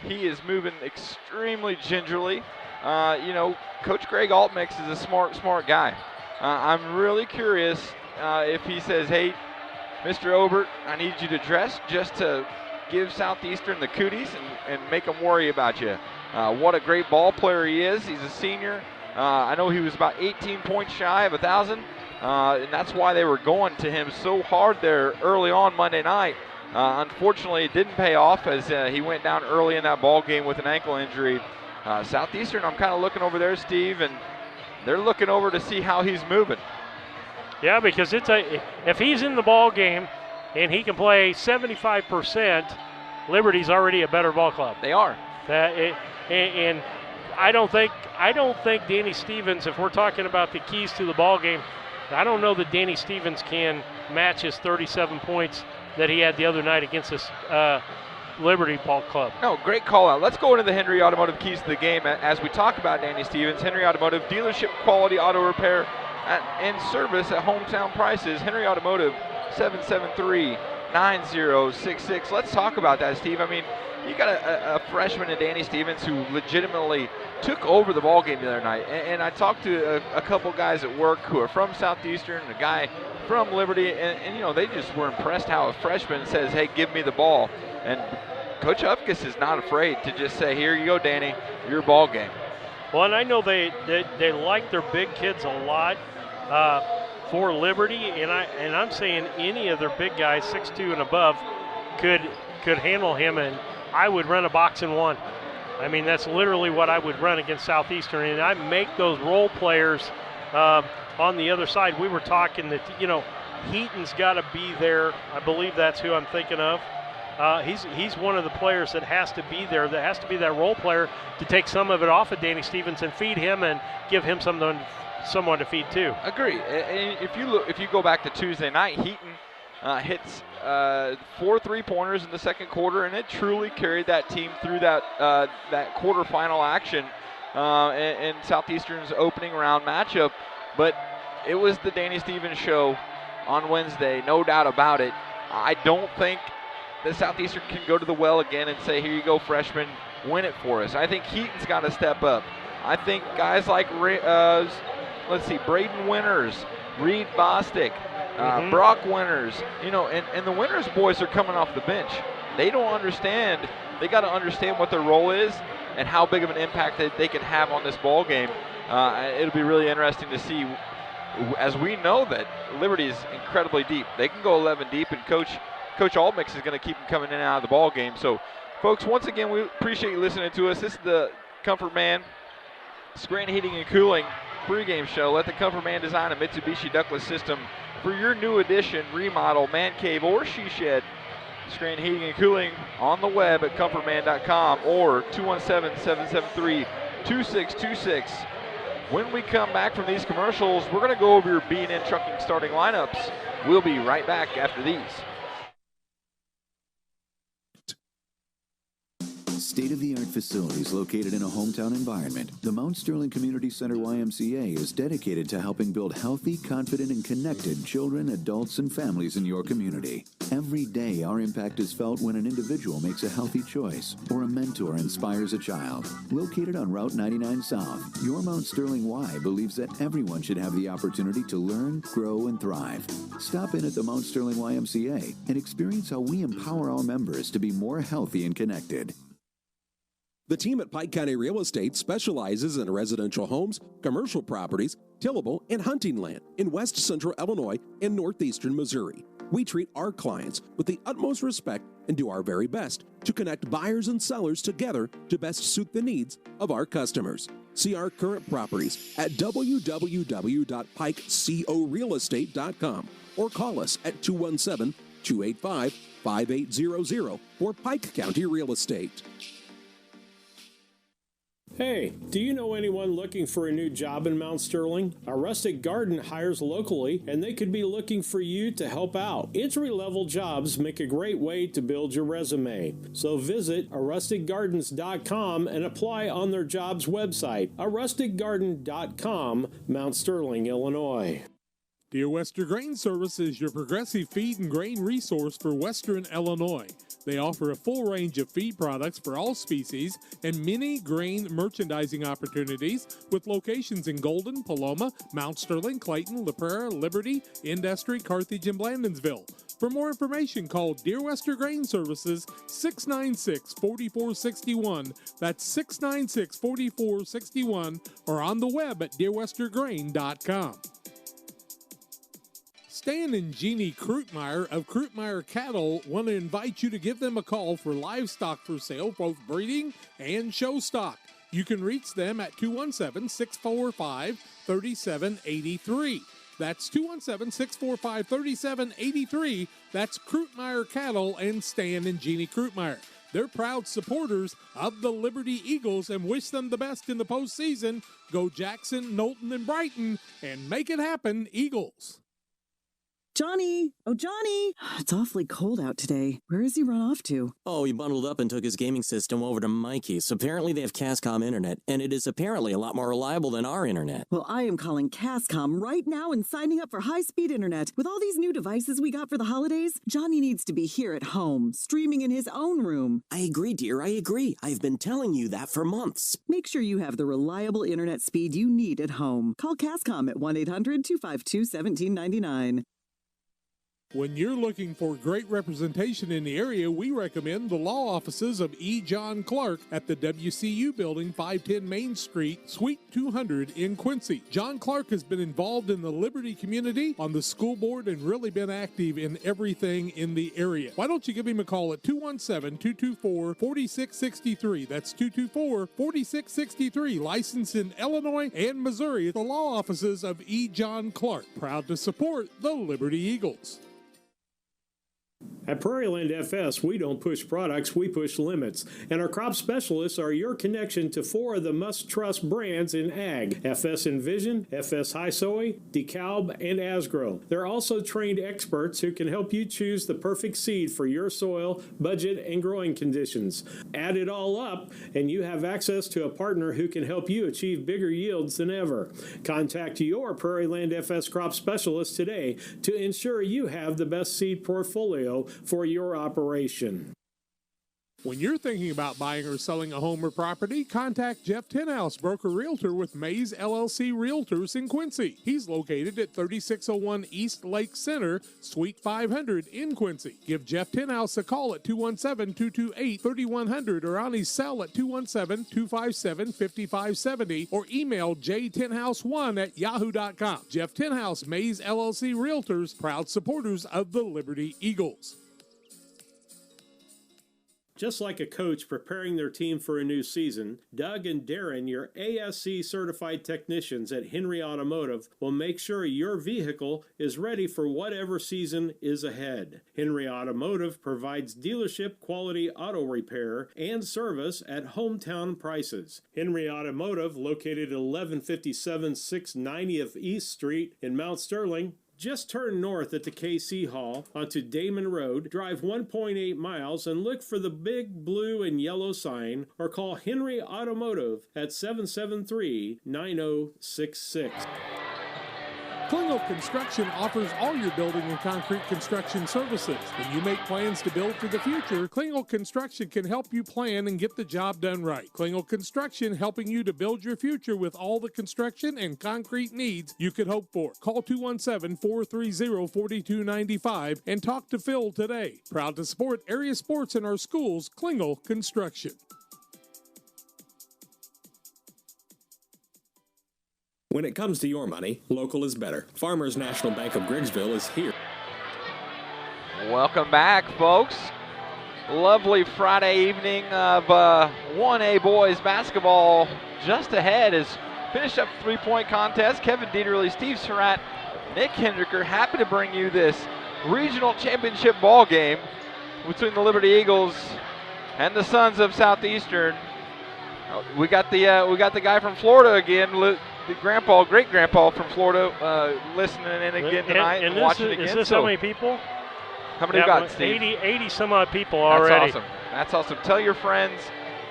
He is moving extremely gingerly. Coach Greg Altmix is a smart guy. I'm really curious if he says, hey, Mr. Obert, I need you to dress just to give Southeastern the cooties and make them worry about you. What a great ball player he is. He's a senior. I know he was about 18 points shy of 1,000, and that's why they were going to him so hard there early on Monday night. Unfortunately, it didn't pay off as he went down early in that ball game with an ankle injury. Southeastern, I'm kind of looking over there, Steve, and they're looking over to see how he's moving. Yeah, because if he's in the ball game and he can play 75%, Liberty's already a better ball club. They are. And I don't think Danny Stevens, if we're talking about the keys to the ball game, I don't know that Danny Stevens can match his 37 points that he had the other night against this Liberty Ball Club. No, great call out. Let's go into the Henry Automotive keys to the game as we talk about Danny Stevens. Henry Automotive, dealership quality auto repair and service at hometown prices. Henry Automotive, 773-9066. Let's talk about that, Steve. I mean, you got a freshman in Danny Stevens who legitimately took over the ball game the other night. And I talked to a couple guys at work who are from Southeastern, a guy from Liberty, and they just were impressed how a freshman says, hey, give me the ball. And Coach Upkis is not afraid to just say, here you go, Danny, your ball game. Well, and I know they like their big kids a lot. for Liberty, and I'm saying any of their big guys, 6'2" and above, could handle him, and I would run a box and one. I mean, that's literally what I would run against Southeastern, and I make those role players on the other side. We were talking that, Heaton's got to be there. I believe that's who I'm thinking of. He's one of the players that has to be there, that has to be that role player to take some of it off of Danny Stevens and feed him and give him someone to feed too. Agree. And if you go back to Tuesday night, Heaton hits 4 3-pointers in the second quarter, and it truly carried that team through that quarterfinal action in Southeastern's opening round matchup. But it was the Danny Stevens show on Wednesday, no doubt about it. I don't think that Southeastern can go to the well again and say, here you go, freshman, win it for us. I think Heaton's got to step up. I think guys like, Braden Winters, Reed Bostic, Brock Winters, and the Winters boys are coming off the bench. They don't understand. They got to understand what their role is and how big of an impact that they can have on this ball game. It'll be really interesting to see, as we know that Liberty is incredibly deep. They can go 11 deep, and Coach Altmix is going to keep them coming in and out of the ball game. So, folks, once again, we appreciate you listening to us. This is the Comfort Man Scranton Heating and Cooling pregame show. Let the Comfort Man design a Mitsubishi ductless system for your new addition, remodel, man cave, or she shed. Scranton Heating and Cooling on the web at comfortman.com or 217-773-2626. When we come back from these commercials, we're going to go over your B&N Trucking starting lineups. We'll be right back after these. State-of-the-art facilities located in a hometown environment, the Mount Sterling Community Center YMCA is dedicated to helping build healthy, confident, and connected children, adults, and families in your community. Every day, our impact is felt when an individual makes a healthy choice or a mentor inspires a child. Located on Route 99 South, your Mount Sterling Y believes that everyone should have the opportunity to learn, grow, and thrive. Stop in at the Mount Sterling YMCA and experience how we empower our members to be more healthy and connected. The team at Pike County Real Estate specializes in residential homes, commercial properties, tillable, and hunting land in west central Illinois and northeastern Missouri. We treat our clients with the utmost respect and do our very best to connect buyers and sellers together to best suit the needs of our customers. See our current properties at www.pikecorealestate.com or call us at 217-285-5800 for Pike County Real Estate. Hey, do you know anyone looking for a new job in Mount Sterling? A Rustic Garden hires locally, and they could be looking for you to help out. Entry-level jobs make a great way to build your resume. So visit arusticgardens.com and apply on their jobs website, arusticgarden.com, Mount Sterling, Illinois. Dear Western Grain Service is your progressive feed and grain resource for Western Illinois. They offer a full range of feed products for all species and many grain merchandising opportunities with locations in Golden, Paloma, Mount Sterling, Clayton, La Prairie, Liberty, Industry, Carthage, and Blandonsville. For more information, call Dear Western Grain Services 696-4461. That's 696-4461 or on the web at dearwestergrain.com. Stan and Jeannie Krutmeyer of Krutmeyer Cattle want to invite you to give them a call for livestock for sale, both breeding and show stock. You can reach them at 217-645-3783. That's 217-645-3783. That's Krutmeyer Cattle and Stan and Jeannie Krutmeyer. They're proud supporters of the Liberty Eagles and wish them the best in the postseason. Go Jackson, Knowlton, and Brighton, and make it happen, Eagles. Johnny! Oh, Johnny! It's awfully cold out today. Where has he run off to? Oh, he bundled up and took his gaming system over to Mikey's. Apparently they have Cascom internet, and it is apparently a lot more reliable than our internet. Well, I am calling Cascom right now and signing up for high-speed internet. With all these new devices we got for the holidays, Johnny needs to be here at home, streaming in his own room. I agree, dear, I agree. I've been telling you that for months. Make sure you have the reliable internet speed you need at home. Call Cascom at 1-800-252-1799. When you're looking for great representation in the area, we recommend the law offices of E. John Clark at the WCU Building, 510 Main Street, Suite 200 in Quincy. John Clark has been involved in the Liberty community, on the school board, and really been active in everything in the area. Why don't you give him a call at 217-224-4663. That's 224-4663. Licensed in Illinois and Missouri at the law offices of E. John Clark. Proud to support the Liberty Eagles. At Prairieland FS, we don't push products, we push limits. And our crop specialists are your connection to 4 of the must-trust brands in ag: FS Envision, FS High Soy, DeKalb, and Asgrow. They're also trained experts who can help you choose the perfect seed for your soil, budget, and growing conditions. Add it all up, and you have access to a partner who can help you achieve bigger yields than ever. Contact your Prairieland FS crop specialist today to ensure you have the best seed portfolio for your operation. When you're thinking about buying or selling a home or property, contact Jeff Tenhouse, broker realtor with Mays LLC Realtors in Quincy. He's located at 3601 East Lake Center, Suite 500 in Quincy. Give Jeff Tenhouse a call at 217-228-3100 or on his cell at 217-257-5570 or email jtenhouse1@yahoo.com. Jeff Tenhouse, Mays LLC Realtors, proud supporters of the Liberty Eagles. Just like a coach preparing their team for a new season, Doug and Darren, your ASC certified technicians at Henry Automotive, will make sure your vehicle is ready for whatever season is ahead. Henry Automotive provides dealership quality auto repair and service at hometown prices. Henry Automotive, located at 1157 690th East Street in Mount Sterling. Just turn north at the KC Hall onto Damon Road, drive 1.8 miles, and look for the big blue and yellow sign, or call Henry Automotive at 773-9066. Klingel Construction offers all your building and concrete construction services. When you make plans to build for the future, Klingel Construction can help you plan and get the job done right. Klingel Construction helping you to build your future with all the construction and concrete needs you could hope for. Call 217-430-4295 and talk to Phil today. Proud to support area sports in our schools, Klingel Construction. When it comes to your money, local is better. Farmers National Bank of Griggsville is here. Welcome back, folks. Lovely Friday evening of 1A boys basketball. Just ahead is finished up three-point contest. Kevin Dieterle, Steve Surratt, Nick Hendricker, happy to bring you this regional championship ball game between the Liberty Eagles and the Sons of Southeastern. We got the guy from Florida again. The grandpa, great-grandpa from Florida, listening in again tonight and watching again. Is this how many people? How many you got, Steve? 80 some odd people already. That's awesome. That's awesome. Tell your friends,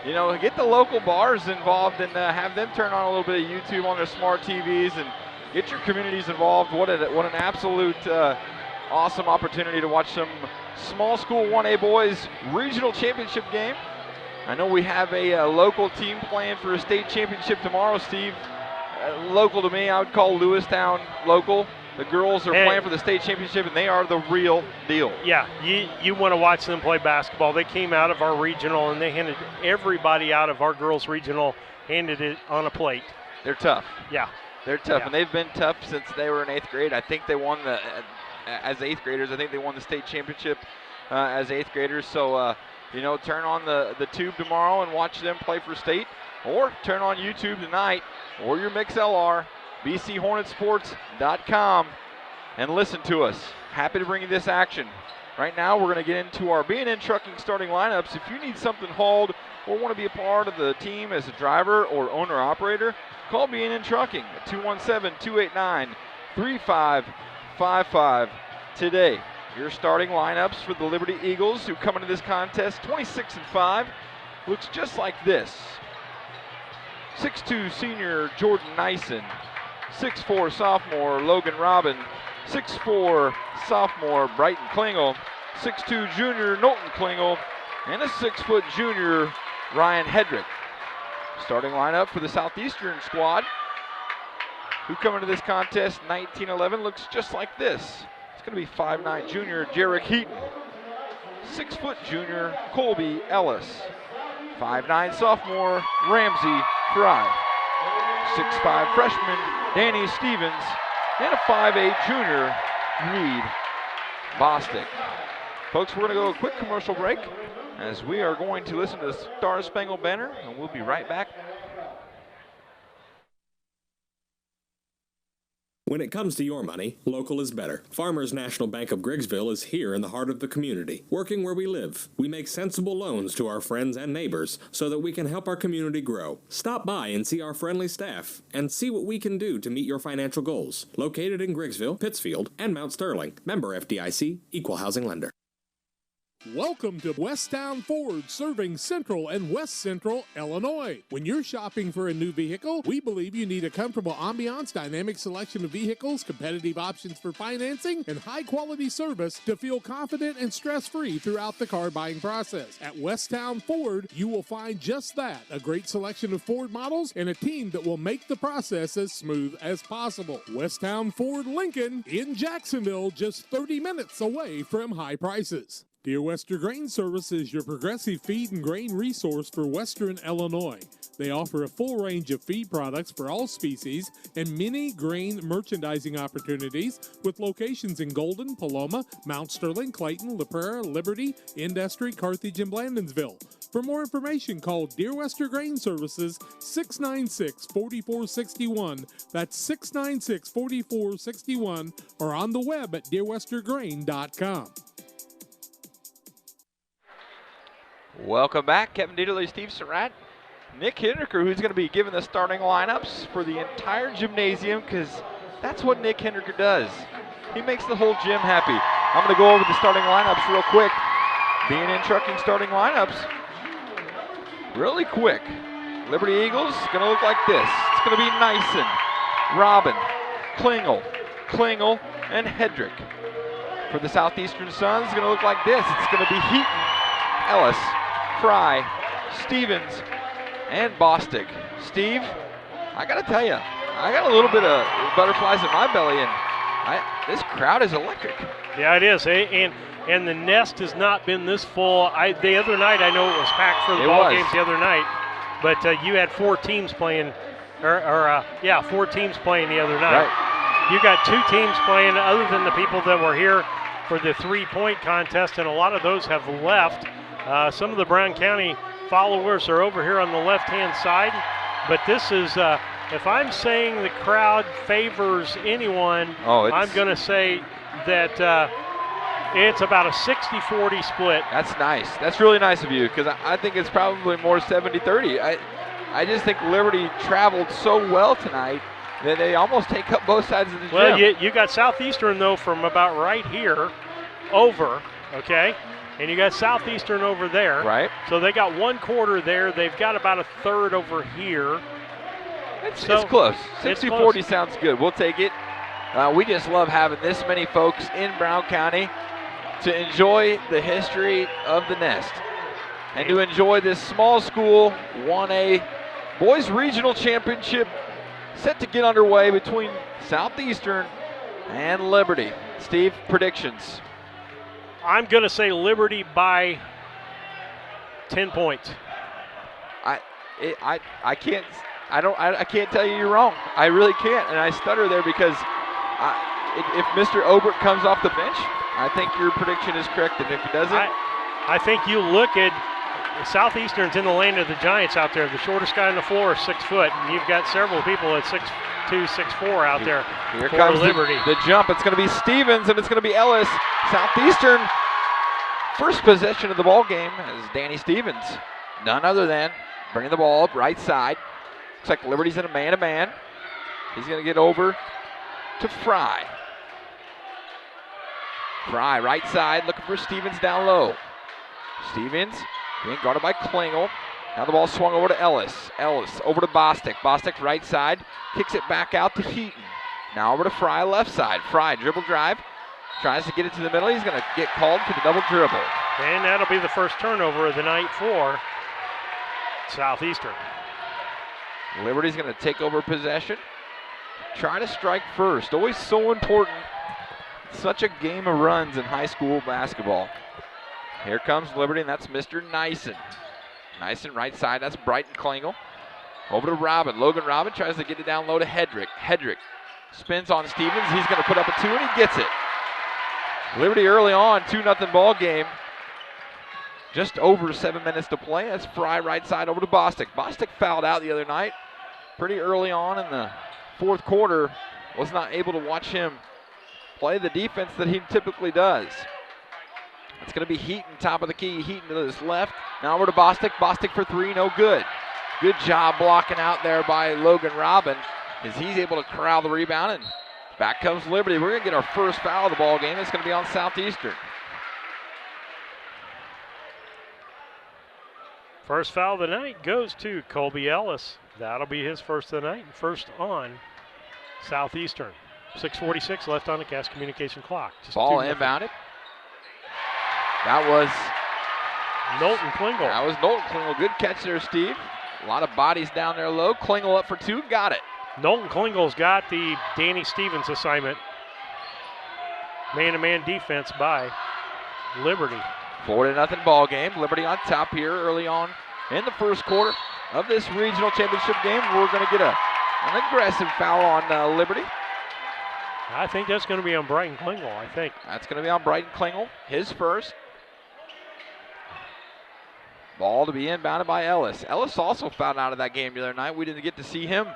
get the local bars involved and have them turn on a little bit of YouTube on their smart TVs and get your communities involved. What an absolute awesome opportunity to watch some small school 1A boys regional championship game. I know we have a local team playing for a state championship tomorrow, Steve. Local to me, I would call Lewistown local. The girls are playing for the state championship, and they are the real deal. Yeah, you want to watch them play basketball. They came out of our regional, and they handed everybody out of our girls' regional, handed it on a plate. They're tough. Yeah. They're tough, and they've been tough since they were in 8th grade. I think they won as 8th graders. I think they won the state championship as 8th graders. So, turn on the tube tomorrow and watch them play for state, or turn on YouTube tonight, or your MixLR, bchornetsports.com, and listen to us. Happy to bring you this action. Right now, we're going to get into our B&N Trucking starting lineups. If you need something hauled or want to be a part of the team as a driver or owner-operator, call B&N Trucking at 217-289-3555 today. Your starting lineups for the Liberty Eagles, who come into this contest 26-5, looks just like this. 6'2" senior Jordan Nyson, 6'4" sophomore Logan Robin, 6'4" sophomore Brighton Klingel, 6'2" junior Knowlton Klingel, and a 6' junior Ryan Hedrick. Starting lineup for the Southeastern squad, who come into this contest 19-11, looks just like this. It's going to be 5'9" junior Jarek Heaton. 6' junior Colby Ellis. 5'9" sophomore Ramsey Fry. 6'5" freshman Danny Stevens. And a 5'8" junior Reed Bostic. Folks, we're going to go a quick commercial break as we are going to listen to the Star Spangled Banner, and we'll be right back. When it comes to your money, local is better. Farmers National Bank of Griggsville is here in the heart of the community, working where we live. We make sensible loans to our friends and neighbors so that we can help our community grow. Stop by and see our friendly staff and see what we can do to meet your financial goals. Located in Griggsville, Pittsfield, and Mount Sterling. Member FDIC, Equal Housing Lender. Welcome to Westtown Ford, serving Central and West Central Illinois. When you're shopping for a new vehicle, we believe you need a comfortable ambiance, dynamic selection of vehicles, competitive options for financing, and high-quality service to feel confident and stress-free throughout the car buying process. At Westtown Ford, you will find just that, a great selection of Ford models and a team that will make the process as smooth as possible. Westtown Ford Lincoln in Jacksonville, just 30 minutes away from high prices. Dear Western Grain Service is your progressive feed and grain resource for Western Illinois. They offer a full range of feed products for all species and many grain merchandising opportunities with locations in Golden, Paloma, Mount Sterling, Clayton, La Prairie, Liberty, Industry, Carthage, and Blandonsville. For more information, call Dear Western Grain Services 696-4461. That's 696-4461 or on the web at dearwestergrain.com. Welcome back. Kevin Dieterle, Steve Surratt, Nick Henniker, who's going to be giving the starting lineups for the entire gymnasium, because that's what Nick Henniker does. He makes the whole gym happy. I'm going to go over the starting lineups real quick. B&N Trucking starting lineups really quick. Liberty Eagles going to look like this. It's going to be Nyson, Robin, Klingel, and Hedrick. For the Southeastern Suns, it's going to look like this. It's going to be Heaton, Ellis, Fry, Stevens, and Bostic. Steve, I got to tell you, I got a little bit of butterflies in my belly, and this crowd is electric. Yeah, it is. And the nest has not been this full. The other night, I know it was packed for the ball games the other night, but you had four teams playing, four teams playing the other night. Right. You got two teams playing other than the people that were here for the three-point contest, and a lot of those have left. Some of the Brown County followers are over here on the left-hand side, but this is, if I'm saying the crowd favors anyone, I'm going to say that it's about a 60-40 split. That's nice. That's really nice of you, because I think it's probably more 70-30. I just think Liberty traveled so well tonight that they almost take up both sides of the gym. Well, you got Southeastern, though, from about right here over, okay? And you got Southeastern over there. Right. So they got one quarter there. They've got about a third over here. It's close. 60-40 sounds good. We'll take it. We just love having this many folks in Brown County to enjoy the history of the Nest and to enjoy this small school 1A Boys Regional Championship set to get underway between Southeastern and Liberty. Steve, predictions? I'm going to say Liberty by 10 points. I can't tell you you're wrong. I really can't, and I stutter there because if Mr. Obert comes off the bench, I think your prediction is correct, and if he doesn't, I think you look at Southeastern's in the land of the Giants out there. The shortest guy on the floor is 6 foot, and you've got several people at 6'2", 6'4" out there. Here comes Liberty. The jump. It's going to be Stevens, and it's going to be Ellis. Southeastern, first possession of the ball game is Danny Stevens. None other than bringing the ball up right side. Looks like Liberty's in a man-to-man. He's going to get over to Fry. Fry, right side, looking for Stevens down low. Stevens being guarded by Klingel. Now the ball swung over to Ellis. Ellis over to Bostic. Bostic right side, kicks it back out to Heaton. Now over to Fry left side. Fry dribble drive, tries to get it to the middle. He's going to get called for the double dribble. And that'll be the first turnover of the night for Southeastern. Liberty's going to take over possession. Try to strike first. Always so important such a game of runs in high school basketball. Here comes Liberty, and that's Mr. Nyson. Nyson right side, that's Brighton Klingel. Over to Robin. Logan Robin tries to get it down low to Hedrick. Hedrick spins on Stevens. He's going to put up a 2, and he gets it. Liberty early on, 2-0 ball game. Just over 7 minutes to play. That's Fry right side over to Bostic. Bostic fouled out the other night pretty early on in the fourth quarter. Was not able to watch him play the defense that he typically does. It's going to be Heaton, top of the key. Heaton to his left. Now over to Bostic. Bostic for 3, no good. Good job blocking out there by Logan Robin as he's able to corral the rebound. And back comes Liberty. We're going to get our first foul of the ball game. It's going to be on Southeastern. First foul of the night goes to Colby Ellis. That'll be his first of the night and first on Southeastern. 6:46 left on the Cass Communication clock. Ball inbounded. That was Knowlton Klingel. That was Knowlton Klingel. Good catch there, Steve. A lot of bodies down there low. Klingel up for 2. Got it. Knowlton Klingel's got the Danny Stevens assignment. Man-to-man defense by Liberty. 4-0 ball game. Liberty on top here early on in the first quarter of this regional championship game. We're going to get an aggressive foul on Liberty. I think that's going to be on Brighton Klingel, I think. That's going to be on Brighton Klingel, his first. Ball to be inbounded by Ellis. Ellis also fouled out of that game the other night. We didn't get to see him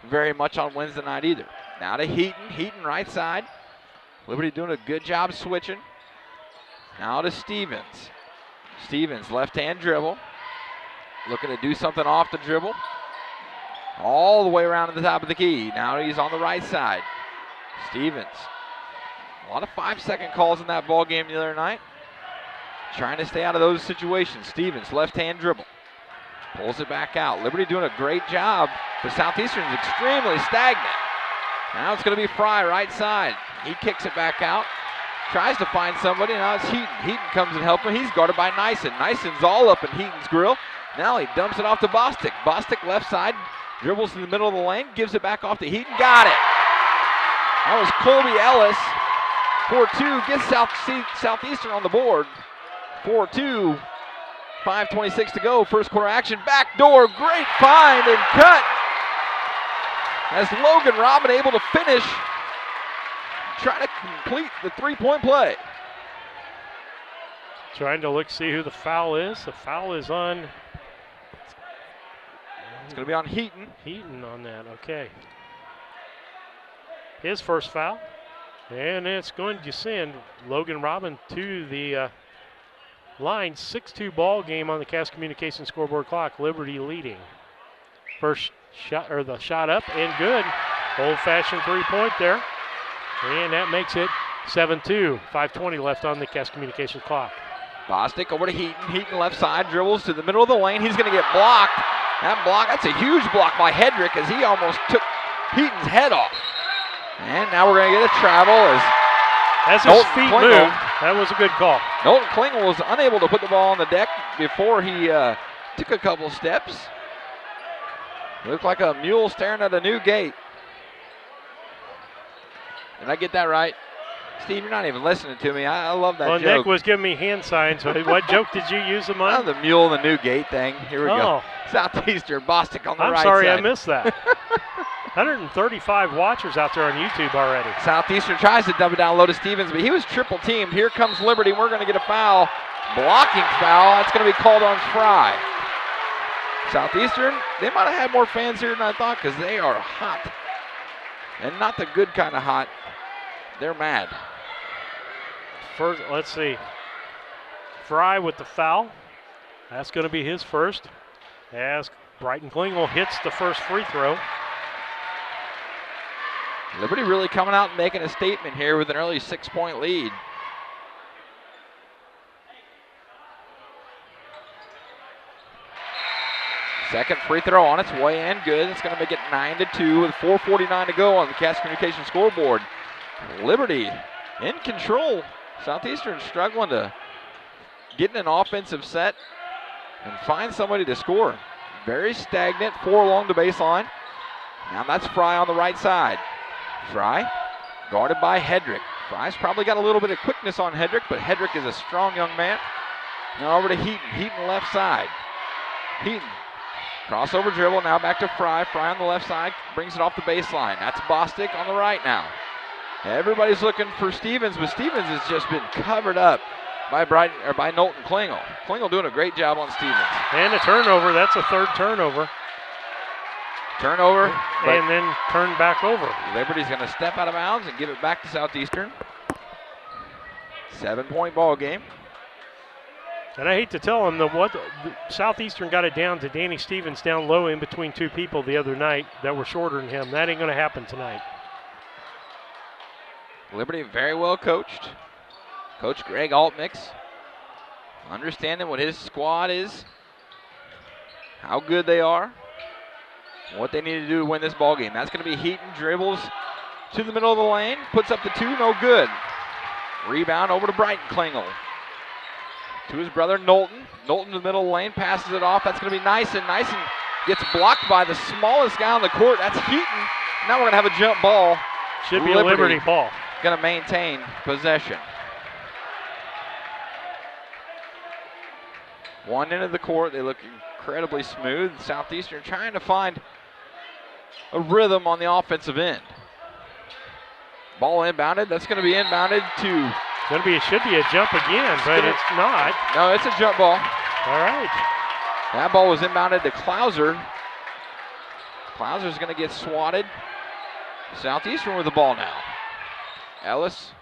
very much on Wednesday night either. Now to Heaton. Heaton right side. Liberty doing a good job switching. Now to Stevens. Stevens, left-hand dribble. Looking to do something off the dribble. All the way around to the top of the key. Now he's on the right side. Stevens. A lot of 5-second calls in that ball game the other night. Trying to stay out of those situations. Stevens, left-hand dribble. Pulls it back out. Liberty doing a great job. The Southeastern is extremely stagnant. Now it's going to be Fry right side. He kicks it back out. Tries to find somebody. Now it's Heaton. Heaton comes and helps him. He's guarded by Nyson. Nyson's all up in Heaton's grill. Now he dumps it off to Bostic. Bostic left side. Dribbles in the middle of the lane. Gives it back off to Heaton. Got it. That was Colby Ellis. 4-2. Gets Southeastern on the board. 4-2. 5:26 to go. First quarter action. Back door. Great find and cut. As Logan Robin able to finish. Trying to complete the three-point play. Trying to see who the foul is. The foul is on. It's going to be on Heaton. Heaton on that, okay. His first foul. And it's going to send Logan Robin to the line. 6-2 ball game on the Cass Communication scoreboard clock. Liberty leading. First shot, or the shot up and good. Old-fashioned three-point there. And that makes it 7-2. 5:20 left on the Cass Communications clock. Bostic over to Heaton. Heaton left side, dribbles to the middle of the lane. He's going to get blocked. That's a huge block by Hedrick as he almost took Heaton's head off. And now we're going to get a travel as his feet moved. That was a good call. Knowlton Klingel was unable to put the ball on the deck before he took a couple steps. Looked like a mule staring at a new gate. Did I get that right? Steve, you're not even listening to me. I love that joke. Nick was giving me hand signs. What joke did you use them on? The mule, the new gate thing. Here we go. Southeastern, Bostic on the right side. I'm sorry I missed that. 135 watchers out there on YouTube already. Southeastern tries to dump it down low to Stevens, but he was triple teamed. Here comes Liberty. We're going to get a foul. Blocking foul. That's going to be called on Fry. Southeastern, they might have had more fans here than I thought because they are hot. And not the good kind of hot. They're mad. First, let's see. Fry with the foul. That's going to be his first. As Brighton Klingel hits the first free throw. Liberty really coming out and making a statement here with an early 6-point lead. Second free throw on its way in, good. It's going to make it 9-2 with 4:49 to go on the Cass Communication scoreboard. Liberty in control. Southeastern struggling to get in an offensive set and find somebody to score. Very stagnant, 4 along the baseline. Now that's Fry on the right side. Fry guarded by Hedrick. Fry's probably got a little bit of quickness on Hedrick, but Hedrick is a strong young man. Now over to Heaton. Heaton left side. Heaton. Crossover dribble. Now back to Fry. Fry on the left side. Brings it off the baseline. That's Bostic on the right now. Everybody's looking for Stevens, but Stevens has just been covered up by Knowlton Klingel. Klingel doing a great job on Stevens. And a turnover. That's a third turnover. Turnover. And then turn back over. Liberty's going to step out of bounds and give it back to Southeastern. 7-point ball game. And I hate to tell him Southeastern got it down to Danny Stevens down low in between two people the other night that were shorter than him. That ain't going to happen tonight. Liberty very well coached. Coach Greg Altmix understanding what his squad is, how good they are, what they need to do to win this ball game. That's going to be Heaton, dribbles to the middle of the lane, puts up the 2, no good. Rebound over to Brighton Klingel. To his brother Knowlton. Knowlton in the middle of the lane, passes it off. That's going to be Nyson. Nyson gets blocked by the smallest guy on the court. That's Heaton. Now we're going to have a jump ball. Should be a Liberty ball. Going to maintain possession. One end of the court, they look incredibly smooth. Southeastern trying to find a rhythm on the offensive end. Ball inbounded. That's going to be inbounded to. Should be a jump again, but it's not. No, it's a jump ball. All right. That ball was inbounded to Clouser. Clouser's going to get swatted. Southeastern with the ball now. Ellis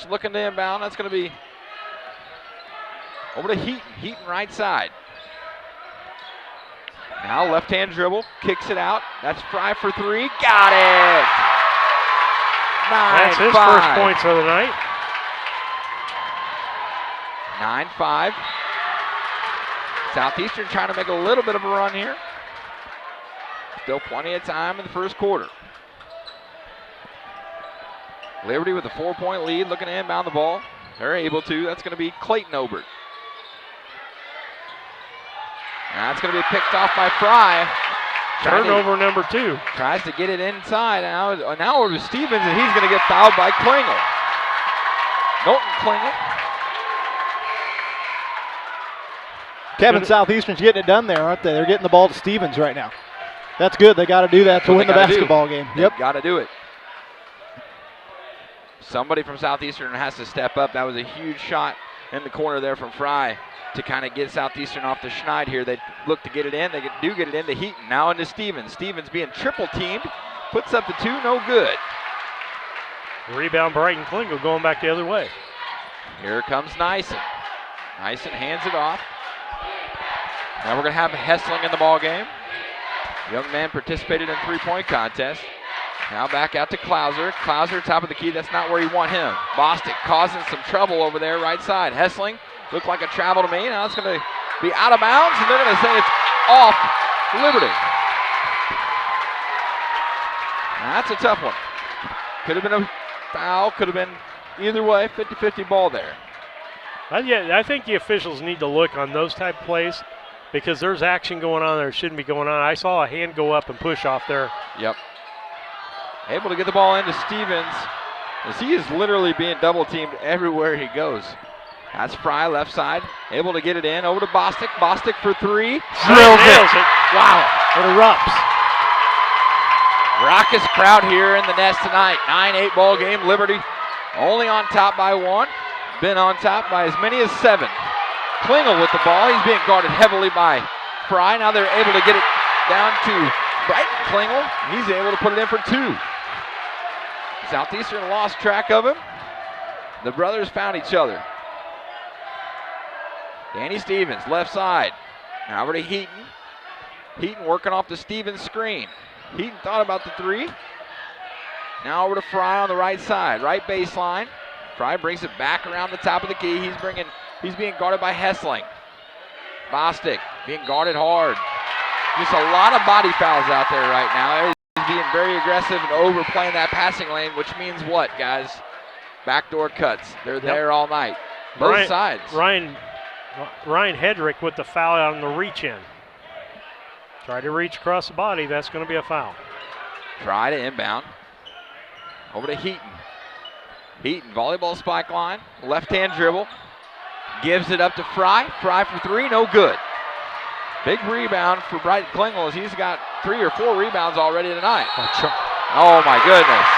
looking to inbound. That's going to be over to Heaton. Heaton right side. Now left-hand dribble. Kicks it out. That's Fry for 3. Got it! 9-5. That's his first points of the night. 9-5. Southeastern trying to make a little bit of a run here. Still plenty of time in the first quarter. Liberty with a 4-point lead, looking to inbound the ball. They're able to. That's going to be Clayton Obert. That's going to be picked off by Fry. Turnover number 2. Tries to get it inside. Now over to Stevens, and he's going to get fouled by Klingel. Knowlton Klingel. Kevin, Southeastern's getting it done there, aren't they? They're getting the ball to Stevens right now. That's good. They got to do that to win the basketball game. Yep. Got to do it. Somebody from Southeastern has to step up. That was a huge shot in the corner there from Fry to kind of get Southeastern off the schneid here. They look to get it in. They do get it into Heaton. Now into Stevens. Stevens being triple teamed. Puts up the 2, no good. Rebound Brighton Klingel going back the other way. Here comes Nyson. Nyson hands it off. Now we're going to have Hessling in the ball game. Young man participated in 3-point contest. Now back out to Clouser. Clouser, top of the key. That's not where you want him. Bostic causing some trouble over there, right side. Hessling looked like a travel to me. Now it's going to be out of bounds, and they're going to say it's off Liberty. That's a tough one. Could have been a foul. Could have been either way. 50-50 ball there. I think the officials need to look on those type of plays because there's action going on there. It shouldn't be going on. I saw a hand go up and push off there. Yep. Able to get the ball into Stevens as he is literally being double teamed everywhere he goes. That's Fry left side. Able to get it in over to Bostic. Bostic for 3. Drills it. Wow. It erupts. Raucous crowd here in the nest tonight. 9-8 ball game. Liberty only on top by 1. Been on top by as many as 7. Klingel with the ball. He's being guarded heavily by Fry. Now they're able to get it down to Brighton Klingel. He's able to put it in for 2. Southeastern lost track of him. The brothers found each other. Danny Stevens, left side. Now over to Heaton. Heaton working off the Stevens screen. Heaton thought about the 3. Now over to Fry on the right side, right baseline. Fry brings it back around the top of the key. He's being guarded by Hessling. Bostic being guarded hard. Just a lot of body fouls out there right now. He's being very aggressive and overplaying that passing lane, which means what, guys? Backdoor cuts. They're there all night. Both sides. Ryan Hedrick with the foul on the reach-in. Try to reach across the body. That's going to be a foul. Try to inbound. Over to Heaton. Heaton, volleyball spike line, left-hand dribble, gives it up to Fry. Fry for three, no good. Big rebound for Brighton Klingel as he's got 3 or 4 rebounds already tonight. Oh my goodness.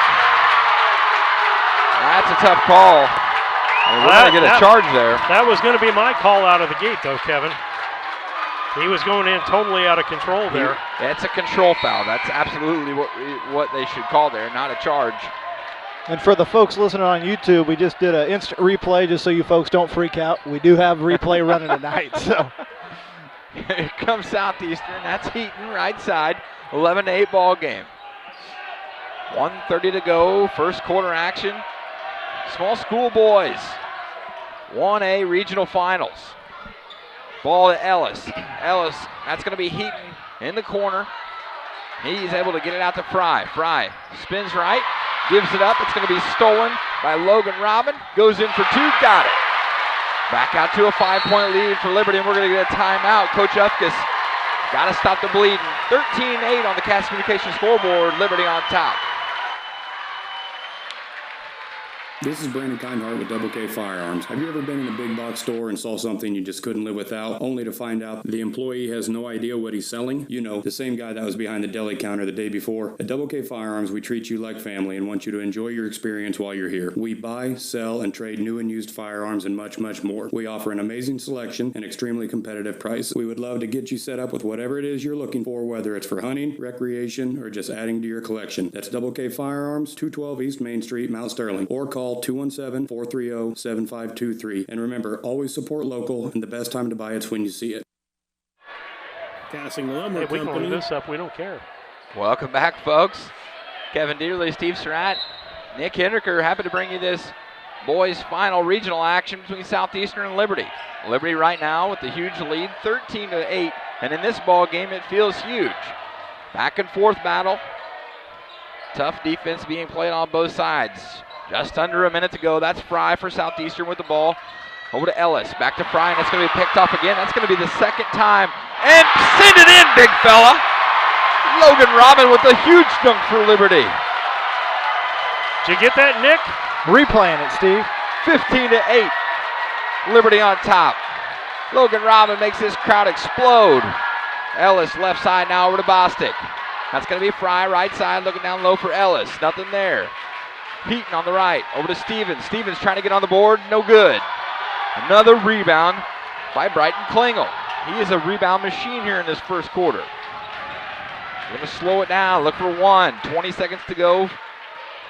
That's a tough call. And we're going to get a charge there. That was going to be my call out of the gate though, Kevin. He was going in totally out of control there. It's a control foul. That's absolutely what they should call there, not a charge. And for the folks listening on YouTube, we just did an instant replay just so you folks don't freak out. We do have replay running tonight. So Here comes Southeastern. That's Heaton, right side. 11-8 ball game. 1:30 to go. First quarter action. Small school boys. 1A regional finals. Ball to Ellis. Ellis, that's going to be Heaton in the corner. He's able to get it out to Fry. Fry spins right. Gives it up. It's going to be stolen by Logan Robin. Goes in for 2. Got it. Back out to a 5-point lead for Liberty, and we're going to get a timeout. Coach Ufkus got to stop the bleeding. 13-8 on the Cass Communications scoreboard. Liberty on top. This is Brandon Kindhart with Double K Firearms. Have you ever been in a big box store and saw something you just couldn't live without, only to find out the employee has no idea what he's selling? You know, the same guy that was behind the deli counter the day before. At Double K Firearms, we treat you like family and want you to enjoy your experience while you're here. We buy, sell, and trade new and used firearms and much, much more. We offer an amazing selection and extremely competitive prices. We would love to get you set up with whatever it is you're looking for, whether it's for hunting, recreation, or just adding to your collection. That's Double K Firearms, 212 East Main Street, Mount Sterling, or call 217-430-7523. And remember, always support local, and the best time to buy it's when you see it. Casting Lumber Hey, we can Company. leave this up. We don't care. Welcome back, folks. Kevin Dieterle, Steve Surratt, Nick Hendricker, happy to bring you this boys' final regional action between Southeastern and Liberty. Liberty right now with the huge lead, 13-8, and in this ball game it feels huge. Back and forth battle. Tough defense being played on both sides. Just under a minute to go. That's Fry for Southeastern with the ball. Over to Ellis. Back to Fry, and it's going to be picked off again. That's going to be the second time. And send it in, big fella. Logan Robin with a huge dunk for Liberty. Did you get that, Nick? replaying it, Steve. 15-8. Liberty on top. Logan Robin makes this crowd explode. Ellis left side now over to Bostic. That's going to be Fry right side looking down low for Ellis. Nothing there. Heaton on the right. Over to Stevens. Stevens trying to get on the board. No good. Another rebound by Brighton Klingel. He is a rebound machine here in this first quarter. Going to slow it down. Look for one. 20 seconds to go.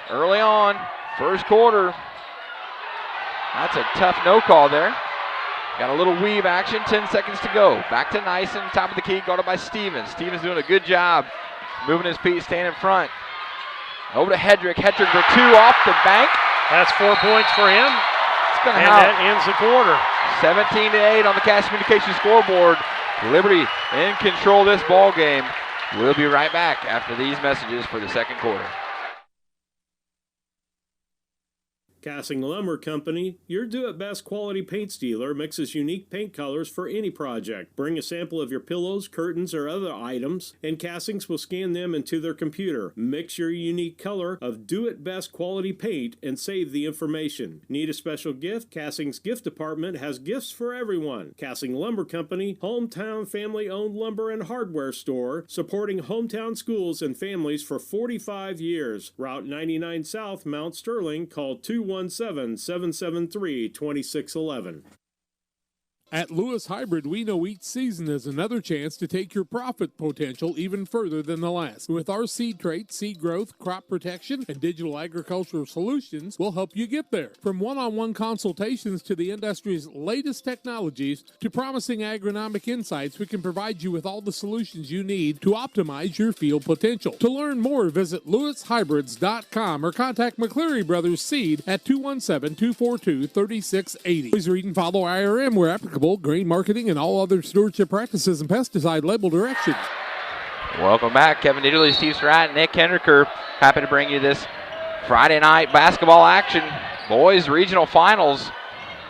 Early on. First quarter. That's a tough no call there. Got a little weave action. 10 seconds to go. Back to Nyson. Top of the key. Guarded by Stevens. Stevens doing a good job. Moving his feet. Staying in front. Over to Hedrick. Hedrick for two off the bank. That's 4 points for him. And that ends the quarter. 17-8 on the Cash Communications scoreboard. Liberty in control of this ball game. We'll be right back after these messages for the second quarter. Casting Lumber Company, your do-it-best quality paint dealer, mixes unique paint colors for any project. Bring a sample of your pillows, curtains, or other items, and Castings will scan them into their computer. Mix your unique color of do-it-best quality paint and save the information. Need a special gift? Castings Gift Department has gifts for everyone. Casting Lumber Company, hometown family-owned lumber and hardware store, supporting hometown schools and families for 45 years. Route 99 South, Mount Sterling. Call 217-773-2611. At Lewis Hybrid, we know each season is another chance to take your profit potential even further than the last. With our seed traits, seed growth, crop protection, and digital agricultural solutions, we'll help you get there. From one-on-one consultations to the industry's latest technologies to promising agronomic insights, we can provide you with all the solutions you need to optimize your field potential. To learn more, visit lewishybrids.com or contact McCleary Brothers Seed at 217-242-3680. Please read and follow IRM where applicable, grain marketing, and all other stewardship practices and pesticide label directions. Welcome back. Kevin Dieterle, Steve Surratt, Nick Hendricker. Happy to bring you this Friday night basketball action. Boys Regional Finals.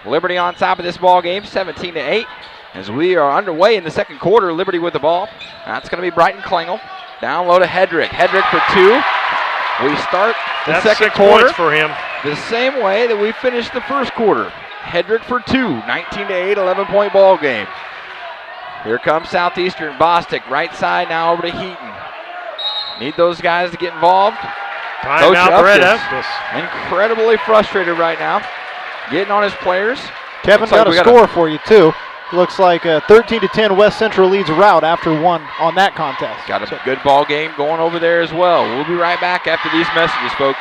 Liberty on top of this ball game, 17-8. As we are underway in the second quarter, Liberty with the ball. That's going to be Brighton Klingel. Down low to Hedrick. Hedrick for two. We start the That's second 6 quarter points for him. the same way that we finished the first quarter. Hedrick for 2, 19-8, 11-point ball game. Here comes Southeastern. Bostic, right side now over to Heaton. Need those guys to get involved. Timeout, Brett Estes. Incredibly frustrated right now. Getting on his players. Kevin, got a score for you, too. Looks like a 13-10 West Central leads route after one on that contest. Got a good ball game going over there as well. We'll be right back after these messages, folks.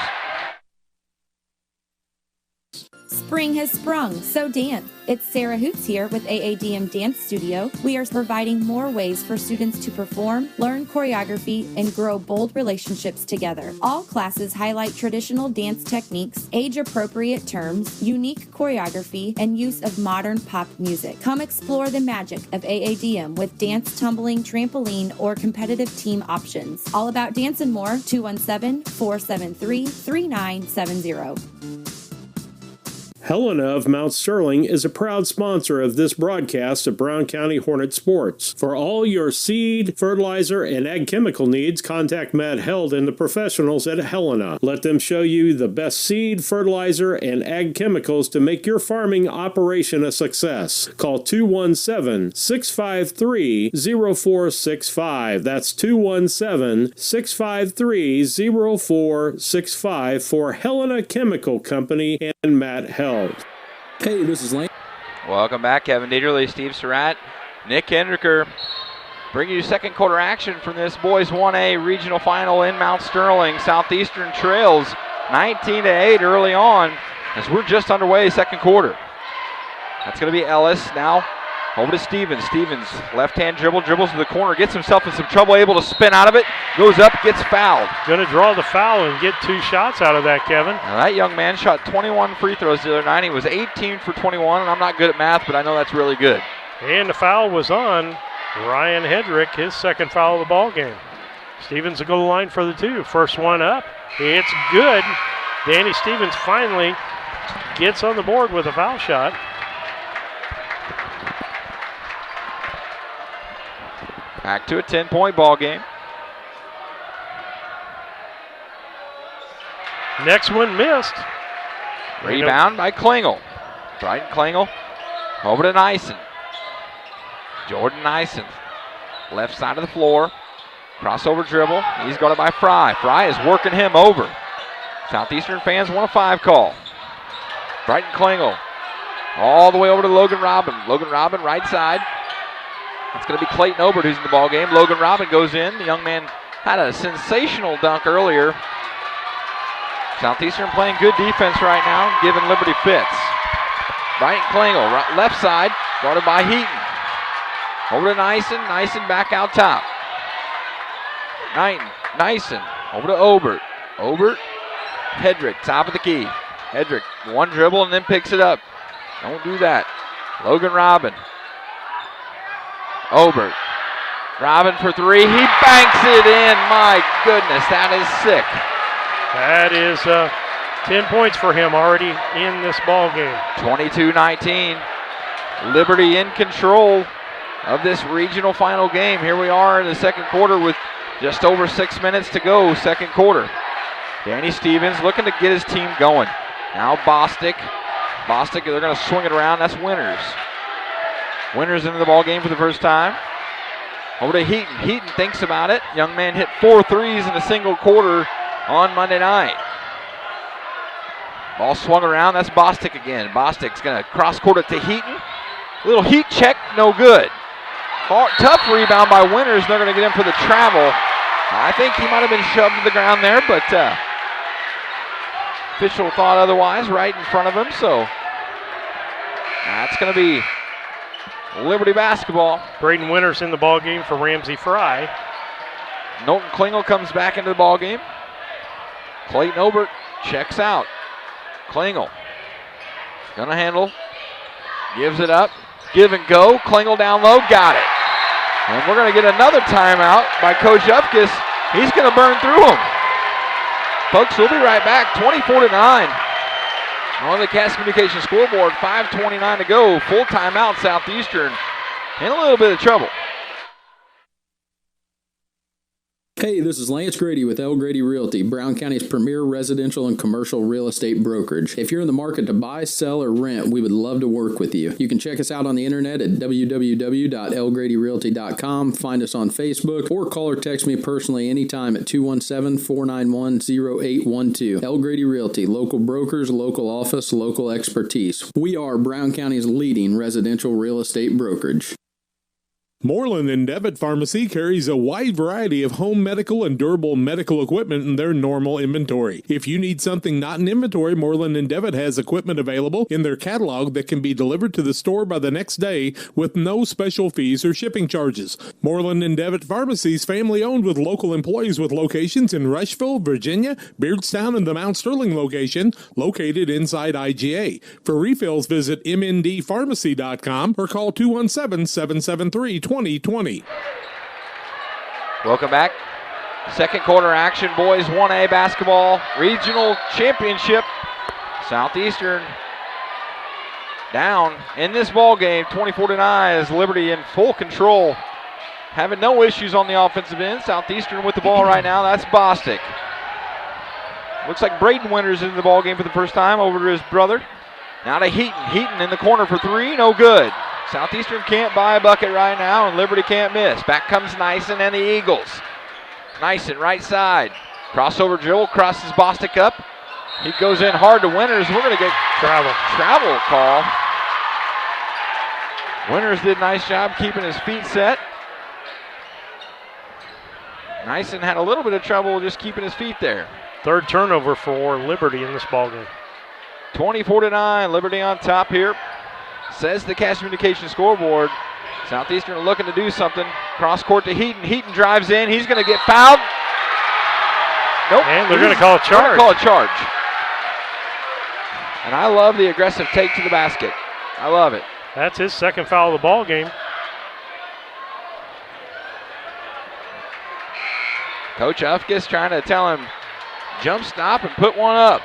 Spring has sprung, so dance. It's Sarah Hoots here with AADM Dance Studio. We are providing more ways for students to perform, learn choreography, and grow bold relationships together. All classes highlight traditional dance techniques, age-appropriate terms, unique choreography, and use of modern pop music. Come explore the magic of AADM with dance, tumbling, trampoline, or competitive team options. All about dance and more, 217-473-3970. Helena of Mount Sterling is a proud sponsor of this broadcast of Brown County Hornet Sports. For all your seed, fertilizer, and ag chemical needs, contact Matt Held and the professionals at Helena. Let them show you the best seed, fertilizer, and ag chemicals to make your farming operation a success. Call 217-653-0465. That's 217-653-0465 for Helena Chemical Company and Matt Held. Hey, this is Lane. Welcome back, Kevin Dieterle, Steve Surratt, Nick Hendricker. Bring you second quarter action from this boys 1A regional final in Mount Sterling. Southeastern trails 19-8 early on as we're just underway second quarter. That's going to be Ellis now. Over to Stevens. Stevens, left-hand dribbles to the corner, gets himself in some trouble, able to spin out of it, goes up, gets fouled. Going to draw the foul and get 2 shots out of that, Kevin. Now that young man shot 21 free throws the other night. He was 18 for 21, and I'm not good at math, but I know that's really good. And the foul was on Ryan Hedrick, his second foul of the ball game. Stevens will go to the line for the 2. First one up. It's good. Danny Stevens finally gets on the board with a foul shot. Back to a 10-point ball game. Next one missed. Rebound by Klingel. Bryden Klingel over to Nyson. Jordan Nyson, left side of the floor. Crossover dribble. He's got it by Fry. Fry is working him over. Southeastern fans want a 5 call. Bryden Klingel all the way over to Logan Robin. Logan Robin, right side. It's going to be Clayton Obert who's in the ball game. Logan Robin goes in. The young man had a sensational dunk earlier. Southeastern playing good defense right now, giving Liberty fits. Bryden Klingel, left side, guarded by Heaton. Over to Nyson. Nyson back out top. Nyson over to Obert. Obert, Hedrick, top of the key. Hedrick, one dribble and then picks it up. Don't do that. Logan Robin. Obert. Robin for 3. He banks it in. My goodness, that is sick. That is 10 points for him already in this ball game. 22-19. Liberty in control of this regional final game. Here we are in the second quarter with just over 6 minutes to go, second quarter. Danny Stevens looking to get his team going. Now Bostic. Bostic, they're going to swing it around. That's Winters. Winters into the ball game for the first time. Over to Heaton. Heaton thinks about it. Young man hit 4 threes in a single quarter on Monday night. Ball swung around. That's Bostic again. Bostic's going to cross-court it to Heaton. Little heat check, no good. Tough rebound by Winters. They're going to get him for the travel. I think he might have been shoved to the ground there, but official thought otherwise right in front of him. So that's going to be Liberty basketball. Braden Winters in the ball game for Ramsey Fry. Knowlton Klingel comes back into the ball game. Clayton Obert checks out. Klingel gonna handle. Gives it up. Give and go. Klingel down low. Got it. And we're gonna get another timeout by Coach Upkis. He's gonna burn through them. Folks, we'll be right back. 24-9. On the Cass Communications scoreboard, 5:29 to go. Full timeout, Southeastern in a little bit of trouble. Hey, this is Lance Grady with L. Grady Realty, Brown County's premier residential and commercial real estate brokerage. If you're in the market to buy, sell, or rent, we would love to work with you. You can check us out on the internet at www.lgradyrealty.com, find us on Facebook, or call or text me personally anytime at 217-491-0812. L. Grady Realty, local brokers, local office, local expertise. We are Brown County's leading residential real estate brokerage. Moreland and Devitt Pharmacy carries a wide variety of home medical and durable medical equipment in their normal inventory. If you need something not in inventory, Moreland and Devitt has equipment available in their catalog that can be delivered to the store by the next day with no special fees or shipping charges. Moreland and Devitt Pharmacy is family-owned with local employees with locations in Rushville, Virginia, Beardstown, and the Mount Sterling location located inside IGA. For refills, visit mndpharmacy.com or call 217-773-2020. Welcome back. Second quarter action, boys 1A basketball regional championship. Southeastern down in this ball game, 24-9, as Liberty in full control. Having no issues on the offensive end. Southeastern with the ball right now. That's Bostic. Looks like Braden Winters in the ball game for the first time over to his brother. Now to Heaton. Heaton in the corner for three. No good. Southeastern can't buy a bucket right now, and Liberty can't miss. Back comes Nyson and the Eagles. Nyson, right side. Crossover dribble, crosses Bostic up. He goes in hard to Winters. We're going to get travel call. Winters did a nice job keeping his feet set. Nyson had a little bit of trouble just keeping his feet there. Third turnover for Liberty in this ballgame. 24-9, Liberty on top here. Says the Cash Communication scoreboard. Southeastern looking to do something. Cross court to Heaton. Heaton drives in. He's going to get fouled. Nope. And they're going to call a charge. They're going to call a charge. And I love the aggressive take to the basket. I love it. That's his second foul of the ball game. Coach Ufkis trying to tell him, jump stop and put one up.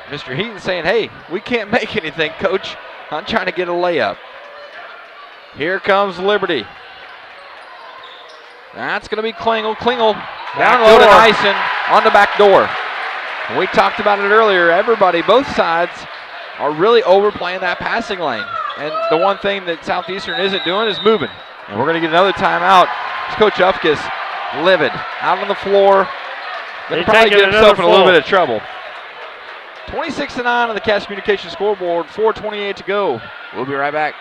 Mr. Heaton saying, hey, we can't make anything, Coach. I'm trying to get a layup. Here comes Liberty. That's going to be Klingel. Klingel down low to Nyson on the back door. We talked about it earlier. Everybody, both sides, are really overplaying that passing lane. And the one thing that Southeastern isn't doing is moving. And we're going to get another timeout. It's Coach Ufkis livid, out on the floor. Going to probably get himself in a little bit of trouble. 26-9 on the Cash Communication scoreboard, 4:28 to go. We'll be right back.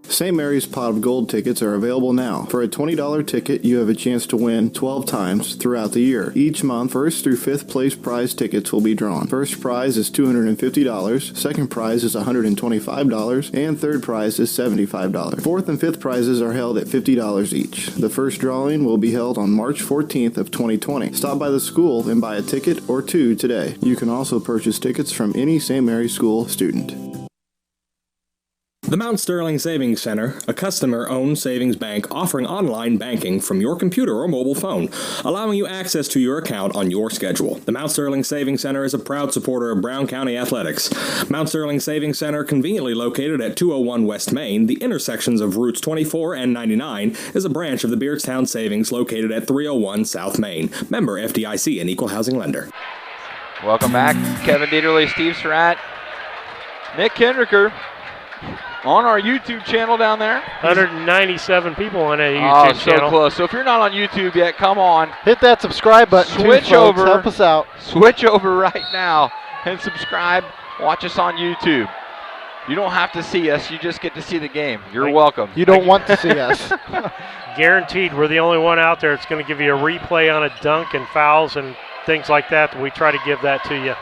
St. Mary's Pot of Gold tickets are available now. For a $20 ticket, you have a chance to win 12 times throughout the year. Each month, first through fifth place prize tickets will be drawn. First prize is $250, second prize is $125, and third prize is $75. Fourth and fifth prizes are held at $50 each. The first drawing will be held on March 14th of 2020. Stop by the school and buy a ticket or two today. You can also purchase tickets from any St. Mary's school student. The Mount Sterling Savings Center, a customer-owned savings bank offering online banking from your computer or mobile phone, allowing you access to your account on your schedule. The Mount Sterling Savings Center is a proud supporter of Brown County athletics. Mount Sterling Savings Center, conveniently located at 201 West Main, the intersections of Routes 24 and 99, is a branch of the Beardstown Savings located at 301 South Main. Member FDIC and Equal Housing Lender. Welcome back. Kevin Dieterle, Steve Surratt, Nick Kendricker. On our YouTube channel down there. 197 people on a YouTube channel. So close. So if you're not on YouTube yet, come on. Hit that subscribe button. Switch over. Help us out. Switch over right now and subscribe. Watch us on YouTube. You don't have to see us. You just get to see the game. You're welcome. You don't want to see us. Guaranteed we're the only one out there that's going to give you a replay on a dunk and fouls and things like that. We try to give that to you.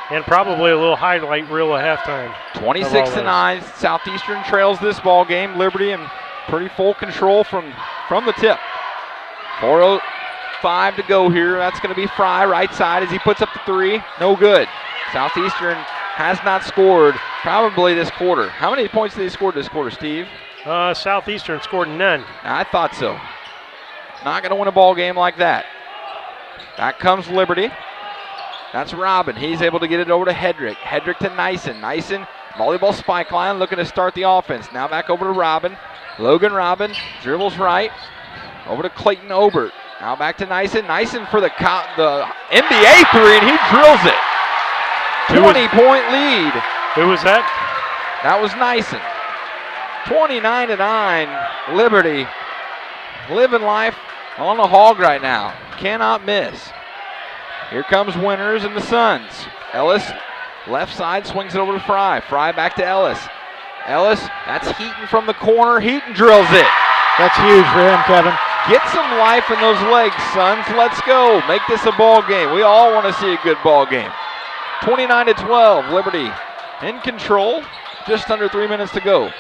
And probably a little highlight reel at halftime. 26-9, Southeastern trails this ball game. Liberty in pretty full control from the tip. 4:05 to go here. That's going to be Fry right side as he puts up the three. No good. Southeastern has not scored probably this quarter. How many points did they score this quarter, Steve? Southeastern scored none. I thought so. Not going to win a ball game like that. Back comes Liberty. That's Robin. He's able to get it over to Hedrick. Hedrick to Nyson. Nyson, volleyball spike line, looking to start the offense. Now back over to Robin. Logan Robin dribbles right. Over to Clayton Obert. Now back to Nyson. Nyson for the NBA three, and he drills it. 20-point lead. Who was that? That was Nyson. 29-9. Liberty living life on the hog right now. Cannot miss. Here comes Winters and the Suns. Ellis, left side, swings it over to Fry. Fry back to Ellis. Ellis, that's Heaton from the corner. Heaton drills it. That's huge for him, Kevin. Get some life in those legs, Suns. Let's go. Make this a ball game. We all want to see a good ball game. 29-12. Liberty in control. Just under 3 minutes to go.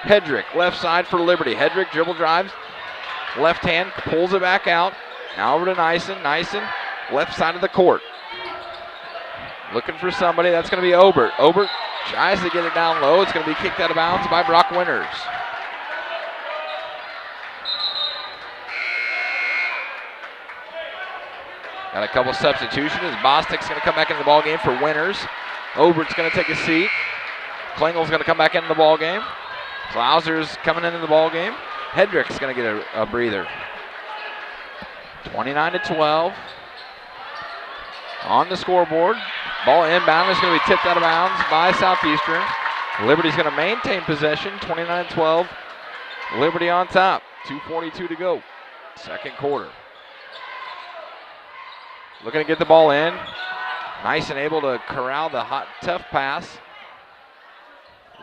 Hedrick, left side for Liberty. Hedrick dribble drives. Left hand, pulls it back out. Now over to Nyson. Nyson, left side of the court. Looking for somebody. That's going to be Obert. Obert tries to get it down low. It's going to be kicked out of bounds by Brock Winters. Got a couple substitutions. Bostic's going to come back into the ballgame for Winters. Obert's going to take a seat. Klingel's going to come back into the ballgame. Klauser's coming into the ballgame. Hedrick's going to get a breather. 29-12. On the scoreboard. Ball inbound is going to be tipped out of bounds by Southeastern. Liberty's going to maintain possession. 29-12. Liberty on top. 2:42 to go. Second quarter. Looking to get the ball in. Nice and able to corral the hot, tough pass.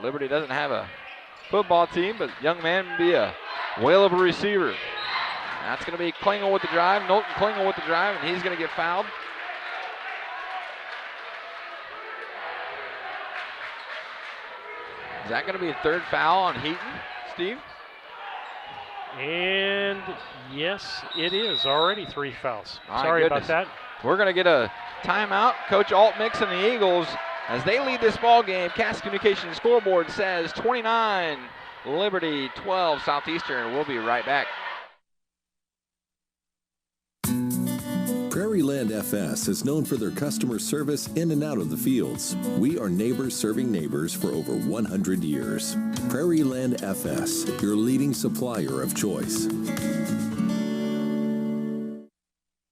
Liberty doesn't have a football team, but young man can be a whale of a receiver. That's going to be Klingel with the drive. Knowlton Klingel with the drive, and he's going to get fouled. Is that going to be a third foul on Heaton, Steve? And yes, it is already 3 fouls. My Sorry goodness. about that. We're going to get a timeout. Coach Altmix and the Eagles, as they lead this ball game, Cass Communications scoreboard says 29, Liberty 12, Southeastern. We'll be right back. Prairieland FS is known for their customer service in and out of the fields. We are neighbors serving neighbors for over 100 years. Prairieland FS, your leading supplier of choice.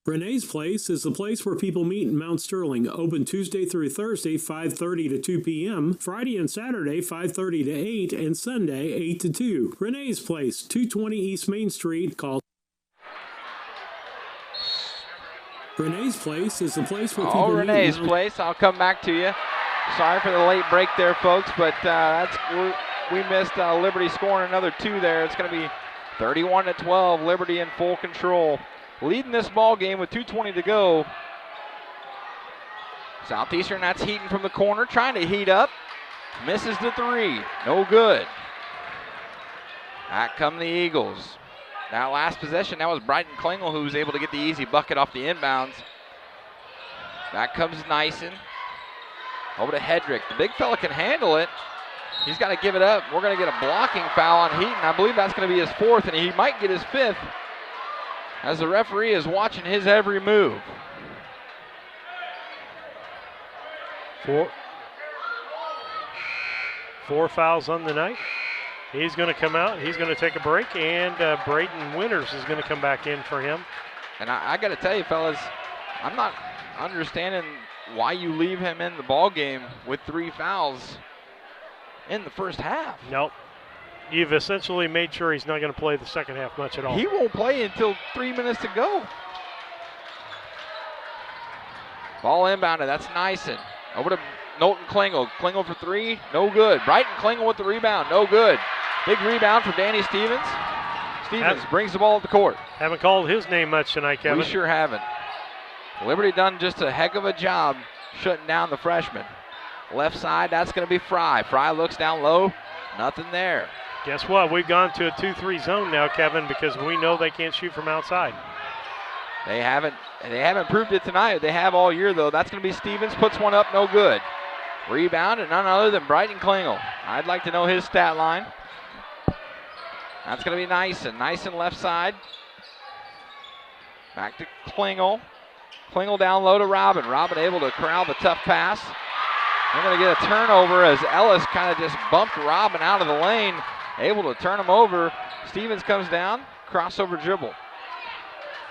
Renee's Place is the place where people meet in Mount Sterling. Open Tuesday through Thursday, 5:30 to 2 p.m., Friday and Saturday, 5:30 to 8, and Sunday, 8 to 2. Renee's Place, 220 East Main Street. Call. Renee's Place is the place where people meet. Renee's Place. I'll come back to you. Sorry for the late break there, folks, but we missed Liberty scoring another 2 there. It's going to be 31-12. Liberty in full control. Leading this ball game with 2:20 to go. Southeastern, that's Heaton from the corner, trying to heat up. Misses the 3. No good. Back come the Eagles. That last possession, that was Brighton Klingel who was able to get the easy bucket off the inbounds. Back comes Nyson. Over to Hedrick. The big fella can handle it. He's got to give it up. We're going to get a blocking foul on Heaton. I believe that's going to be his 4th, and he might get his 5th. As the referee is watching his every move. 4 fouls on the night. He's going to come out. He's going to take a break, and Braden Winters is going to come back in for him. And I got to tell you, fellas, I'm not understanding why you leave him in the ball game with 3 fouls in the first half. Nope. You've essentially made sure he's not going to play the second half much at all. He won't play until 3 minutes to go. Ball inbounded. That's Nyson. Over to Knowlton Klingel. Klingel for 3. No good. Brighton Klingel with the rebound. No good. Big rebound for Danny Stevens. Stevens brings the ball up the court. Haven't called his name much tonight, Kevin. We sure haven't. Liberty done just a heck of a job shutting down the freshman. Left side, that's going to be Fry. Fry looks down low. Nothing there. Guess what? We've gone to a 2-3 zone now, Kevin, because we know they can't shoot from outside. They haven't proved it tonight. They have all year, though. That's going to be Stevens. Puts one up, no good. Rebound, and none other than Brighton Klingel. I'd like to know his stat line. That's going to be Nyson. Nyson left side. Back to Klingel. Klingel down low to Robin. Robin able to corral the tough pass. They're going to get a turnover as Ellis kind of just bumped Robin out of the lane. able to turn him over. Stevens comes down, crossover dribble.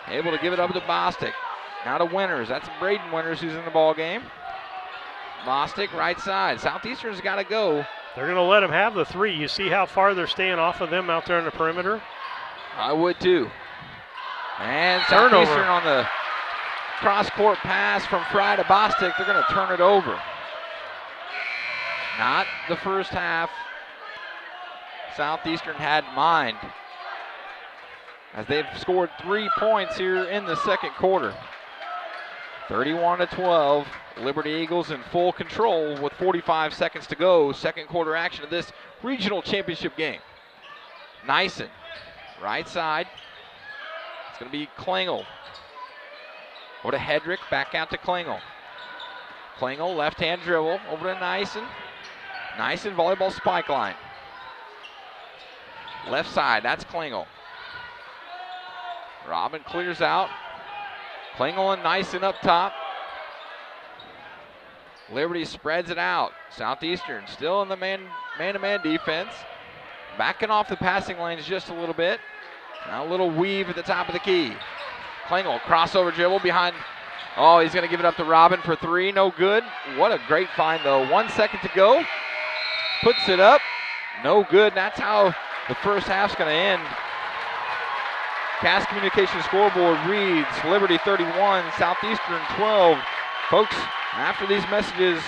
Able to give it up to Bostic. Now to Winters. That's Braden Winters who's in the ball game. Bostic, right side. Southeastern's got to go. They're going to let him have the three. You see how far they're staying off of them out there in the perimeter? I would too. And Turnover. Southeastern on the cross-court pass from Fry to Bostic. They're going to turn it over. Not the first half Southeastern had in mind, as they've scored 3 points here in the second quarter. 31-12, Liberty Eagles in full control with 45 seconds to go. Second quarter action of this regional championship game. Nyson, right side. It's going to be Klingel. Over to Hedrick, back out to Klingel. Klingel, left-hand dribble, over to Nyson. Nyson, volleyball spike line. Left side, that's Klingel. Robin clears out. Klingel and Nyson up top. Liberty spreads it out. Southeastern still in the man-to-man defense. Backing off the passing lanes just a little bit. Now a little weave at the top of the key. Klingel, crossover dribble behind. Oh, he's going to give it up to Robin for three. No good. What a great find, though. 1 second to go. Puts it up. No good. That's how the first half's going to end. Cass Communications scoreboard reads Liberty 31, Southeastern 12. Folks, after these messages,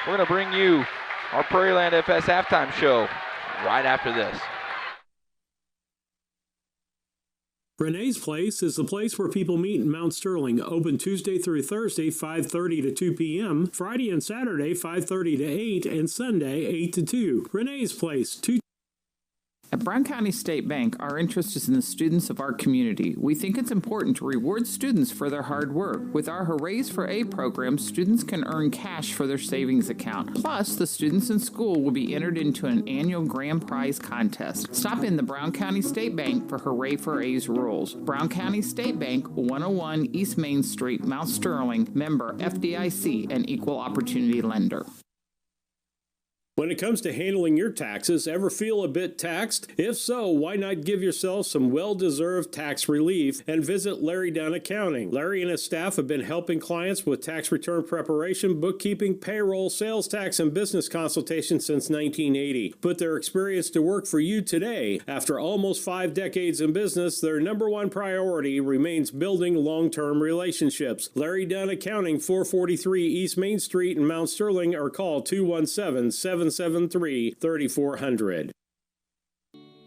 we're going to bring you our Prairieland FS halftime show right after this. Renee's Place is the place where people meet in Mount Sterling. Open Tuesday through Thursday, 5:30 to 2 p.m., Friday and Saturday, 5:30 to 8, and Sunday, 8 to 2. Renee's Place, At Brown County State Bank, our interest is in the students of our community. We think it's important to reward students for their hard work. With our Hoorays for A program, students can earn cash for their savings account. Plus, the students in school will be entered into an annual grand prize contest. Stop in the Brown County State Bank for Hooray for A's rules. Brown County State Bank, 101 East Main Street, Mount Sterling, member FDIC, and equal opportunity lender. When it comes to handling your taxes, ever feel a bit taxed? If so, why not give yourself some well-deserved tax relief and visit Larry Dunn Accounting. Larry and his staff have been helping clients with tax return preparation, bookkeeping, payroll, sales tax, and business consultation since 1980. Put their experience to work for you today. After almost 5 decades in business, their number one priority remains building long-term relationships. Larry Dunn Accounting, 443 East Main Street in Mount Sterling, or call 217-773-3400.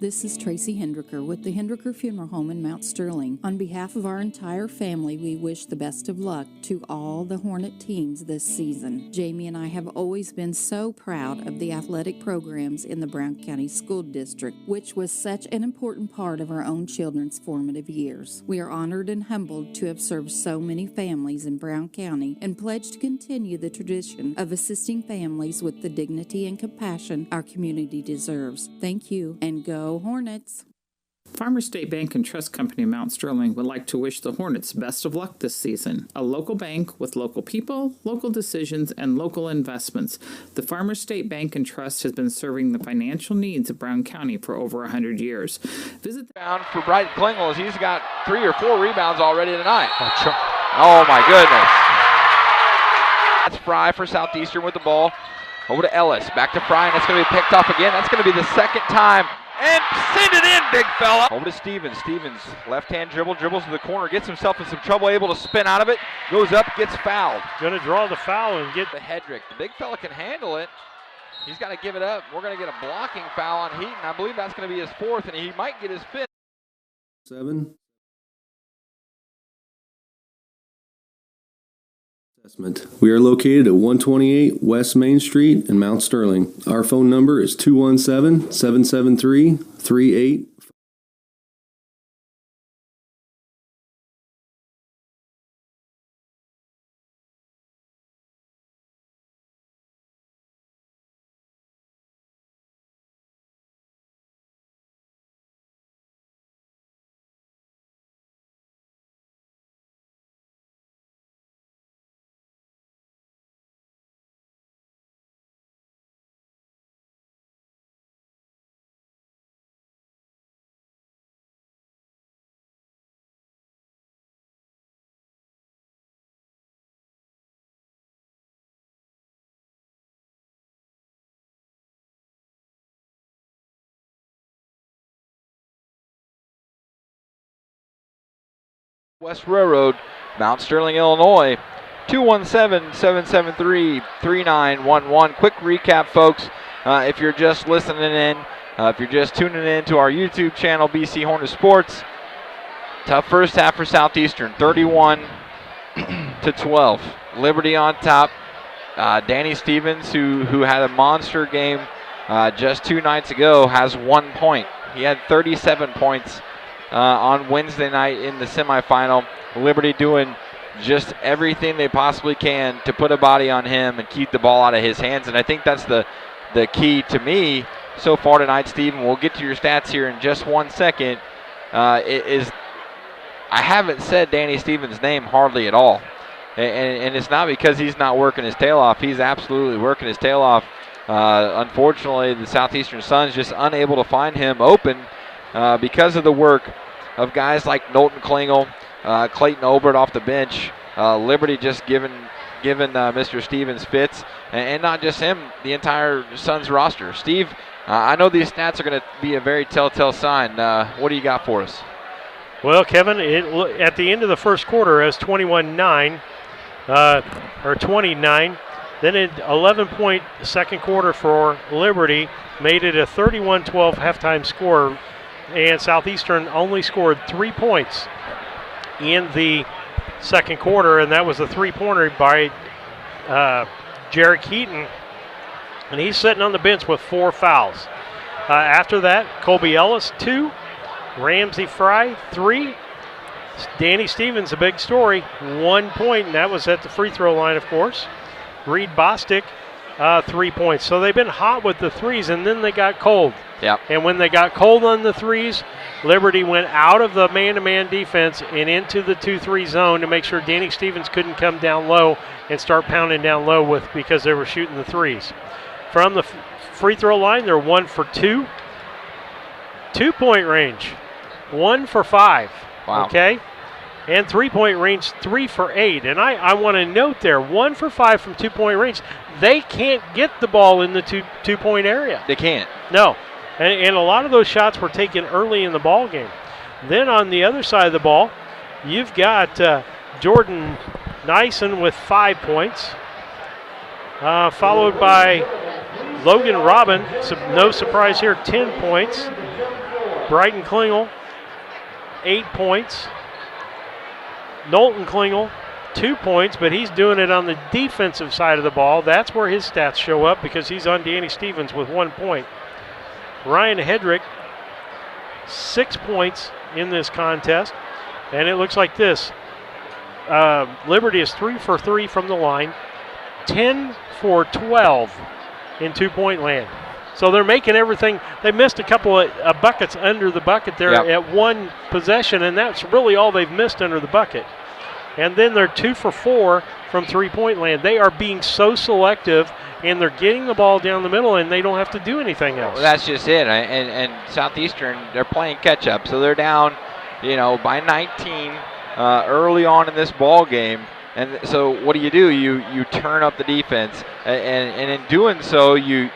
This is Tracy Hendricker with the Hendricker Funeral Home in Mount Sterling. On behalf of our entire family, we wish the best of luck to all the Hornet teams this season. Jamie and I have always been so proud of the athletic programs in the Brown County School District, which was such an important part of our own children's formative years. We are honored and humbled to have served so many families in Brown County and pledge to continue the tradition of assisting families with the dignity and compassion our community deserves. Thank you, and go Hornets! Farmers State Bank and Trust Company in Mount Sterling would like to wish the Hornets best of luck this season. A local bank with local people, local decisions, and local investments. The Farmers State Bank and Trust has been serving the financial needs of Brown County for over 100 years. Visit for Brighton Klingel, as he's got 3 or 4 rebounds already tonight. Oh my goodness. That's Fry for Southeastern with the ball. Over to Ellis, back to Fry, and it's going to be picked off again. That's going to be the second time. And send it in, big fella. Over to Stevens. Stevens, left-hand dribble, dribbles to the corner, gets himself in some trouble, able to spin out of it, goes up, gets fouled. Going to draw the foul and get the Hedrick. The big fella can handle it. He's got to give it up. We're going to get a blocking foul on Heaton. I believe that's going to be his 4th, and he might get his 5th. 7. We are located at 128 West Main Street in Mount Sterling. Our phone number is 217-773-38 West Railroad, Mount Sterling, Illinois, 217-773-3911. Quick recap, folks, if you're just listening in, if you're just tuning in to our YouTube channel, BC Hornet Sports. Tough first half for Southeastern, 31-12. Liberty on top. Danny Stevens, who had a monster game just 2 nights ago, has 1 point. He had 37 points on Wednesday night in the semifinal. Liberty doing just everything they possibly can to put a body on him and keep the ball out of his hands. And I think that's the key to me so far tonight, Stephen. We'll get to your stats here in just 1 second. I haven't said Danny Stevens' name hardly at all. And it's not because he's not working his tail off. He's absolutely working his tail off. Unfortunately, the Southeastern Suns just unable to find him open because of the work of guys like Knowlton Klingel, Clayton Obert off the bench. Liberty just giving Mr. Stevens fits. And not just him, the entire Suns roster. Steve, I know these stats are going to be a very telltale sign. What do you got for us? Well, Kevin, at the end of the first quarter, it was 21-9, or 29. Then an 11-point second quarter for Liberty made it a 31-12 halftime score, and Southeastern only scored 3 points in the second quarter, and that was a three-pointer by Jarek Heaton, and he's sitting on the bench with 4 fouls. After that, Colby Ellis, 2. Ramsey Fry, 3. Danny Stevens, a big story, 1 point, and that was at the free throw line, of course. Reed Bostic, 3 points. So they've been hot with the threes, and then they got cold. Yep. And when they got cold on the threes, Liberty went out of the man-to-man defense and into the 2-3 zone to make sure Danny Stevens couldn't come down low and start pounding down low because they were shooting the threes. From the free throw line, they're 1 for 2. 2-point range, 1 for 5. Wow. Okay? And 3-point range, 3 for 8. And I want to note there, 1 for 5 from 2-point range. They can't get the ball in the two-point area. They can't. No. And a lot of those shots were taken early in the ball game. Then on the other side of the ball, you've got Jordan Nyson with 5 points, followed by Logan Robin, no surprise here, 10 points. Brighton Klingel, 8 points. Knowlton Klingel, 2 points, but he's doing it on the defensive side of the ball. That's where his stats show up because he's on Danny Stevens with 1 point. Ryan Hedrick, 6 points in this contest, and it looks like this. Liberty is 3 for 3 from the line, 10 for 12 in 2-point land. So they're making everything. They missed a couple of buckets under the bucket there at one possession, and that's really all they've missed under the bucket. And then they're 2 for 4 from 3-point land. They are being so selective, and they're getting the ball down the middle, and they don't have to do anything else. Well, that's just it. And Southeastern, they're playing catch-up. So they're down, by 19 early on in this ball game. And so what do? You turn up the defense, and in doing so, you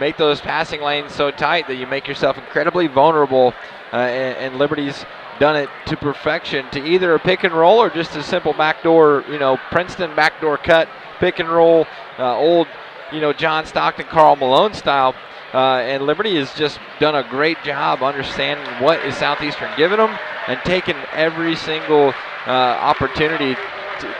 make those passing lanes so tight that you make yourself incredibly vulnerable, and Liberty's done it to perfection to either a pick and roll or just a simple backdoor, Princeton backdoor cut, pick and roll, old, John Stockton, Karl Malone style. And Liberty has just done a great job understanding what is Southeastern giving them and taking every single opportunity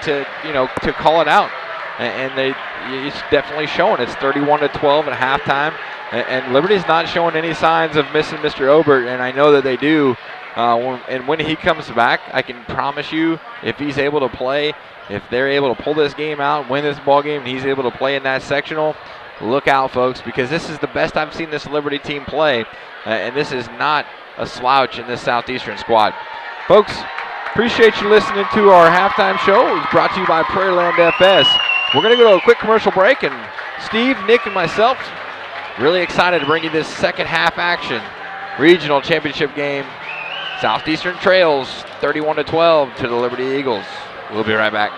to call it out. And it's definitely showing. It's 31-12 at halftime, and Liberty's not showing any signs of missing Mr. Obert, and I know that they do. And when he comes back, I can promise you, if he's able to play, if they're able to pull this game out, win this ball game, and he's able to play in that sectional, look out, folks, because this is the best I've seen this Liberty team play, and this is not a slouch in this Southeastern squad. Folks, appreciate you listening to our halftime show. It was brought to you by Prairieland FS. We're going to go to a quick commercial break, and Steve, Nick, and myself really excited to bring you this second half action. Regional championship game. Southeastern trails 31-12 to the Liberty Eagles. We'll be right back.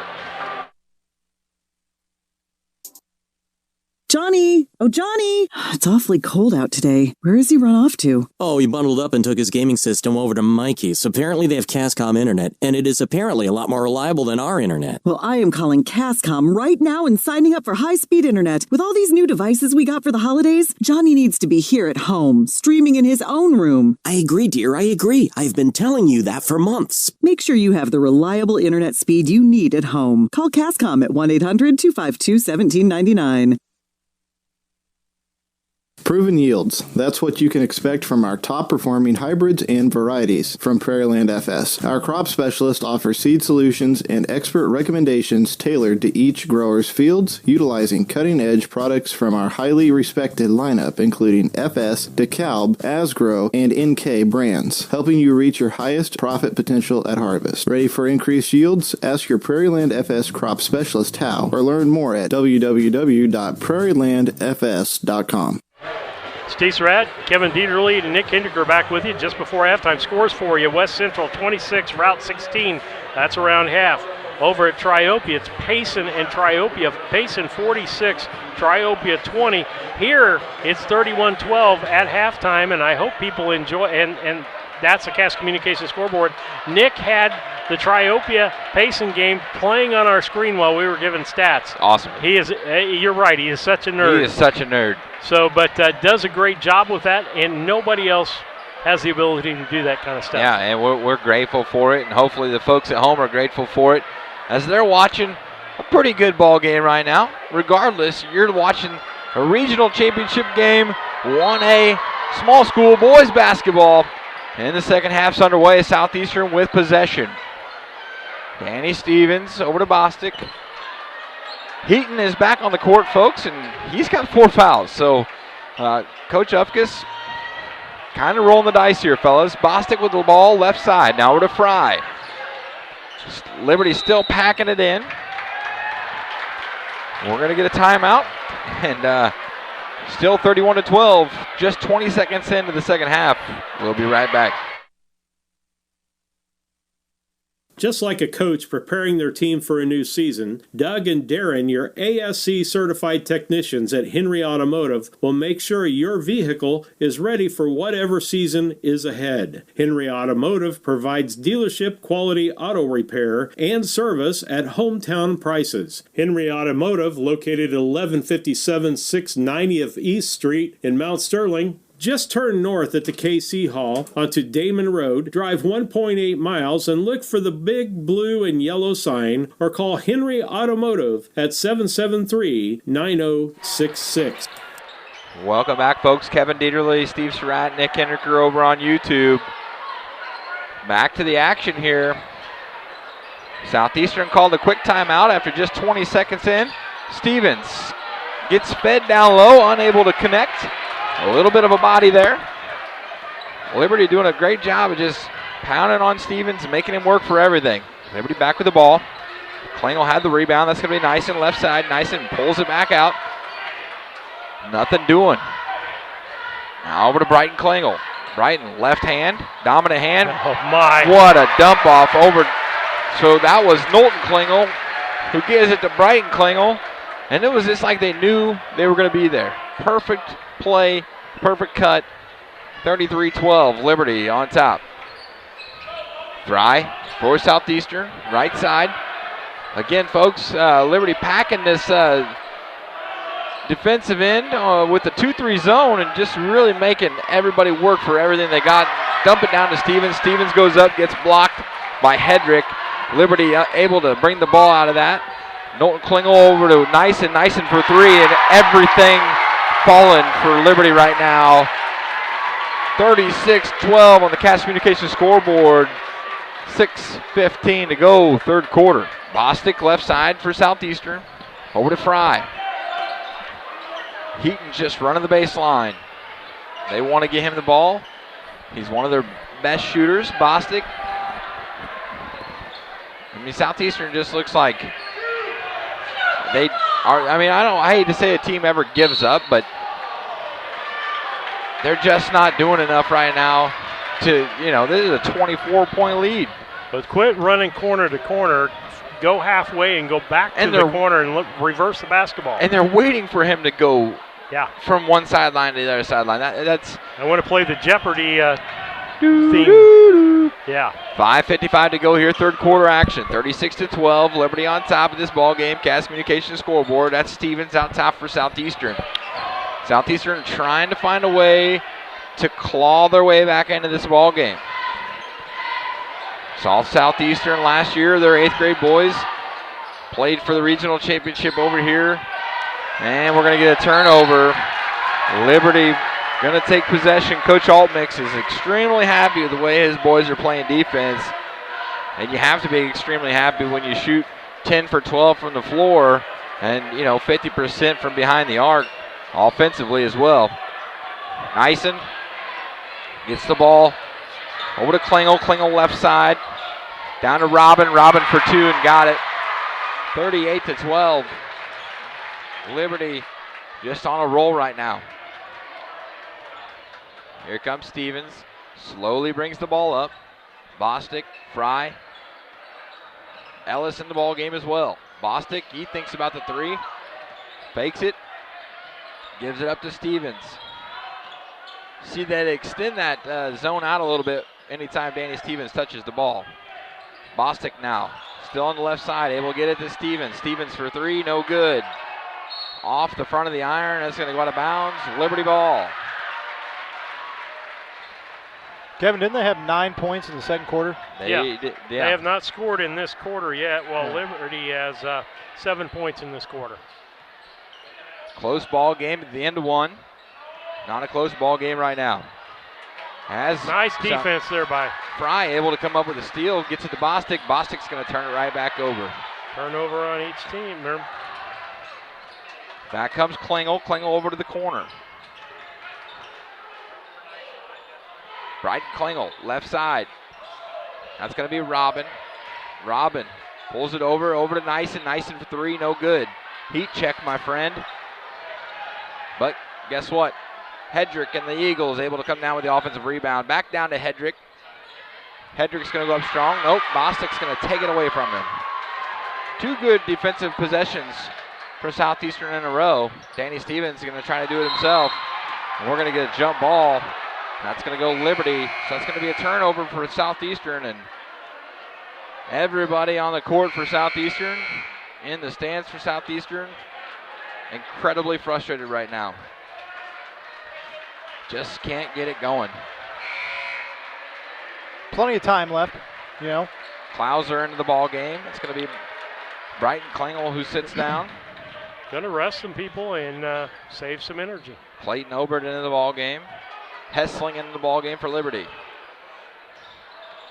Johnny! Oh, Johnny! It's awfully cold out today. Where has he run off to? Oh, he bundled up and took his gaming system over to Mikey's. Apparently they have Cascom internet, and it is apparently a lot more reliable than our internet. Well, I am calling Cascom right now and signing up for high-speed internet. With all these new devices we got for the holidays, Johnny needs to be here at home, streaming in his own room. I agree, dear, I agree. I've been telling you that for months. Make sure you have the reliable internet speed you need at home. Call Cascom at 1-800-252-1799. Proven yields. That's what you can expect from our top-performing hybrids and varieties from Prairieland FS. Our crop specialist offers seed solutions and expert recommendations tailored to each grower's fields, utilizing cutting-edge products from our highly respected lineup, including FS, DeKalb, Asgrow, and NK brands, helping you reach your highest profit potential at harvest. Ready for increased yields? Ask your Prairieland FS crop specialist how, or learn more at www.prairielandfs.com. Steve Surratt, Kevin Dieterle, and Nick Hindiker back with you just before halftime. Scores for you: West Central 26, Route 16. That's around half. Over at Triopia, it's Payson and Triopia. Payson 46, Triopia 20. Here, it's 31-12 at halftime, and I hope people enjoy. And that's the Cass Communications scoreboard. Nick had the Triopia Payson game playing on our screen while we were giving stats. Awesome. He is. You're right. He is such a nerd. He is such a nerd. So, but does a great job with that, and nobody else has the ability to do that kind of stuff. Yeah, and we're grateful for it, and hopefully the folks at home are grateful for it as they're watching a pretty good ball game right now. Regardless, you're watching a regional championship game, 1A small school boys basketball, and the second half's underway. Southeastern with possession. Danny Stevens over to Bostic. Heaton is back on the court, folks, and he's got 4 fouls. So Coach Ufkus kind of rolling the dice here, fellas. Bostic with the ball left side. Now over to Fry. Liberty still packing it in. We're going to get a timeout. And still 31-12. Just 20 seconds into the second half. We'll be right back. Just like a coach preparing their team for a new season, Doug and Darren, your ASC certified technicians at Henry Automotive, will make sure your vehicle is ready for whatever season is ahead. Henry Automotive provides dealership quality auto repair and service at hometown prices. Henry Automotive, located at 1157 690th East Street in Mount Sterling. Just turn north at the KC Hall onto Damon Road, drive 1.8 miles, and look for the big blue and yellow sign, or call Henry Automotive at 773-9066. Welcome back, folks. Kevin Dieterle, Steve Surratt, Nick Henriker over on YouTube. Back to the action here. Southeastern called a quick timeout after just 20 seconds in. Stevens gets fed down low, unable to connect. A little bit of a body there. Liberty doing a great job of just pounding on Stevens, making him work for everything. Liberty back with the ball. Klingel had the rebound. That's going to be Nyson left side. Nyson pulls it back out. Nothing doing. Now over to Brighton Klingel. Brighton left hand, dominant hand. Oh my. What a dump off over. So that was Knowlton Klingel who gives it to Brighton Klingel. And it was just like they knew they were going to be there. Perfect play, perfect cut. 33-12, Liberty on top. Fry for Southeastern, right side. Again, folks, Liberty packing this defensive end with the 2-3 zone and just really making everybody work for everything they got. Dump it down to Stevens. Stevens goes up, gets blocked by Hedrick. Liberty able to bring the ball out of that. Knowlton Klingel over to Nyson. Nyson for 3, and everything falling for Liberty right now. 36-12 on the Cass Communications scoreboard. 6:15 to go, third quarter. Bostic left side for Southeastern. Over to Fry. Heaton just running the baseline. They want to get him the ball. He's one of their best shooters, Bostic. I mean, Southeastern just looks like they are. I mean, I hate to say a team ever gives up, but they're just not doing enough right now to, this is a 24-point lead. But quit running corner to corner. go halfway and go back to the corner and reverse the basketball. And they're waiting for him to go from one sideline to the other sideline. That's. I want to play the Jeopardy theme. Yeah. 5:55 to go here, third quarter action. 36-12, Liberty on top of this ball game. Cass Communications scoreboard. That's Stevens out top for Southeastern. Southeastern trying to find a way to claw their way back into this ball game. Saw Southeastern last year, their 8th grade boys played for the regional championship over here. And we're going to get a turnover. Liberty going to take possession. Coach Altmix is extremely happy with the way his boys are playing defense. And you have to be extremely happy when you shoot 10 for 12 from the floor and, 50% from behind the arc offensively as well. Nyson gets the ball over to Klingel. Klingel left side. Down to Robin. Robin for 2 and got it. 38-12. Liberty just on a roll right now. Here comes Stevens. Slowly brings the ball up. Bostic, Fry. Ellis in the ball game as well. Bostic, he thinks about the 3. Fakes it. Gives it up to Stevens. See that extend that zone out a little bit anytime Danny Stevens touches the ball. Bostic now. Still on the left side. Able to get it to Stevens. Stevens for 3. No good. Off the front of the iron. That's going to go out of bounds. Liberty ball. Kevin, didn't they have 9 points in the second quarter? They have not scored in this quarter yet, while Liberty has 7 points in this quarter. Close ball game at the end of 1. Not a close ball game right now. Nice defense there by Fry, able to come up with a steal, gets it to Bostic. Bostic's going to turn it right back over. Turnover on each team. Back comes Klingel. Klingel over to the corner. Bryden Klingel, left side. That's going to be Robin. Robin pulls it over to Nyson. Nyson for 3, no good. Heat check, my friend. But guess what? Hedrick and the Eagles able to come down with the offensive rebound. Back down to Hedrick. Hedrick's going to go up strong. Nope, Bostic's going to take it away from him. 2 good defensive possessions for Southeastern in a row. Danny Stevens is going to try to do it himself. And we're going to get a jump ball. That's going to go Liberty. So that's going to be a turnover for Southeastern. And everybody on the court for Southeastern, in the stands for Southeastern, incredibly frustrated right now. Just can't get it going. Plenty of time left, Klauser into the ball game. It's going to be Bryden Klingel who sits down. Going to rest some people and save some energy. Clayton Obert into the ball game. Hessling into the ball game for Liberty.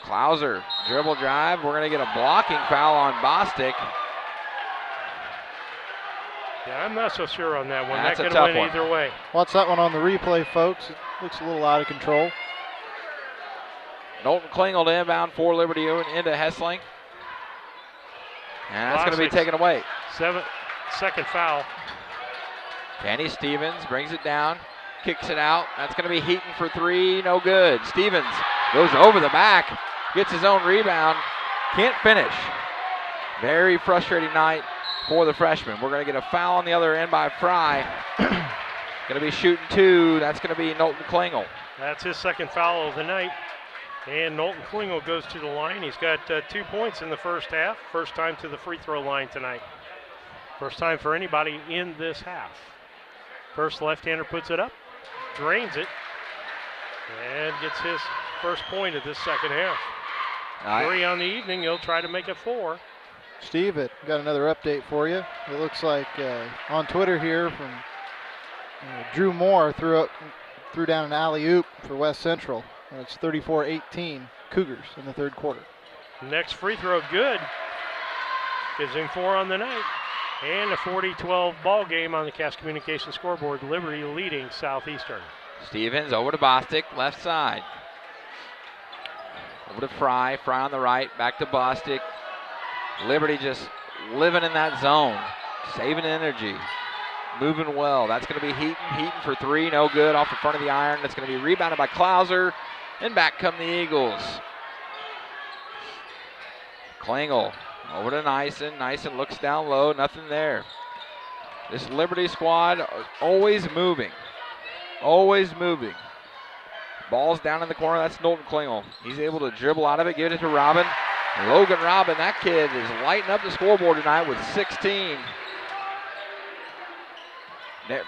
Klauser, dribble drive. We're going to get a blocking foul on Bostic. Yeah, I'm not so sure on that one. That's that a could tough win one. either way. Watch that one on the replay, folks. It looks a little out of control. Knowlton Klingel to inbound for Liberty into Hessling. And that's going to be taken away. Second foul. Danny Stevens brings it down, kicks it out. That's going to be Heaton for 3, no good. Stevens goes over the back, gets his own rebound, can't finish. Very frustrating night for the freshman. We're going to get a foul on the other end by Fry. Going to be shooting 2. That's going to be Knowlton Klingel. That's his second foul of the night. And Knowlton Klingel goes to the line. He's got 2 points in the first half. First time to the free throw line tonight. First time for anybody in this half. First left-hander puts it up, drains it, and gets his first point of this second half. 3 on the evening. He'll try to make it 4. Steve, got another update for you. It looks like on Twitter here from Drew Moore threw down an alley-oop for West Central. It's 34-18 Cougars in the third quarter. Next free throw good. Gives him 4 on the night. And a 40-12 ball game on the Cass Communications scoreboard. Liberty leading Southeastern. Stevens over to Bostic, left side. Over to Fry. Fry on the right, back to Bostic. Liberty just living in that zone, saving energy, moving well. That's going to be Heaton. Heaton for 3, no good, off the front of the iron. That's going to be rebounded by Klauser, and back come the Eagles. Klingel Over to Nyson. Nyson looks down low. Nothing there. This Liberty squad always moving. Always moving. Ball's down in the corner. That's Knowlton Klingel. He's able to dribble out of it, give it to Robin. Logan Robin, that kid is lighting up the scoreboard tonight with 16.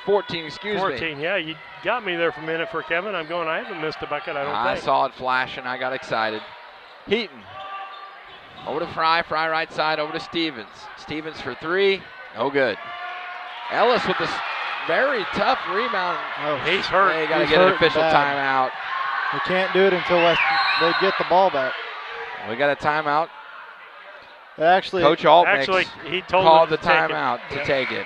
14, excuse me. 14, yeah, you got me there for a minute for Kevin. I'm going, I haven't missed a bucket, I don't think. I saw it flash and I got excited. Heaton. Over to Fry. Fry right side, over to Stevens. Stevens for three. No good. Ellis with this very tough rebound. Oh, he's hurt. They got to get an official timeout. They can't do it until they get the ball back. We got a timeout. Actually, Coach Alt he told called him the timeout to take it.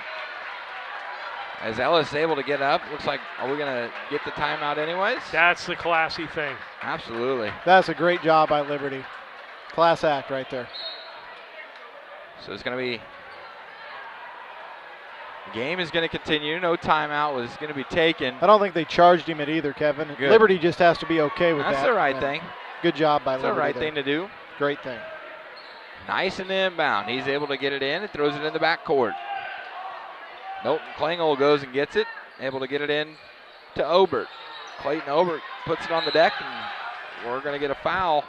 As Ellis is able to get up, looks like, are we going to get the timeout anyways? That's the classy thing. Absolutely. That's a great job by Liberty. Class act right there. So it's going to be, the game is going to continue. No timeout was going to be taken. I don't think they charged him it either, Kevin. Good. Liberty just has to be okay with that. That's the right thing. Good job by That's Liberty. the right there. thing to do. Great thing. Nice in the inbound. He's able to get it in and throws it in the backcourt. Knowlton Klingel goes and gets it. Able to get it in to Obert. Clayton Obert puts it on the deck, and we're going to get a foul.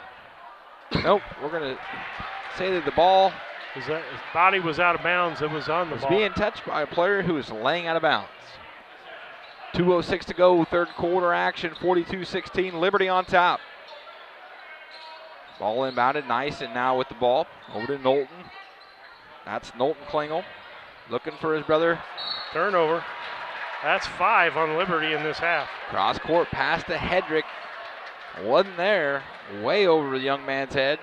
Nope, we're going to say that the ball his body was out of bounds. It was on the ball. Was being touched by a player who was laying out of bounds. 2:06 to go, third quarter action, 42-16, Liberty on top. Ball inbounded, nice, and now with the ball, over to Knowlton. That's Knowlton Klingel, looking for his brother. Turnover. That's 5 on Liberty in this half. Cross court pass to Hedrick. Wasn't there, way over the young man's head.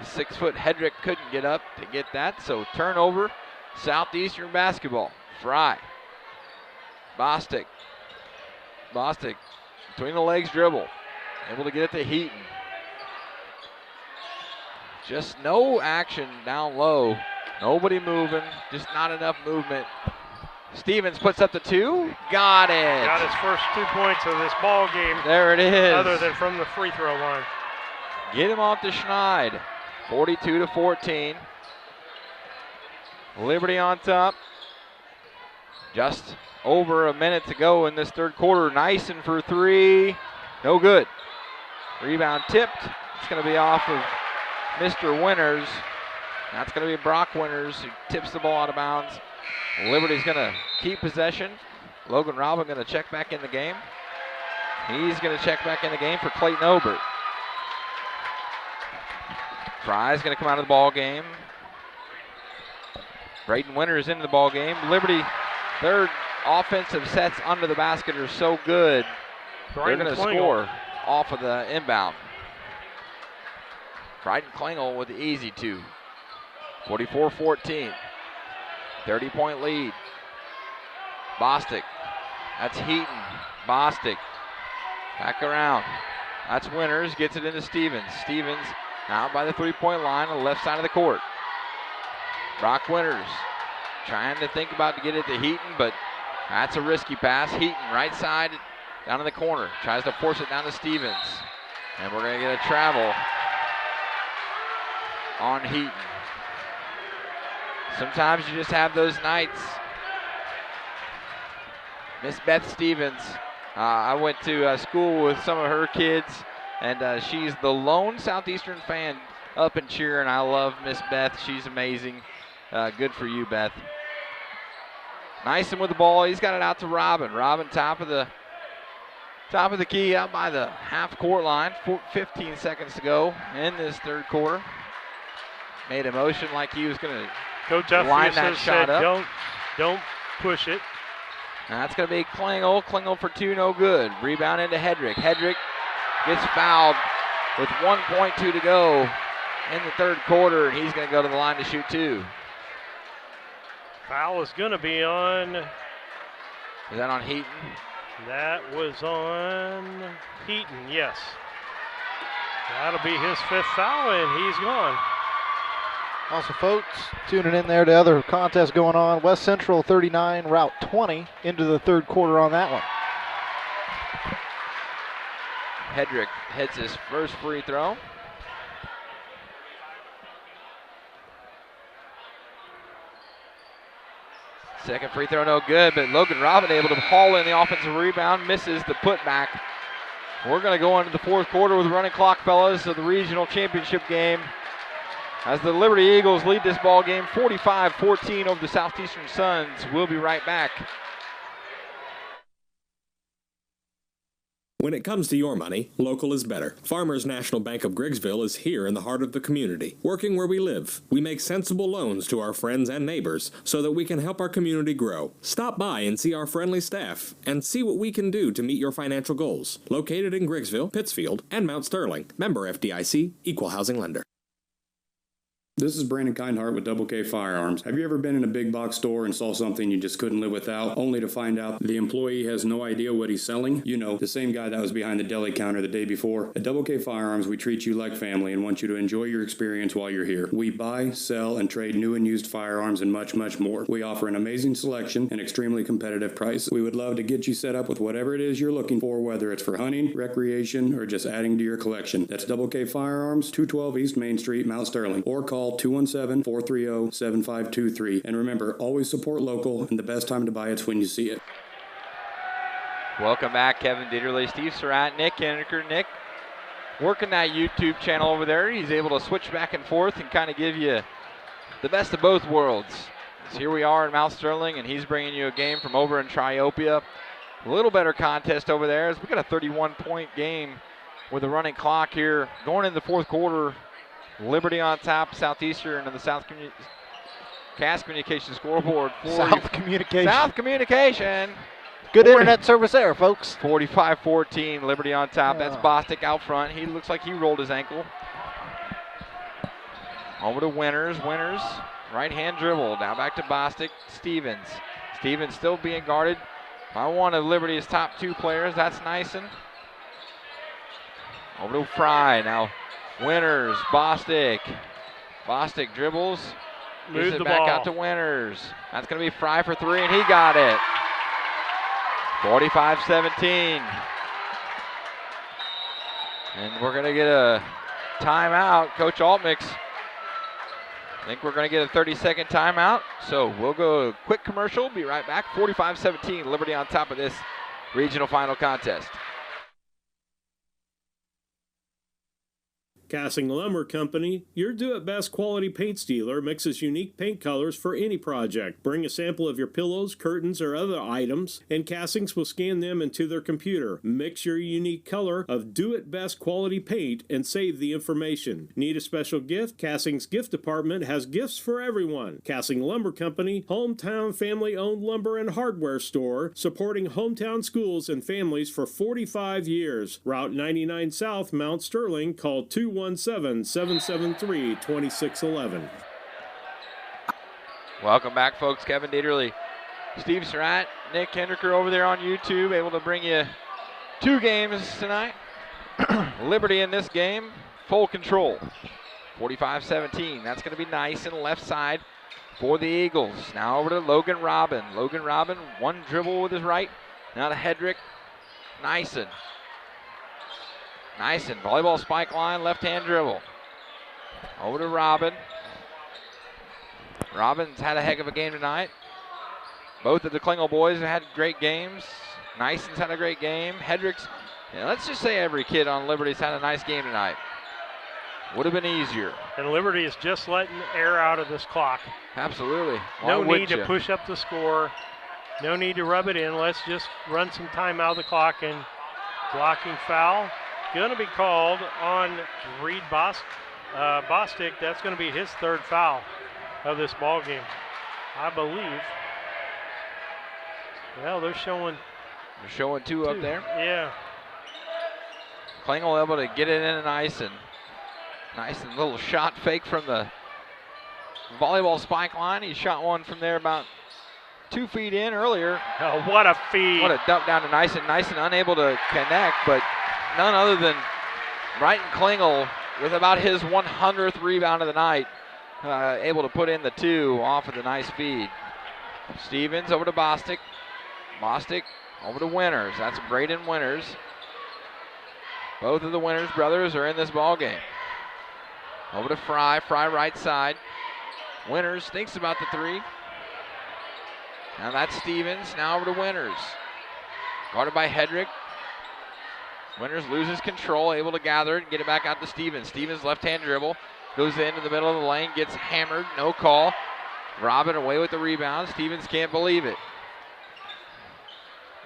The 6-foot Hedrick couldn't get up to get that, so turnover, Southeastern basketball. Fry. Bostic. Bostic, between the legs dribble. Able to get it to Heaton. Just no action down low. Nobody moving, just not enough movement. Stevens puts up the 2. Got it. Got his first 2 points of this ball game. There it is. Other than from the free throw line. Get him off to Schneid. 42-14. Liberty on top. Just over a minute to go in this third quarter. Nyson for 3. No good. Rebound tipped. It's going to be off of Mr. Winters. That's going to be Brock Winters who tips the ball out of bounds. Liberty's going to keep possession. Logan Robin going to check back in the game. He's going to check back in the game for Clayton Obert. Fry's going to come out of the ball game. Braden Winters into the ball game. Liberty, their offensive sets under the basket are so good. They're going to score off of the inbound. Bryden Klingel with the easy 2. 44-14. 30-point lead. Bostic. That's Heaton. Bostic. Back around. That's Winters. Gets it into Stevens. Stevens out by the 3-point line on the left side of the court. Brock Winters trying to think about to get it to Heaton, but that's a risky pass. Heaton right side down in the corner. Tries to force it down to Stevens. And we're going to get a travel on Heaton. Sometimes you just have those nights. Miss Beth Stevens, I went to school with some of her kids, and she's the lone Southeastern fan up and cheering. I love Miss Beth. She's amazing. Good for you, Beth. Nyson with the ball. He's got it out to Robin. Robin top of the key out by the half-court line. 15 seconds to go in this third quarter. Made a motion like he was going to Coach line Uffius that shot said, up. Don't push it. And that's going to be Klingel. Klingel for 2, no good. Rebound into Hedrick. Hedrick gets fouled with 1.2 to go in the third quarter, and he's going to go to the line to shoot 2. Foul is going to be on. Is that on Heaton? That was on Heaton, yes. That'll be his 5th foul, and he's gone. Also, folks, tuning in there to other contests going on. West Central 39, Route 20 into the third quarter on that one. Hedrick hits his first free throw. Second free throw no good, but Logan Robin able to haul in the offensive rebound, misses the putback. We're going to go into the fourth quarter with running clock, fellas, of the regional championship game, as the Liberty Eagles lead this ball game 45-14 over the Southeastern Suns. We'll be right back. When it comes to your money, local is better. Farmers National Bank of Griggsville is here in the heart of the community, working where we live. We make sensible loans to our friends and neighbors so that we can help our community grow. Stop by and see our friendly staff and see what we can do to meet your financial goals. Located in Griggsville, Pittsfield, and Mount Sterling. Member FDIC, Equal Housing Lender. This is Brandon Kindhart with Double K Firearms. Have you ever been in a big box store and saw something you just couldn't live without, only to find out the employee has no idea what he's selling? You know, the same guy that was behind the deli counter the day before. At Double K Firearms, we treat you like family and want you to enjoy your experience while you're here. We buy, sell, and trade new and used firearms and much, much more. We offer an amazing selection and extremely competitive prices. We would love to get you set up with whatever it is you're looking for, whether it's for hunting, recreation, or just adding to your collection. That's Double K Firearms, 212 East Main Street, Mount Sterling, or call 217-430-7523. And remember, always support local, and the best time to buy it's when you see it. Welcome back, Kevin Dieterle, Steve Surratt, Nick Henniker. Nick working that YouTube channel over there. He's able to switch back and forth and kind of give you the best of both worlds. So here we are in Mount Sterling, and he's bringing you a game from over in Triopia. A little better contest over there as we got a 31-point game with a running clock here going into the fourth quarter. Liberty on top, Southeastern, and the Cass Communication scoreboard. South Communication. Good internet service there, folks. 45-14, Liberty on top. That's Bostic out front. He looks like he rolled his ankle. Over to Winters. Winters, right hand dribble. Now back to Bostic. Stevens. Stevens still being guarded by one of Liberty's top two players. That's Nyson. Over to Fry. Now Winters, Bostic. Bostic dribbles. Moves it back out to Winters. That's going to be Fry for three, and he got it. 45-17. And we're going to get a timeout. Coach Altmix, I think we're going to get a 30-second timeout. So we'll go to a quick commercial. Be right back. 45-17, Liberty on top of this regional final contest. Cassing Lumber Company, your do-it-best quality paint dealer, mixes unique paint colors for any project. Bring a sample of your pillows, curtains, or other items, and Cassings will scan them into their computer. Mix your unique color of do-it-best quality paint and save the information. Need a special gift? Cassing's gift department has gifts for everyone. Cassing Lumber Company, hometown family-owned lumber and hardware store, supporting hometown schools and families for 45 years. Route 99 South, Mount Sterling. Call 217-773-2611. Welcome back, folks. Kevin Dieterle, Steve Surratt, Nick Henniker over there on YouTube, able to bring you two games tonight. Liberty in this game, full control. 45-17. That's going to be nice and left side for the Eagles. Now over to Logan Robin. Logan Robin, one dribble with his right. Now to Hedrick. Nyson. Nyson, volleyball spike line, left-hand dribble. Over to Robin. Robin's had a heck of a game tonight. Both of the Klingel boys have had great games. Nyson's had a great game. Hedrick's, let's just say every kid on Liberty's had a nice game tonight. Would have been easier. And Liberty is just letting air out of this clock. Absolutely. No need to push up the score. No need to rub it in. Let's just run some time out of the clock, and blocking foul going to be called on Reed Bostic. That's going to be his third foul of this ball game, I believe. Well, they're showing two up there. Yeah. Klingel able to get it in, and Nyson. Nyson, little shot fake from the volleyball spike line. He shot one from there about 2 feet in earlier. Oh, what a feed. What a dump down to Nyson. Nyson unable to connect, but none other than Brighton Klingel with about his 100th rebound of the night, able to put in the two off of the nice feed. Stevens over to Bostic. Bostic over to Winters. That's Braden Winters. Both of the Winters brothers are in this ball game. Over to Fry. Fry right side. Winters thinks about the three. Now that's Stevens. Now over to Winters. Guarded by Hedrick. Winters loses control, able to gather it and get it back out to Stevens. Stevens left-hand dribble. Goes into the middle of the lane, gets hammered, no call. Robin away with the rebound. Stevens can't believe it.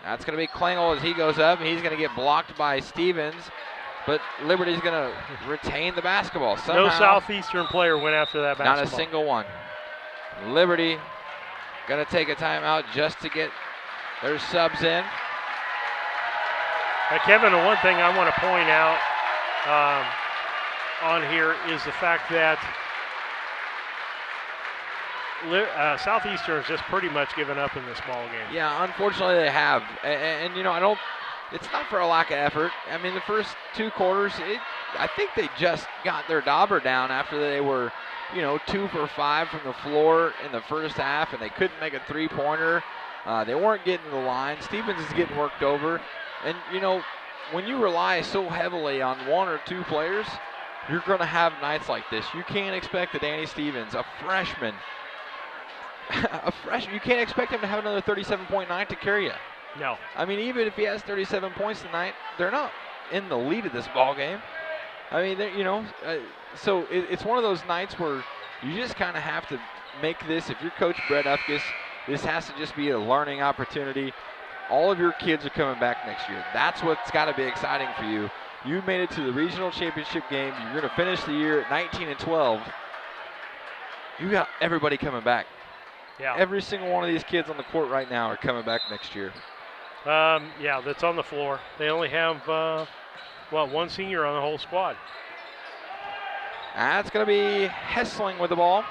That's going to be Klingel as he goes up. He's going to get blocked by Stevens, but Liberty's going to retain the basketball. Somehow, no Southeastern player went after that basketball. Not a single one. Liberty going to take a timeout just to get their subs in. Kevin, the one thing I want to point out on here is the fact that Southeastern has just pretty much given up in this ball game. Yeah, unfortunately they have. And you know, it's not for a lack of effort. I mean, the first 2 quarters, I think they just got their dauber down after they were, 2 for 5 from the floor in the first half, and they couldn't make a three-pointer. They weren't getting to the line. Stevens is getting worked over. And, when you rely so heavily on 1 or 2 players, you're going to have nights like this. You can't expect that Danny Stevens, a freshman, you can't expect him to have another 37-point night to carry you. No. I mean, even if he has 37 points tonight, they're not in the lead of this ball game. I mean, so it's one of those nights where you just kind of have to make this, if you're Coach Brett Ufkus, this has to just be a learning opportunity. All of your kids are coming back next year. That's what's got to be exciting for you. You made it to the regional championship game. You're going to finish the year at 19-12. You got everybody coming back. Yeah. Every single one of these kids on the court right now are coming back next year. Yeah, that's on the floor. They only have, 1 senior on the whole squad. That's going to be Hessling with the ball.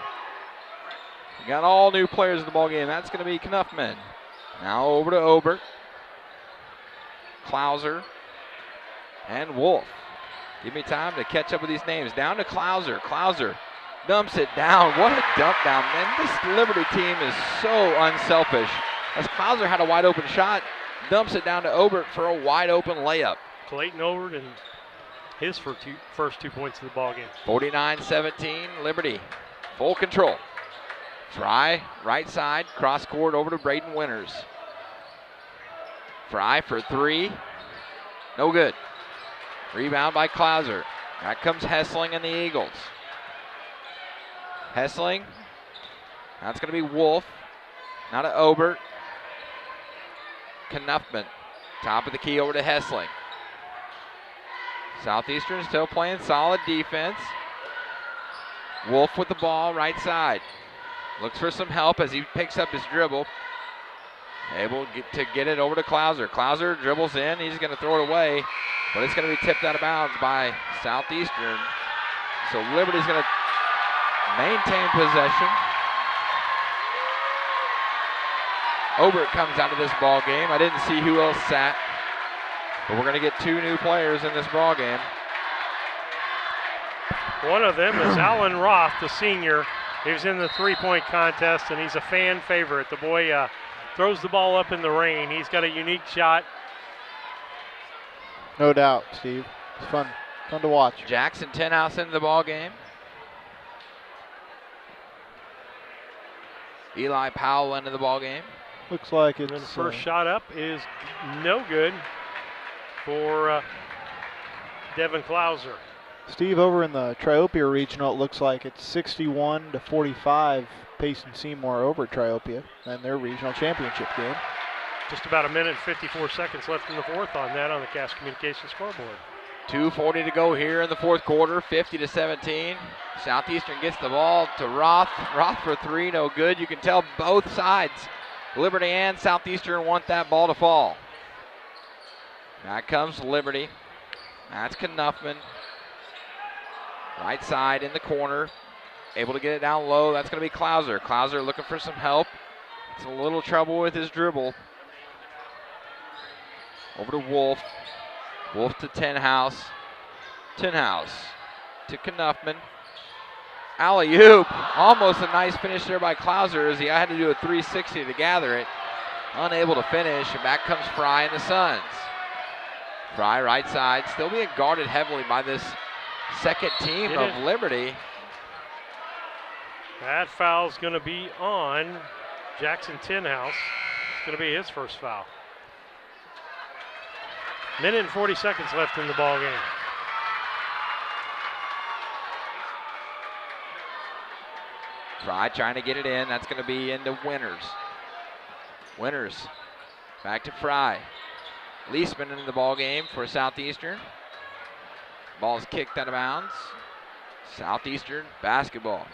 You got all new players in the ball game. That's going to be Knuffman. Now over to Obert. Klauser. And Wolf. Give me time to catch up with these names. Down to Klauser. Klauser dumps it down. What a dump down, man. This Liberty team is so unselfish. As Klauser had a wide open shot, dumps it down to Obert for a wide open layup. Clayton Obert and his first 2 points of the ball game. 49-17, Liberty. Full control. Fry, right side, cross court over to Braden Winters. Fry for 3. No good. Rebound by Klauser. Back comes Hessling and the Eagles. Hessling. That's going to be Wolf. Now to Obert. Knuffman. Top of the key over to Hessling. Southeastern still playing solid defense. Wolf with the ball, right side. Looks for some help as he picks up his dribble. Able to get it over to Klauser. Klauser dribbles in. He's going to throw it away, but it's going to be tipped out of bounds by Southeastern. So Liberty's going to maintain possession. Obert comes out of this ball game. I didn't see who else sat, but we're going to get 2 new players in this ball game. One of them is Alan Roth, the senior. He was in the three-point contest, and he's a fan favorite. The boy throws the ball up in the rain. He's got a unique shot. No doubt, Steve. It's fun to watch. Jackson Tenhouse into the ball game. Eli Powell into the ball game. Looks like it's the first shot up is no good for Devin Klauser. Steve, over in the Triopia regional, it looks like it's 61-45 Payson Seymour over Triopia in their regional championship game. Just about a minute and 54 seconds left in the fourth on that on the Cash Communications scoreboard. 2:40 to go here in the fourth quarter, 50-17. Southeastern gets the ball to Roth. Roth for 3, no good. You can tell both sides, Liberty and Southeastern, want that ball to fall. Back comes Liberty. That's Knuffman. Right side in the corner. Able to get it down low. That's going to be Klauser. Klauser looking for some help. It's a little trouble with his dribble. Over to Wolf. Wolf to Tenhouse. Tenhouse to Knuffman. Alley-oop. Almost a nice finish there by Klauser as he had to do a 360 to gather it. Unable to finish. And back comes Fry and the Suns. Fry right side. Still being guarded heavily by this second team of Liberty. That foul's going to be on Jackson Tinhouse. It's going to be his first foul. Minute and 40 seconds left in the ball game. Fry trying to get it in. That's going to be into Winters. Winters back to Fry. Leisman into the ball game for Southeastern. Ball's kicked out of bounds. Southeastern basketball.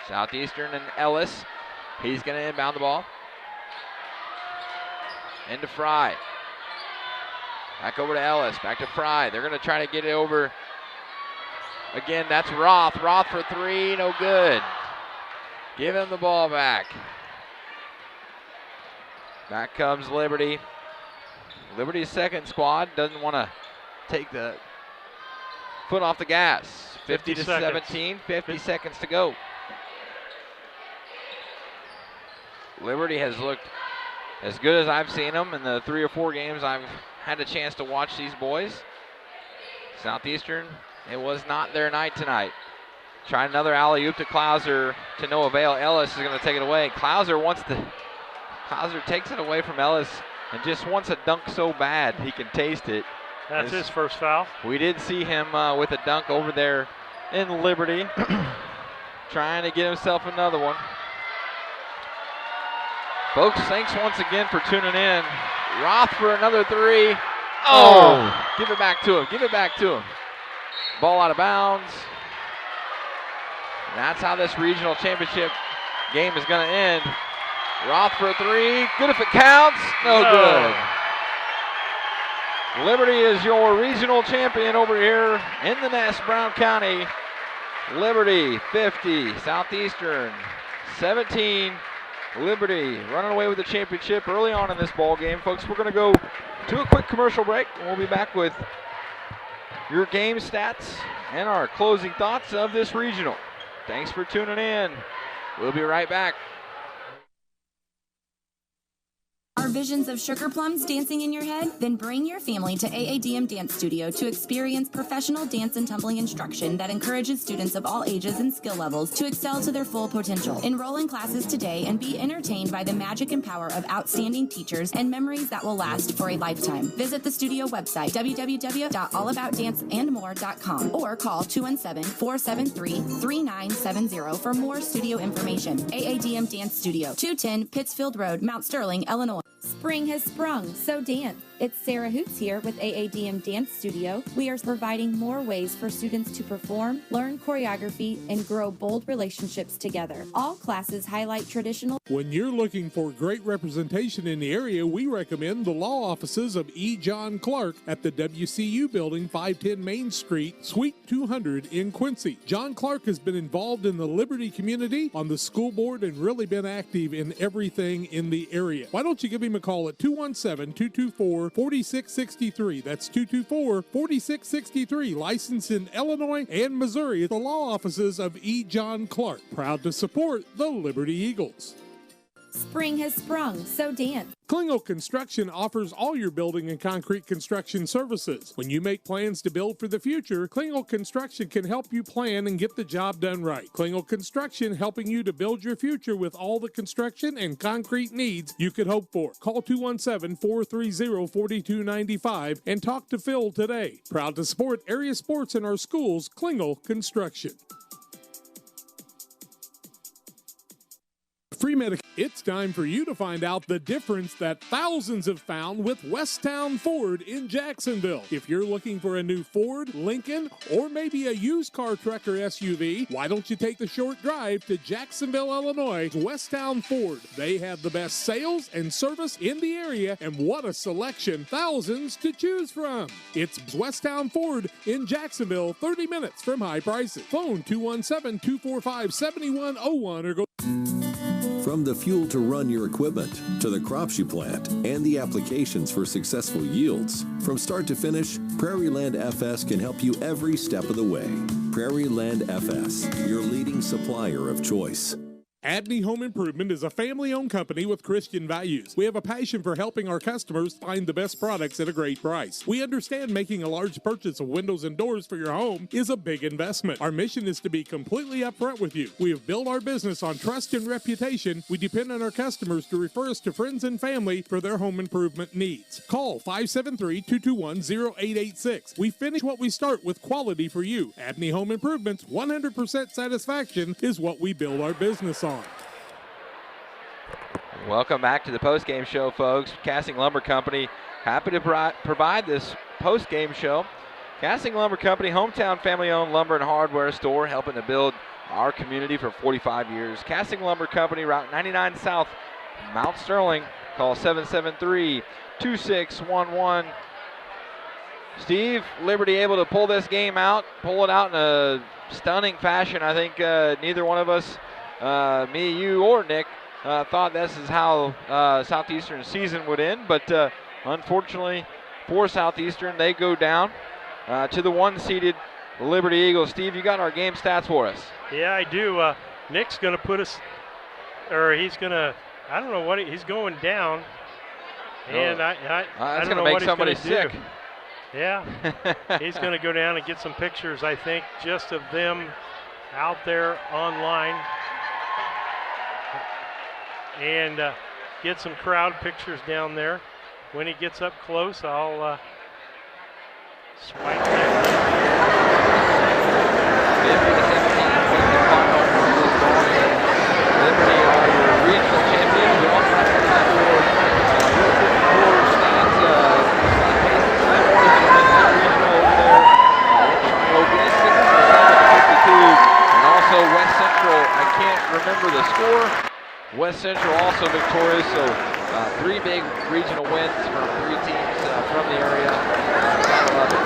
Southeastern and Ellis. He's going to inbound the ball. Into Fry. Back over to Ellis. Back to Fry. They're going to try to get it over. Again, that's Roth. Roth for three. No good. Give him the ball back. Back comes Liberty. Liberty's second squad doesn't want to take the foot off the gas. 50 to 17, 50 seconds to go. Liberty has looked as good as I've seen them in the 3 or 4 games I've had a chance to watch these boys. Southeastern, it was not their night tonight. Try another alley-oop to Klauser to no avail. Ellis is going to take it away. Klauser takes it away from Ellis and just wants a dunk so bad he can taste it. That's his first foul. We did see him with a dunk over there in Liberty. Trying to get himself another one. Folks, thanks once again for tuning in. Roth for another three. Oh! Give it back to him. Give it back to him. Ball out of bounds. That's how this regional championship game is going to end. Roth for a three. Good if it counts. No good. Liberty is your regional champion over here in the Nest, Brown County. Liberty 50, Southeastern 17. Liberty running away with the championship early on in this ball game. Folks, we're going to go to a quick commercial break, and we'll be back with your game stats and our closing thoughts of this regional. Thanks for tuning in. We'll be right back. Are visions of sugar plums dancing in your head? Then bring your family to AADM Dance Studio to experience professional dance and tumbling instruction that encourages students of all ages and skill levels to excel to their full potential. Enroll in classes today and be entertained by the magic and power of outstanding teachers and memories that will last for a lifetime. Visit the studio website, www.allaboutdanceandmore.com, or call 217-473-3970 for more studio information. AADM Dance Studio, 210 Pittsfield Road, Mount Sterling, Illinois. Spring has sprung, so dance. It's Sarah Hoots here with AADM Dance Studio. We are providing more ways for students to perform, learn choreography, and grow bold relationships together. All classes highlight traditional. When you're looking for great representation in the area, we recommend the law offices of E. John Clark at the WCU Building, 510 Main Street, Suite 200 in Quincy. John Clark has been involved in the Liberty community, on the school board, and really been active in everything in the area. Why don't you give him a call at 217-224-4663. That's 224-4663. Licensed in Illinois and Missouri at the law offices of E. John Clark. Proud to support the Liberty Eagles. Spring has sprung, so dance. Klingel Construction offers all your building and concrete construction services. When you make plans to build for the future, Klingel Construction can help you plan and get the job done right. Klingel Construction helping you to build your future with all the construction and concrete needs you could hope for. Call 217-430-4295 and talk to Phil today. Proud to support area sports in our schools, Klingel Construction. Free medic. It's time for you to find out the difference that thousands have found with Westtown Ford in Jacksonville. If you're looking for a new Ford, Lincoln, or maybe a used car, truck, or SUV, why don't you take the short drive to Jacksonville, Illinois, Westtown Ford. They have the best sales and service in the area, and what a selection, thousands to choose from. It's Westtown Ford in Jacksonville, 30 minutes from high prices. Phone 217-245-7101 or go. From the fuel to run your equipment, to the crops you plant, and the applications for successful yields, from start to finish, Prairie Land FS can help you every step of the way. Prairie Land FS, your leading supplier of choice. Abney Home Improvement is a family-owned company with Christian values. We have a passion for helping our customers find the best products at a great price. We understand making a large purchase of windows and doors for your home is a big investment. Our mission is to be completely upfront with you. We have built our business on trust and reputation. We depend on our customers to refer us to friends and family for their home improvement needs. Call 573-221-0886. We finish what we start with quality for you. Abney Home Improvement's 100% satisfaction is what we build our business on. Welcome back to the postgame show, folks. Casting Lumber Company, happy to provide this postgame show. Casting Lumber Company, hometown family-owned lumber and hardware store, helping to build our community for 45 years. Casting Lumber Company, Route 99 South, Mount Sterling. Call 773-2611. Steve, Liberty able to pull it out in a stunning fashion. I think neither one of us, me, you, or Nick, thought this is how Southeastern's season would end, but unfortunately for Southeastern, they go down to the one-seeded Liberty Eagles. Steve, you got our game stats for us. Yeah, I do. Nick's going to put us, or he's going to, I don't know what, he's going down, and I don't know what he's going to do. Yeah, he's going to go down and get some pictures, I think, just of them out there online and get some crowd pictures down there. When he gets up close, I'll swipe that. Liberty are your regional champions. We also have to have for stats. And also West Central, I can't remember the score. West Central also victorious, so 3 big regional wins from 3 teams from the area. Gotta love it.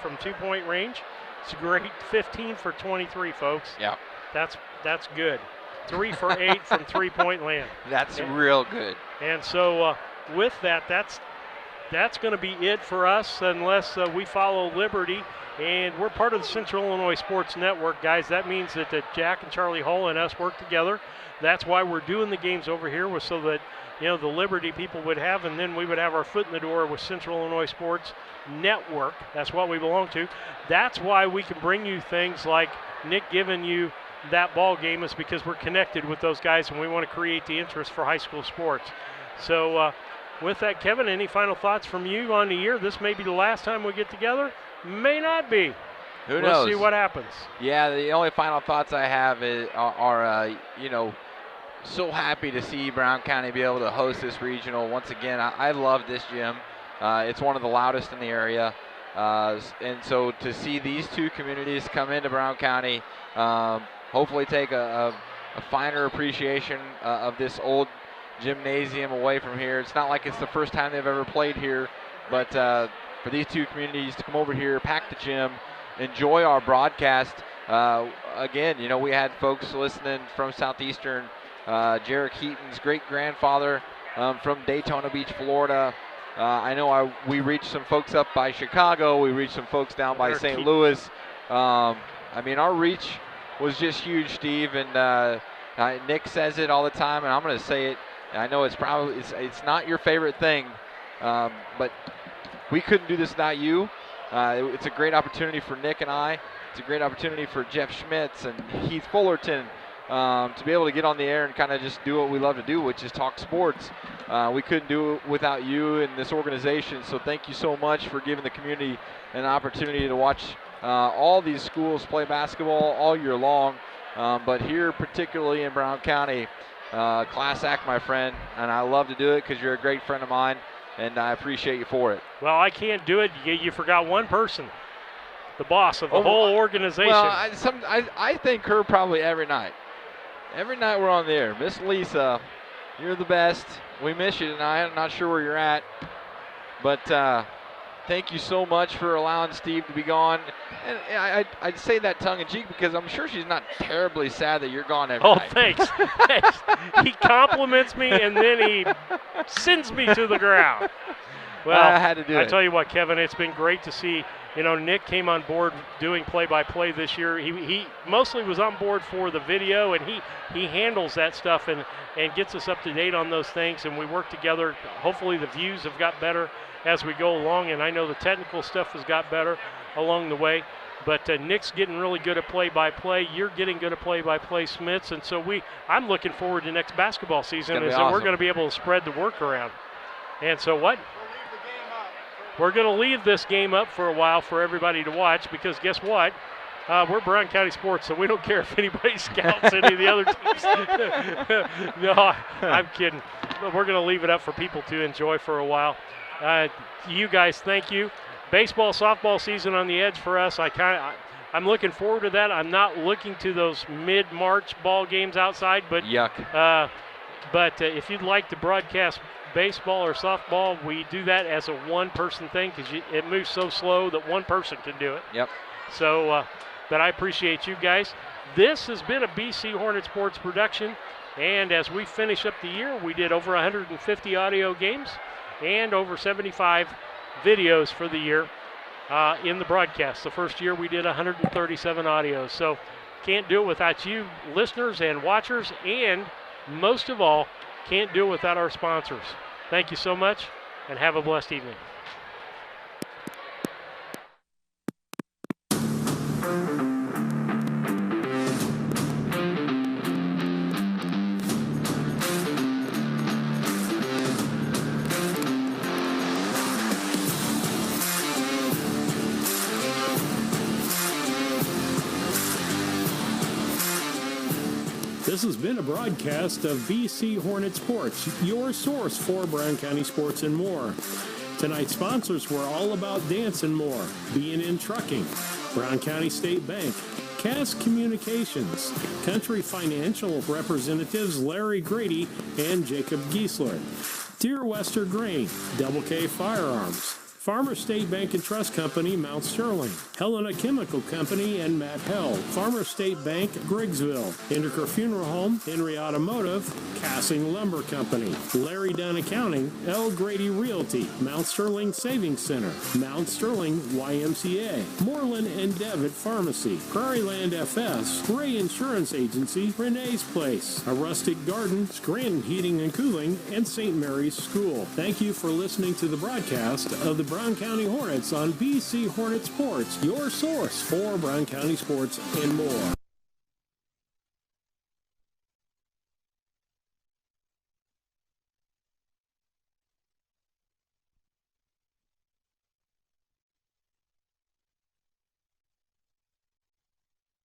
From 2-point range. It's a great 15 for 23, folks. Yeah. That's good. 3 for 8 from 3-point land. That's real good. And so with that, that's going to be it for us unless we follow Liberty. And we're part of the Central Illinois Sports Network, guys. That means that Jack and Charlie Hull and us work together. That's why we're doing the games over here, was so that the Liberty people would have, and then we would have our foot in the door with Central Illinois Sports Network. That's what we belong to. That's why we can bring you things like Nick giving you that ball game, is because we're connected with those guys and we want to create the interest for high school sports. So with that, Kevin, any final thoughts from you on the year? This may be the last time we get together. May not be. Who knows? We'll see what happens. Yeah, the only final thoughts I have are so happy to see Brown County be able to host this regional. Once again, I love this gym. It's one of the loudest in the area. And so to see these two communities come into Brown County, hopefully take a finer appreciation of this old gymnasium away from here. It's not like it's the first time they've ever played here, but for these two communities to come over here, pack the gym, enjoy our broadcast. Again, you know, we had folks listening from Southeastern, Jared Keaton's great-grandfather from Daytona Beach, Florida. I know we reached some folks up by Chicago. We reached some folks down by St. Louis. I mean, our reach was just huge, Steve, and Nick says it all the time, and I'm going to say it. I know it's probably it's not your favorite thing, but we couldn't do this without you. It's a great opportunity for Nick and I. It's a great opportunity for Jeff Schmitz and Heath Fullerton to be able to get on the air and kind of just do what we love to do, which is talk sports. We couldn't do it without you and this organization, so thank you so much for giving the community an opportunity to watch all these schools play basketball all year long. But here, particularly in Brown County, class act, my friend, and I love to do it because you're a great friend of mine, and I appreciate you for it. Well, I can't do it. You forgot one person, the boss of the whole organization. Well, I thank her probably every night. Every night we're on the air. Miss Lisa, you're the best. We miss you tonight. I'm not sure where you're at, but thank you so much for allowing Steve to be gone. And I'd say that tongue-in-cheek because I'm sure she's not terribly sad that you're gone every night. Oh, thanks. Thanks. He compliments me, and then he sends me to the ground. Well, I had to do it. I tell you what, Kevin, it's been great to see. You know, Nick came on board doing play-by-play this year. He mostly was on board for the video, and he handles that stuff and gets us up to date on those things, and we work together. Hopefully the views have got better as we go along, and I know the technical stuff has got better along the way. But Nick's getting really good at play-by-play. You're getting good at play-by-play, Smiths, and so I'm looking forward to next basketball season, and so we're going to be able to spread the work around. And so what? We're going to leave this game up for a while for everybody to watch because guess what? We're Brown County Sports, so we don't care if anybody scouts any of the other teams. No, I'm kidding. But we're going to leave it up for people to enjoy for a while. You guys, thank you. Baseball, softball season on the edge for us. I'm looking forward to that. I'm not looking to those mid-March ball games outside, but yuck. But if you'd like to broadcast baseball or softball, we do that as a one-person thing because it moves so slow that one person can do it. Yep. So, but I appreciate you guys. This has been a BC Hornet Sports production, and as we finish up the year, we did over 150 audio games and over 75 videos for the year in the broadcast. The first year we did 137 audios. So can't do it without you listeners and watchers, and most of all, can't do it without our sponsors. Thank you so much, and have a blessed evening. This has been a broadcast of BC Hornet Sports, your source for Brown County sports and more. Tonight's sponsors were All About Dance and More, B&N Trucking, Brown County State Bank, Cass Communications, Country Financial representatives Larry Grady and Jacob Giesler, Dear Wester Grain, Double K Firearms, Farmer State Bank and Trust Company, Mount Sterling, Helena Chemical Company and Matt Held, Farmer State Bank, Griggsville, Inderker Funeral Home, Henry Automotive, Cassing Lumber Company, Larry Dunn Accounting, L. Grady Realty, Mount Sterling Savings Center, Mount Sterling YMCA, Moreland and Devitt Pharmacy, Prairie Land FS, Ray Insurance Agency, Renee's Place, A Rustic Garden, Scranton Heating and Cooling, and St. Mary's School. Thank you for listening to the broadcast of the Brown County Hornets on BC Hornet Sports, your source for Brown County sports and more.